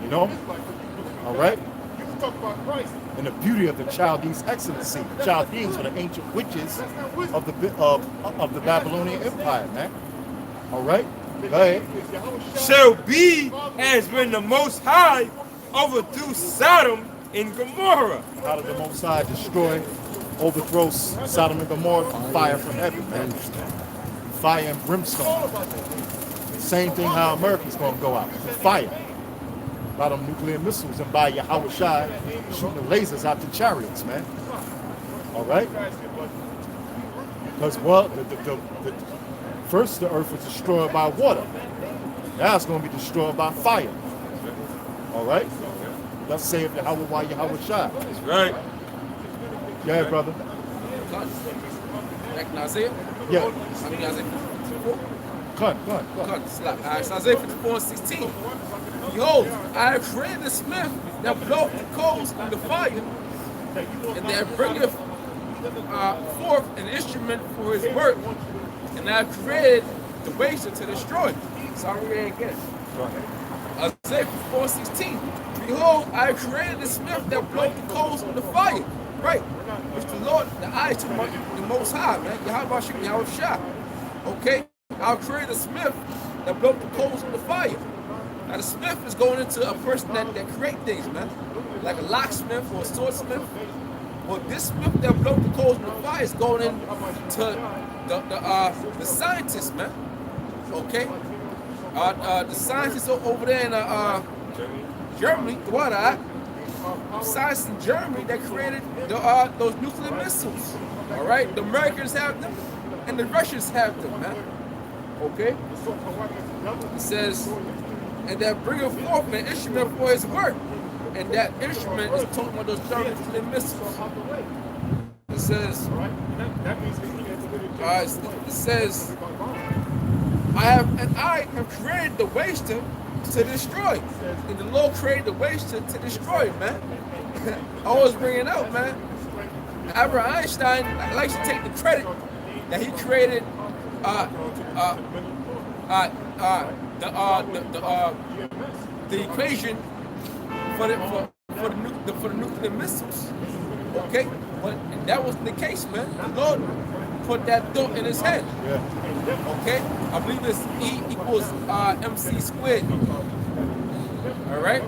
You know? All right? And the beauty of the Chaldees excellency. Chaldees were the ancient witches of the Babylonian Empire, man. All right? Go ahead. Shall be as when the Most High overthrew Sodom and Gomorrah. How did the Most High destroy, overthrow Sodom and Gomorrah? Fire from heaven, man. Fire and brimstone. Same thing how America's going to go out. Fire. A lot of nuclear missiles and by Yahweh Shai shooting the lasers out the chariots, man. All right? Because, well, first the earth was destroyed by water. Now it's going to be destroyed by fire. All right? Let's say if Yahweh Shai. That's right. Yeah, brother. back in Isaiah. Yeah. I mean Isaiah 54. Cut. Slap. All right, so Isaiah 54 and 16. Behold, I have created a smith that bloweth the coals in the fire, and that bringeth forth an instrument for his work, and I have created the waster to destroy. So I'm reading again. Isaiah 54 and 16. Behold, I have created a smith that bloweth the coals in the fire. Right. Which the Lord, the eyes to the Most High, man. Yahweh Shem, Yahweh Shah. Okay? I'll create a smith that blow the coals in the fire. Now the smith is going into a person that create things, man. Like a locksmith or a swordsmith. Well, this smith that blow the coals in the fire is going into the scientists, man. Okay? The scientists over there in Germany, the scientists in Germany that created those nuclear missiles. All right? The Americans have them and the Russians have them, man. Okay? It says, and that bringeth forth an instrument for his work. And that instrument is talking about those nuclear missiles. It says, it says, I have created the waster to destroy. And the Lord created the waster to destroy, man. I always bring it up, man. Albert Einstein likes to take the credit that he created the equation for the nuclear missiles. Okay, but that wasn't the case, man. The Lord put that thought in his head. Okay, I believe it's E equals MC squared. All right,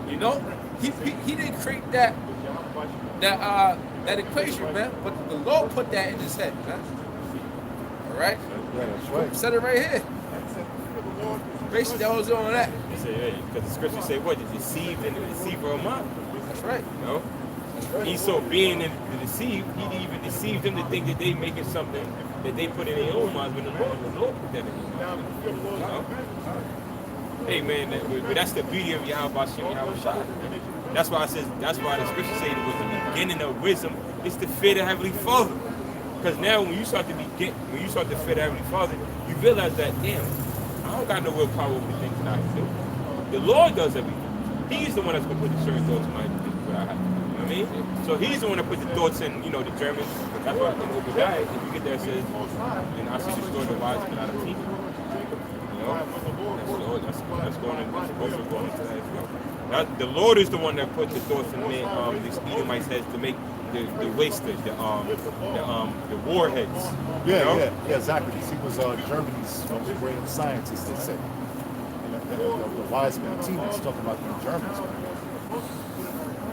you know, he didn't create that equation, man. But the Lord put that in his head, man. All right, Yeah, that's right. said it right here. Basically, that was on that. They say, yeah, because the scripture say what? The deceived and the deceiver of mine. That's right. You know? Esau being the deceived, he even deceived them to think that they making something that they put in their own minds when the Lord put that in their minds. You know? Hey man, that's the beauty of Yahweh Shem, Yahweh Shai. That's why the scripture say it was the beginning of wisdom. It's the fear of the Heavenly Father. Because now when you start to fear the Heavenly Father, you realize that damn, I don't got no willpower over the things that I can do. The Lord does everything. He's the one that's gonna put the certain thoughts in my head to do what I have to do. You know what I mean? So he's the one that put the thoughts in, the Germans. That's why in Obadiah, if you get there, it says, and I shall destroy the wise but not the people. That's going into that as well. The Lord is the one that put the thoughts in these Edomites' heads to make the wasters, the warheads. Yeah, exactly. He was Germany's greatest scientist, they say. The wise men team is talking about the Germans, man.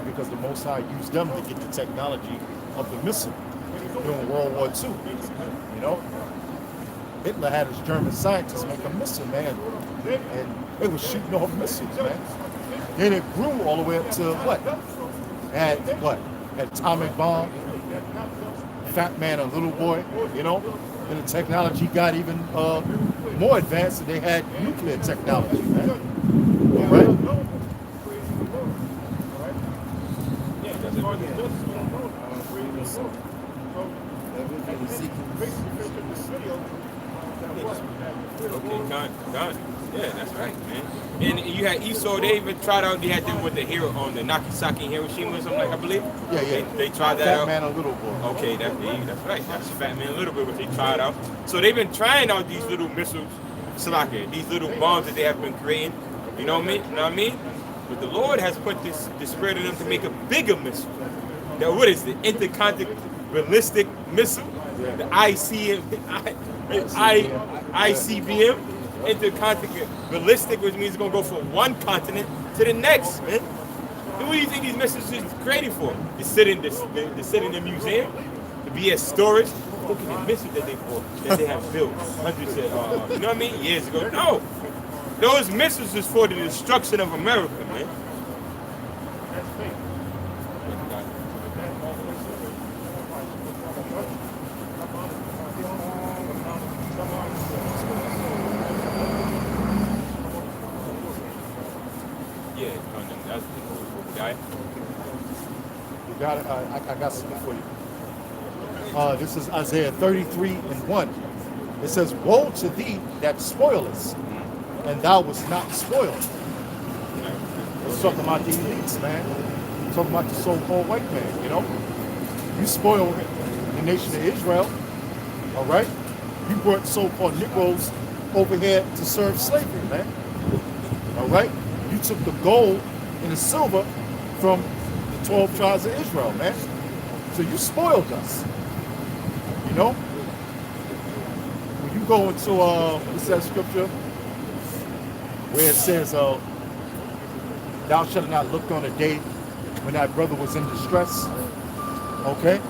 Because the Most High used them to get the technology of the missile during World War II. You know, Hitler had his German scientists make a missile, man, and they were shooting off missiles, man. Then it grew all the way up to Had atomic bomb, Fat Man and Little Boy, you know. Then the technology got even more advanced, and they had nuclear technology, man. All right? Okay, done. Yeah, that's right, man. And you had Esau, they even tried out, they had them with the hero on the Nagasaki and Hiroshima or something like, I believe. Yeah. They tried that Fat out. Man and Little Boy. Okay, that's right. That's Fat Man a little bit, but they tried out. So they've been trying out these little missiles, Salaka, these little bombs that they have been creating. You know what I mean? You know what I mean? But the Lord has put the spirit in them to make a bigger missile. That what is the intercontinental ballistic missile? The ICBM, intercontinental ballistic, which means it's gonna go from one continent to the next, man. And what do you think these missiles is created for? To sit in the museum, to be as storage. Look at the missiles that they have built hundreds of you know what I mean, years ago. No, those missiles is for the destruction of America, man. You got it. I got something for you. This is Isaiah 33:1. It says, "Woe to thee that spoilest, and thou wast not spoiled." It's talking about the elites, man. It's talking about the so-called white man, you know. You spoiled the nation of Israel, all right? You brought so-called Negroes over here to serve slavery, man. All right? You took the gold and the silver from the 12 tribes of Israel, man. So you spoiled us. You know? When you go into what's that scripture? Where it says, thou shalt not look on a day when thy brother was in distress. Okay?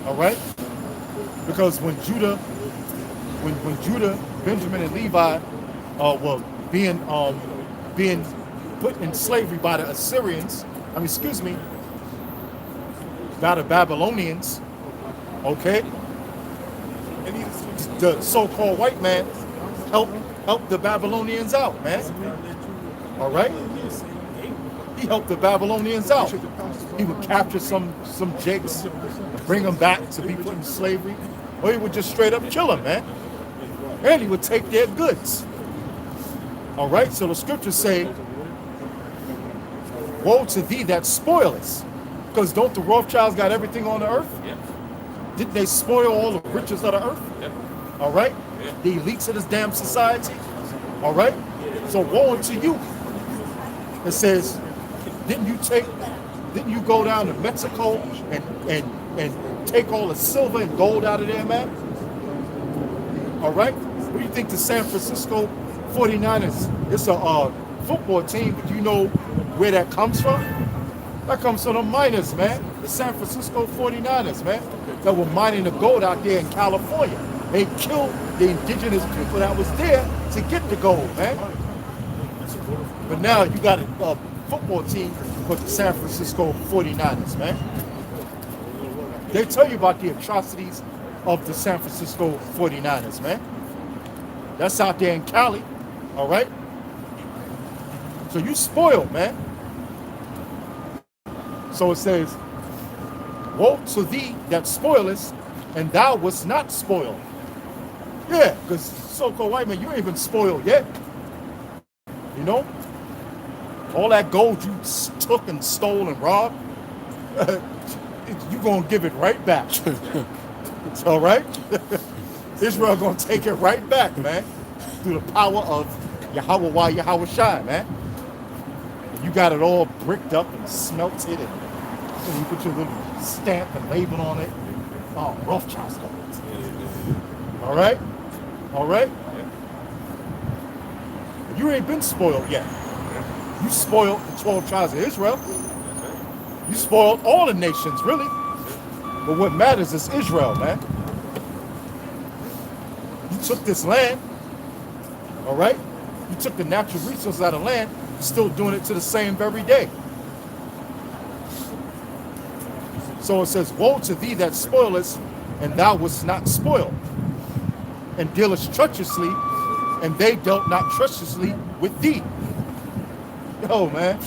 All right? Because when Judah, Benjamin, and Levi were being put in slavery by the Assyrians, by the Babylonians, okay? The so-called white man helped the Babylonians out, man. All right? He helped the Babylonians out. He would capture some jakes, bring them back to be put in slavery, or he would just straight up kill them, man. And he would take their goods. All right? So the scriptures say, "Woe to thee that spoilest." Because don't the Rothschilds got everything on the earth? Yeah. Didn't they spoil all the riches of the earth? Yeah. All right? Yeah. The elites of this damn society? All right? So woe unto you. It says, didn't you go down to Mexico and take all the silver and gold out of there, man? All right? What do you think the San Francisco 49ers, it's a football team, but you know where that comes from? That comes from the miners, man. The San Francisco 49ers, man, that were mining the gold out there in California. They killed the indigenous people that was there to get the gold, man. But now you got a football team called the San Francisco 49ers, man. They tell you about the atrocities of the San Francisco 49ers, man. That's out there in Cali, all right? So you spoiled, man. So it says, "Woe to thee that spoilest, and thou wast not spoiled." Yeah, because so-called white man, you ain't been spoiled yet. You know? All that gold you took and stole and robbed, you're going to give it right back. It's all right? Israel going to take it right back, man, through the power of Yahweh Shai, man. You got it all bricked up and smelted, and you put your little stamp and label on it. Oh, Rothschild's got it. All right? All right? You ain't been spoiled yet. You spoiled the 12 tribes of Israel. You spoiled all the nations, really. But what matters is Israel, man. You took this land, all right? You took the natural resources out of land, you're still doing it to the same very day. So it says, woe to thee that spoilest, and thou wast not spoiled, and dealest treacherously, and they dealt not treacherously with thee. Yo, man,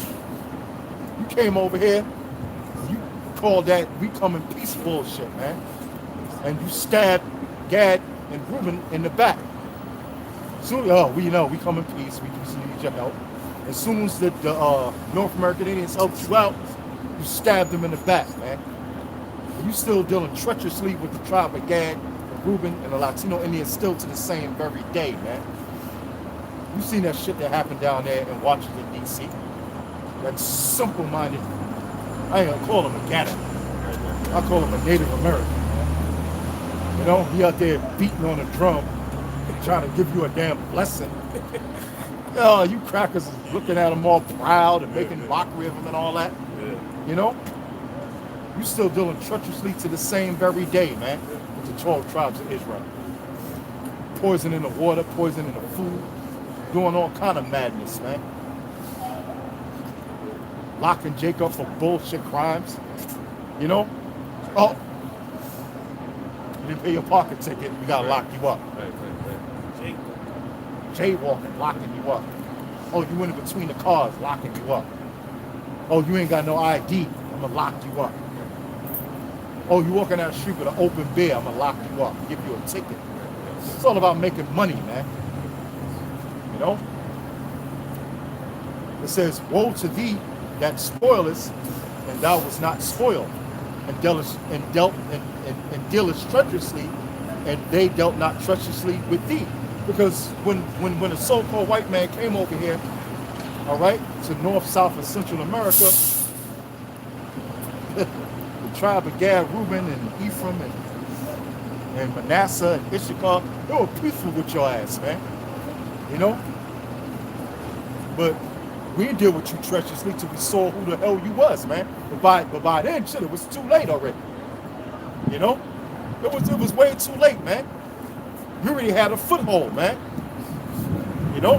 you came over here, you called that we come in peace bullshit, man. And you stabbed Gad and Reuben in the back. Soon, we know we come in peace, we just need your help. As soon as the North American Indians helped you out, you stabbed them in the back, man. And you still dealing treacherously with the tribe of Gad, and Reuben, and the Latino Indians still to the same very day, man. You seen that shit that happened down there in Washington, D.C. That simple-minded, I ain't gonna call him a Gad. I call him a Native American, man. You know, he out there beating on a drum, trying to give you a damn blessing. Oh, you crackers is looking at him all proud and making mockery of him and all that. You know? You still dealing treacherously to the same very day, man, with the 12 tribes of Israel. Poison in the water, poison in the food, doing all kind of madness, man. Locking Jacob for bullshit crimes. You know? Oh, you didn't pay your pocket ticket, we gotta lock you up. Jaywalking, locking you up. Oh, you went in between the cars, locking you up. Oh, you ain't got no ID, I'm gonna lock you up. Oh, you walking down the street with an open beer, I'm gonna lock you up, give you a ticket. It's all about making money, man. You know? It says, woe to thee that spoilest, and thou was not spoiled, and dealest treacherously, and they dealt not treacherously with thee. Because when a so-called white man came over here, all right, to North, South, and Central America, the tribe of Gad, Reuben, and Ephraim, and Manasseh, and Issachar, they were peaceful with your ass, man. You know? But we didn't deal with you treacherously till we saw who the hell you was, man. But by then, shit, it was too late already. You know? It was way too late, man. You already had a foothold, man. You know?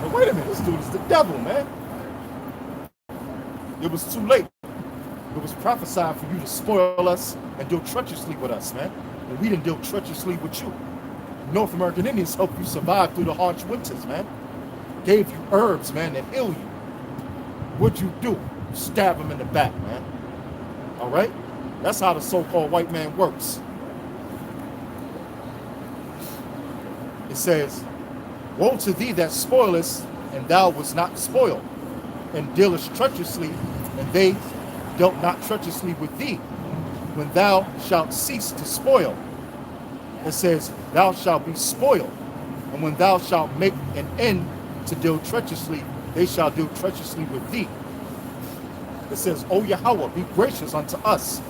But wait a minute, this dude is the devil, man. It was too late. It was prophesied for you to spoil us and deal treacherously with us, man. And we didn't deal treacherously with you. North American Indians helped you survive through the harsh winters, man. Gave you herbs, man, that heal you. What'd you do? Stab him in the back, man. All right? That's how the so-called white man works. It says, woe to thee that spoilest, and thou was not spoiled, and dealest treacherously, and they dealt not treacherously with thee, when thou shalt cease to spoil. It says, thou shalt be spoiled, and when thou shalt make an end to deal treacherously, they shall deal treacherously with thee. It says, O Yahweh, be gracious unto us.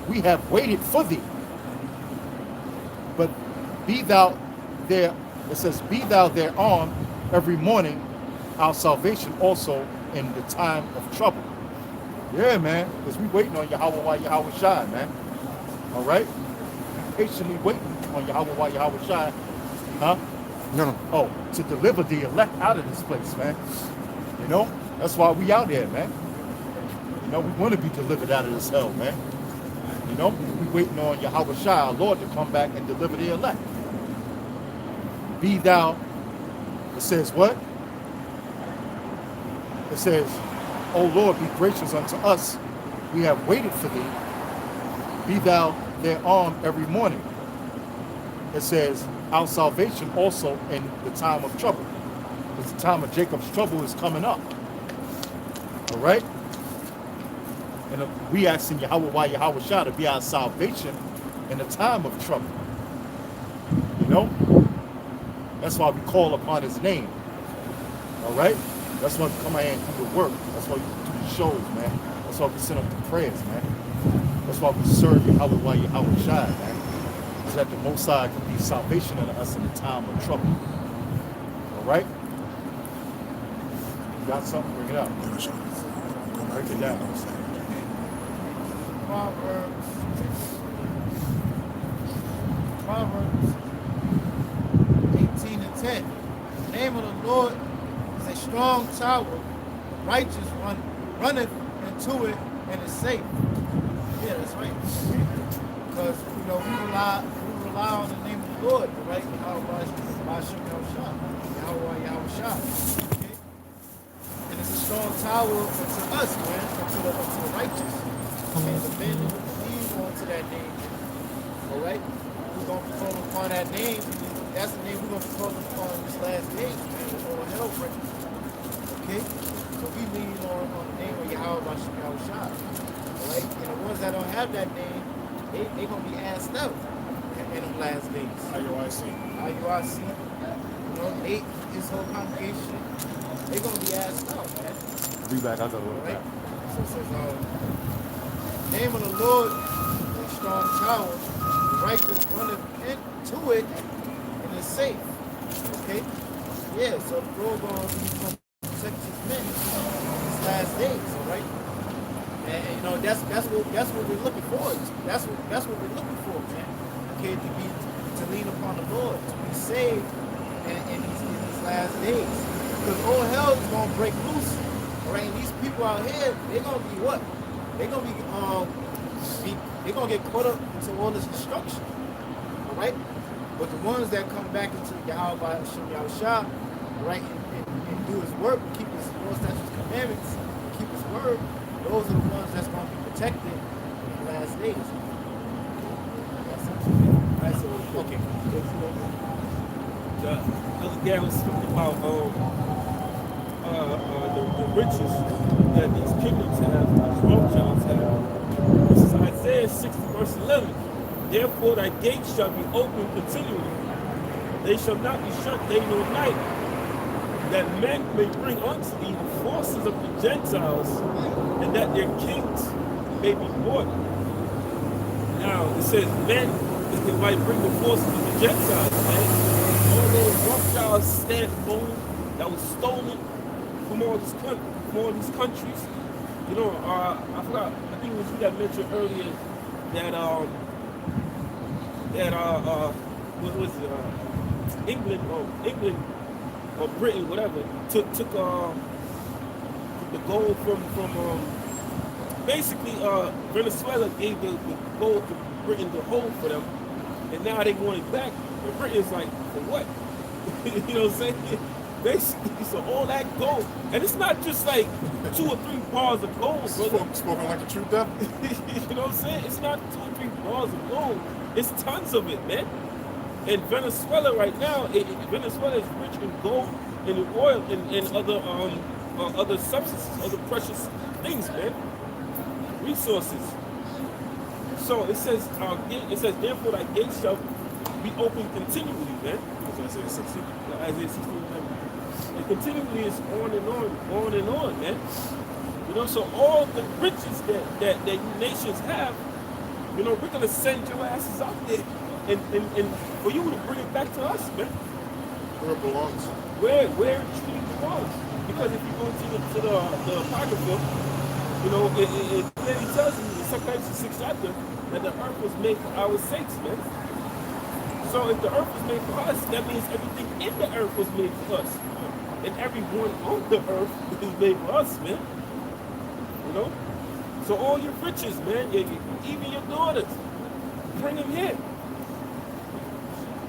We have waited for thee. But be thou there, it says, be thou their arm every morning, our salvation also in the time of trouble. Yeah, man, because we waiting on Yahweh while Yahweh shine, man. All right? Patiently waiting on Yahweh while Yahweh shine. Huh? No. Oh, to deliver the elect out of this place, man. You know? That's why we out here, man. You know, we want to be delivered out of this hell, man. You know? We waiting on Yahweh Shai, our Lord, to come back and deliver the elect. Be thou, it says what? It says, O Lord, be gracious unto us. We have waited for thee. Be thou their arm every morning. It says, our salvation also in the time of trouble. Because the time of Jacob's trouble is coming up. All right? And we asking Yahweh why Yahweh Shah to be our salvation in the time of trouble. You know? That's why we call upon his name. All right? That's why we come out here and do the work. That's why we do the shows, man. That's why we send up the prayers, man. That's why we serve Yahweh while Yahweh Shah, man. So that the Most High can be salvation unto us in the time of trouble. All right? You got something? Bring it up. Break it down. Proverbs 18:10. The name of the Lord is a strong tower. The righteous runneth into it and is safe. Yeah, that's right. Because we rely on the name of the Lord, right? Yahweh Shah. Okay? And it's a strong tower to us, man, to the righteous. And the men who believe onto that name, all right? We're going to be calling upon that name. That's the name we're going to be calling upon in this last day, man. Or hell breaking. Okay? So we lean on the name of Yahweh Shah. All right? And the ones that don't have that name, they going to be asked out in the last days. IUIC. IUIC, Nate, his whole congregation, they going to be asked out, man. Be back. I got to look Right? back. So it says, name of the Lord is a strong tower. The righteous runneth into it and is safe. Okay? Yeah, so the Lord going to protect his men in these last days, all right? And that's what we're looking forward to. That's what we're looking for, man. Okay, to lean upon the Lord, to be saved in these last days. Because all hell is gonna break loose. All right, and these people out here, they're gonna be what? They're gonna be they're gonna get caught up into all this destruction. All right? But the ones that come back into Yahweh Shah, right, and do his work, keep his law, statutes, commandments, keep his word, those are the ones that's gonna be protected in the last days. Right, so okay. Elder Gary was speaking about the riches that these kingdoms have, these Rothschilds have. This is Isaiah 60 verse 11. Therefore thy gates shall be open continually. They shall not be shut day nor night, that men may bring unto thee the forces of the Gentiles, and that their kings may be bought. Now it says men might bring the forces of the Gentiles, right? All those Rothschilds stand gold that was stolen from all these countries. I forgot. I think it was you that mentioned earlier that what was it? England or Britain, whatever, took the gold from basically Venezuela gave the gold to Britain to hold for them, and now they want it back. And Britain's like, for what? You know what I'm saying? Basically, so all that gold, and it's not just like 2 or 3 bars of gold, brother. Spoken like a true devil. You know what I'm saying? It's not 2 or 3 bars of gold. It's tons of it, man. And Venezuela right now, Venezuela is rich in gold and in oil and other substances, other precious things, man. Resources. So it says, therefore thy gates shall be open continually, man. Isaiah 16. And continually is on and on, man. So all the riches that you nations have, we're gonna send your asses out there and for you to bring it back to us, man. Where it belongs. Where it truly belongs. Because if you go to the Apocrypha, it clearly tells you in the 6th chapter that the earth was made for our sakes, man. So if the earth was made for us, that means everything in the earth was made for us. And everyone on the earth is made for us, man. So all your riches, man, even your daughters, bring them here.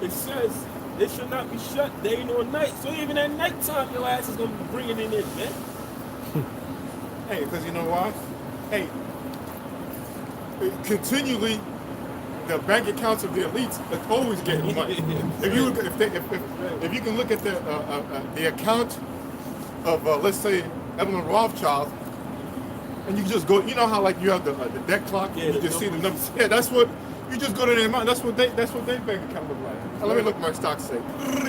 It says they should not be shut day nor night. So even at nighttime, your ass is going to be bringing it in, man. Hey, because you know why? Hey, continually, the bank accounts of the elites are always getting money. If you can look at the account of let's say Evelyn Rothschild, and you just go, you know how like you have the debt clock, you just see the numbers. Yeah, that's what you just go to their mind. That's what their bank account look like. Let me look at my stock say.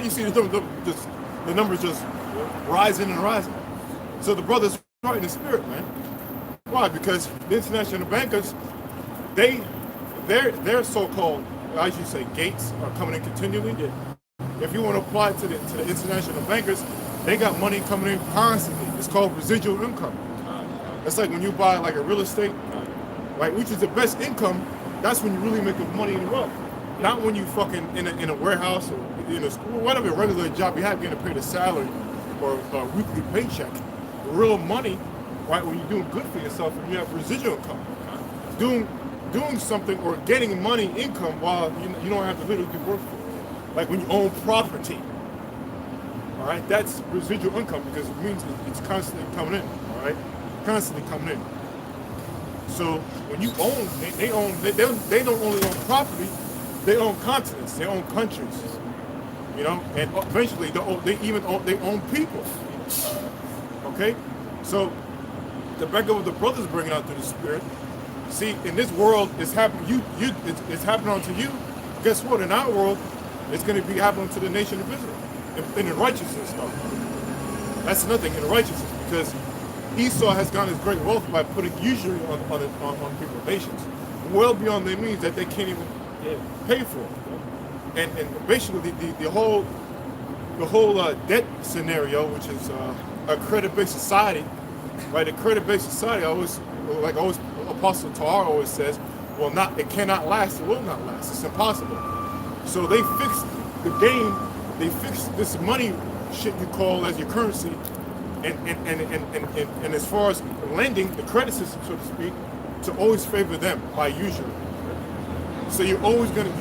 You see the numbers just rising and rising. So the brothers are in the spirit, man. Why? Because the international bankers, their so-called, I should say, gates are coming in continually. If you want to apply to the international bankers, they got money coming in constantly. It's called residual income. It's like when you buy like a real estate, right? Which is the best income. That's when you really make the money and wealth. Not when you fucking in a warehouse or in a school, whatever regular job you have, getting paid a salary or a weekly paycheck. The real money, right? When you're doing good for yourself and you have residual income, doing something or getting money income while you don't have to literally do work for it. Like when you own property. All right, that's residual income because it means it's constantly coming in. All right, constantly coming in. So when you own, they don't only own property, they own continents, they own countries. You know, and eventually they own people. Okay, so the back of what the brothers bringing out through the Spirit. See, in this world, it's happening. It's happening unto you. Guess what? In our world, it's going to be happening to the nation of Israel. In the righteousness stuff. That's nothing in the righteousness because Esau has gotten his great wealth by putting usury on people's nations, well beyond their means that they can't even pay for. And basically the whole debt scenario, which is a credit-based society, right? A credit-based society always Apostle Tahar always says, it cannot last, it will not last. It's impossible. So they fixed the game. They fixed this money shit you call as your currency, and as far as lending, the credit system, so to speak, to always favor them by usury. So you're always going to,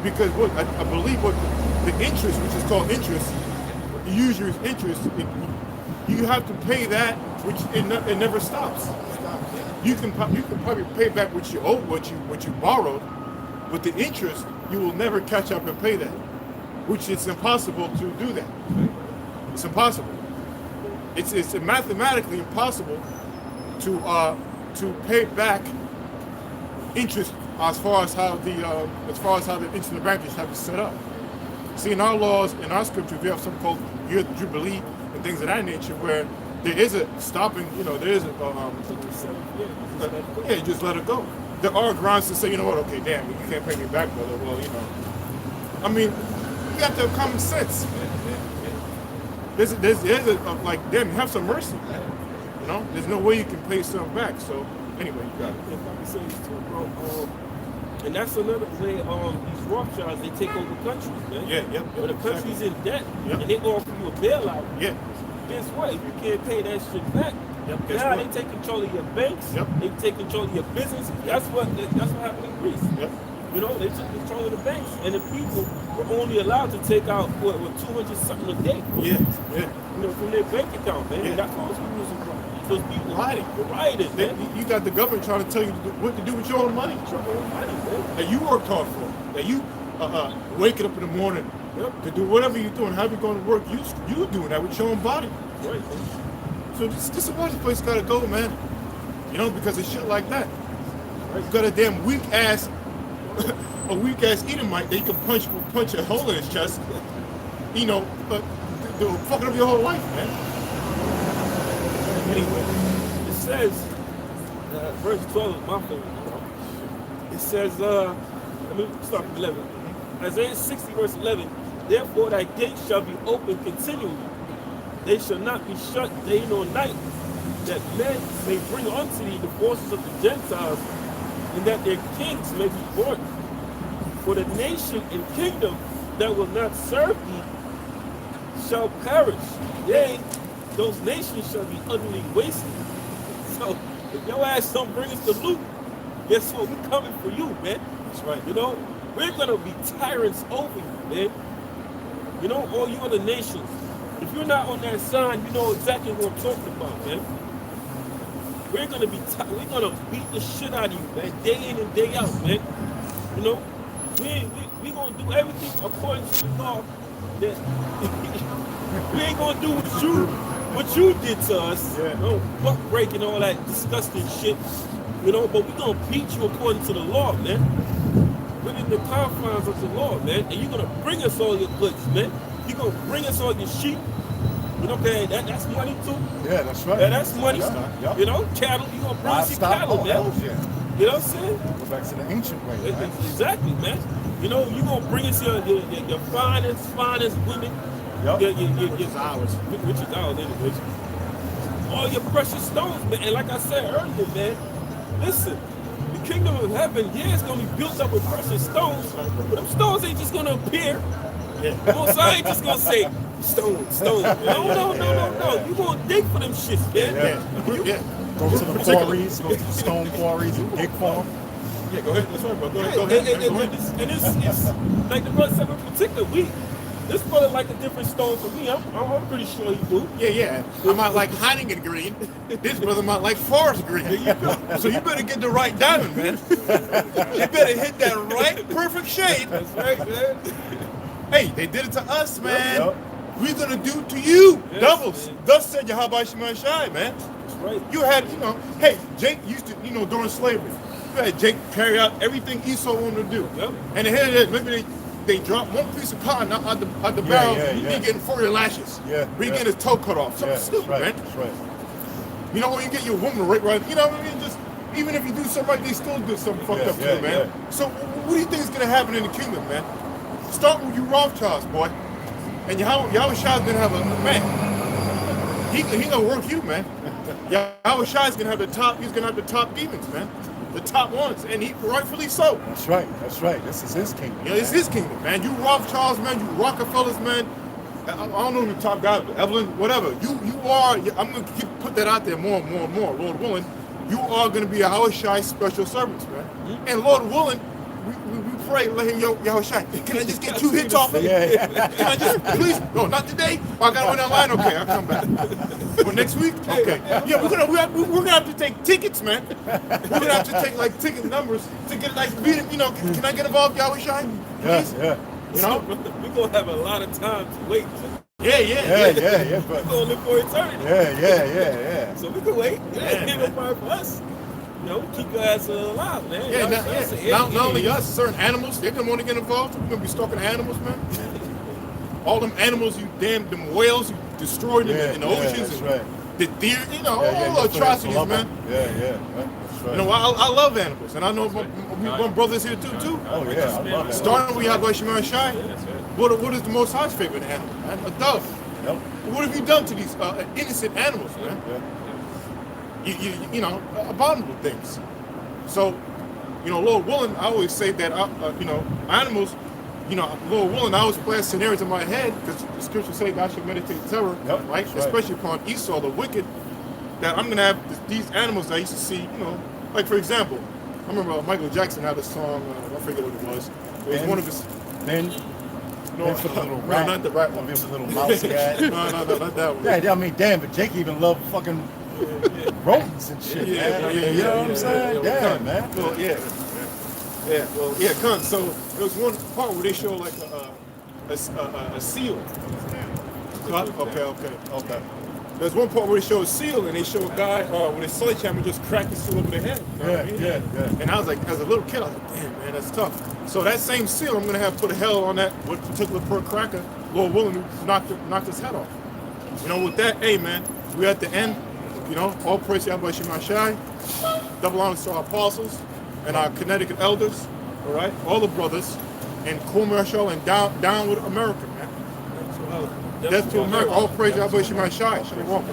because what I believe what the interest, which is called interest, the usury is interest. You have to pay that, which it never stops. You can probably pay back what you owe, what you borrowed, but the interest you will never catch up and pay that. Which it's impossible to do that. It's impossible. It's mathematically impossible to pay back interest as far as how the interest bankers have it set up. See, in our laws, in our scripture, we have something called year of Jubilee and things of that nature, where there is a stopping. There is a just let it go. There are grounds to say, you know what? Okay, damn, you can't pay me back, brother. Well, I mean. You have to have common sense. There's like, damn, have some mercy. You know, there's no way you can pay something back. So anyway, you got it. If I can say this too, bro, and that's another way. These Rothschilds, they take over countries, man. Yeah. When the country's in debt, Yep. and they offer you a bailout. Yeah. Guess what? If you can't pay that shit back, Guess now what? they take control of your banks. Yep. They take control of your business. That's what happened in Greece. Yep. You know, they took control of the banks, and the people were only allowed to take out what 200 something a day. Yeah. You know, from their bank account, man. Yeah. That's what those people rioting. Man. You got the government trying to tell you what to do with your own money. Your own money, man. That you worked hard for. That you waking up in the morning to do whatever you're doing, how you going to work. You doing that with your own body. Right, man. So this is why this place got to go, man. You know, because of shit like that. Right? You got a damn weak ass Edomite that you can punch a hole in his chest. You know, but fucking up your whole life, man. Anyway, it says, verse 12 is my favorite. It says, let me start from 11. Isaiah 60, verse 11. Therefore thy gates shall be open continually. They shall not be shut day nor night, that men may bring unto thee the forces of the Gentiles, and that their kings may be brought. For the nation and kingdom that will not serve thee shall perish. Yea, those nations shall be utterly wasted. So, if your ass don't bring us the loot, guess what? We're coming for you, man. That's right. You know, we're going to be tyrants over you, man. You know, all you other nations. If you're not on that side, you know exactly what I'm talking about, man. We're going to beat the shit out of you, man, day in and day out, man. You know, we going to do everything according to the law. That we ain't going to do what you did to us. Yeah. You know, buck breaking all that disgusting shit. You know, but we're going to beat you according to the law, man. Within the confines of the law, man. And you're going to bring us all your goods, man. You're going to bring us all your sheep. You know, okay, that's money too. Yeah, that's right. Yeah, that's money. Yeah. You know, cattle, you're going to bring us your Livestock, cattle, man. yeah. You know what I'm saying? Go back to the ancient way, man. Exactly, man. You know, you're going to bring us your finest women. Yep. Which is ours anyways. All your precious stones, man. And like I said earlier, man, listen, kingdom of heaven, yeah, it's gonna be built up with precious stones, but them stones ain't just gonna appear. Most I ain't just gonna say stone, stone. No. You gonna dig for them shits, man. Yeah. Go to the quarries, go to the stone quarries and dig for them. Yeah, go ahead. That's right, bro. Go ahead. And it's like the brother said in particular, this brother like a different stone for me. I'm pretty sure he do. Yeah. I might like Heineken green. This brother might like forest green. So you better get the right diamond, man. You better hit that right, perfect shade. That's right, man. Hey, they did it to us, man. Yep. We're gonna do it to you. Yes, Doubles. man. Thus said Yahweh Shema Shai, man. That's right. You had, hey, Jake used to, during slavery, you had Jake carry out everything Esau wanted to do. Yep. And then here it is, maybe they drop one piece of cotton out the barrel, yeah, he yeah. getting 40 lashes. Yeah, He yeah. getting his toe cut off. Something Yeah, stupid, that's right, man. that's right. When you get your woman right, you know what I mean? Just, even if you do something right, they still do something fucked up to you, man. Yeah. So what do you think is gonna happen in the kingdom, man? Start with you Rothschilds, boy. And Yahweh Shai's gonna have a man. He gonna work you, man. Yahweh Shai's gonna have he's gonna have the top demons, man. The top ones, and he rightfully so. That's right. This is his kingdom. Yeah, it's his kingdom, man. You Rothschilds, man. You Rockefellers, man. I don't know who the top guy, but Evelyn, whatever. You are. I'm gonna put that out there more and more, Lord willing. You are gonna be Yahweh Shai special servants, man. And Lord willing, we pray, let him Yahweh Shai. Can I just get 2 hits off him? Yeah. Can I just please? No, not today. I got one online. Okay, I'll come back. But next week, okay. Yeah, we're gonna have to take tickets, man. We're gonna have to take like ticket numbers to get like beat him. Can I get involved, Yahweh Shai? Please? Yeah. We're gonna have a lot of time to wait. Yeah. But We're gonna live for eternity. yeah. So we can wait. Ain't no problem for us. Keep your ass alive, man. Yeah, not only us, certain animals, they're gonna want to get involved. We're gonna be stalking animals, man. All them animals, them whales, you destroyed them in the oceans. That's and right. the deer, all the atrocities, man. Yeah. That's right. I love animals, and I know my brothers here too. Oh yeah, I love it. Starting with Yahweh Shema Shai, what is the Most High's favorite animal, man? A dove. Yep. What have you done to these innocent animals, man? Yeah. Abominable things. So, Lord willing, I always say that, animals, Lord willing, I always play scenarios in my head because the scriptures say God should meditate terror, Yep, right? that's right. Especially upon Esau, the wicked, that I'm going to have these animals that I used to see, like for example, I remember Michael Jackson had a song, I forget what it was. It was one of his. Then for the little rat. No, not the right one. It was a little mouse guy. No, not that one. Yeah, I mean, damn, but Jake even loved fucking rodents and shit, man. You know what I'm saying? Damn, man. Well, Con. So there was one part where they show like a seal. Okay. There's one part where they show a seal and they show a guy with a sledgehammer just crack the seal over the head. You know what I mean? Yeah. And I was like, as a little kid, I was like, damn, man, that's tough. So that same seal, I'm gonna have put a hell on that particular per cracker, Lord willing, who knocked his head off. With that, hey, man, we're at the end. All praise to Yahweh Shema Shai. Double honors to our apostles and our Connecticut elders, all right? All the brothers, and commercial and down with America, man. Death to America. All praise to Yahweh Shema Shai. Shalom.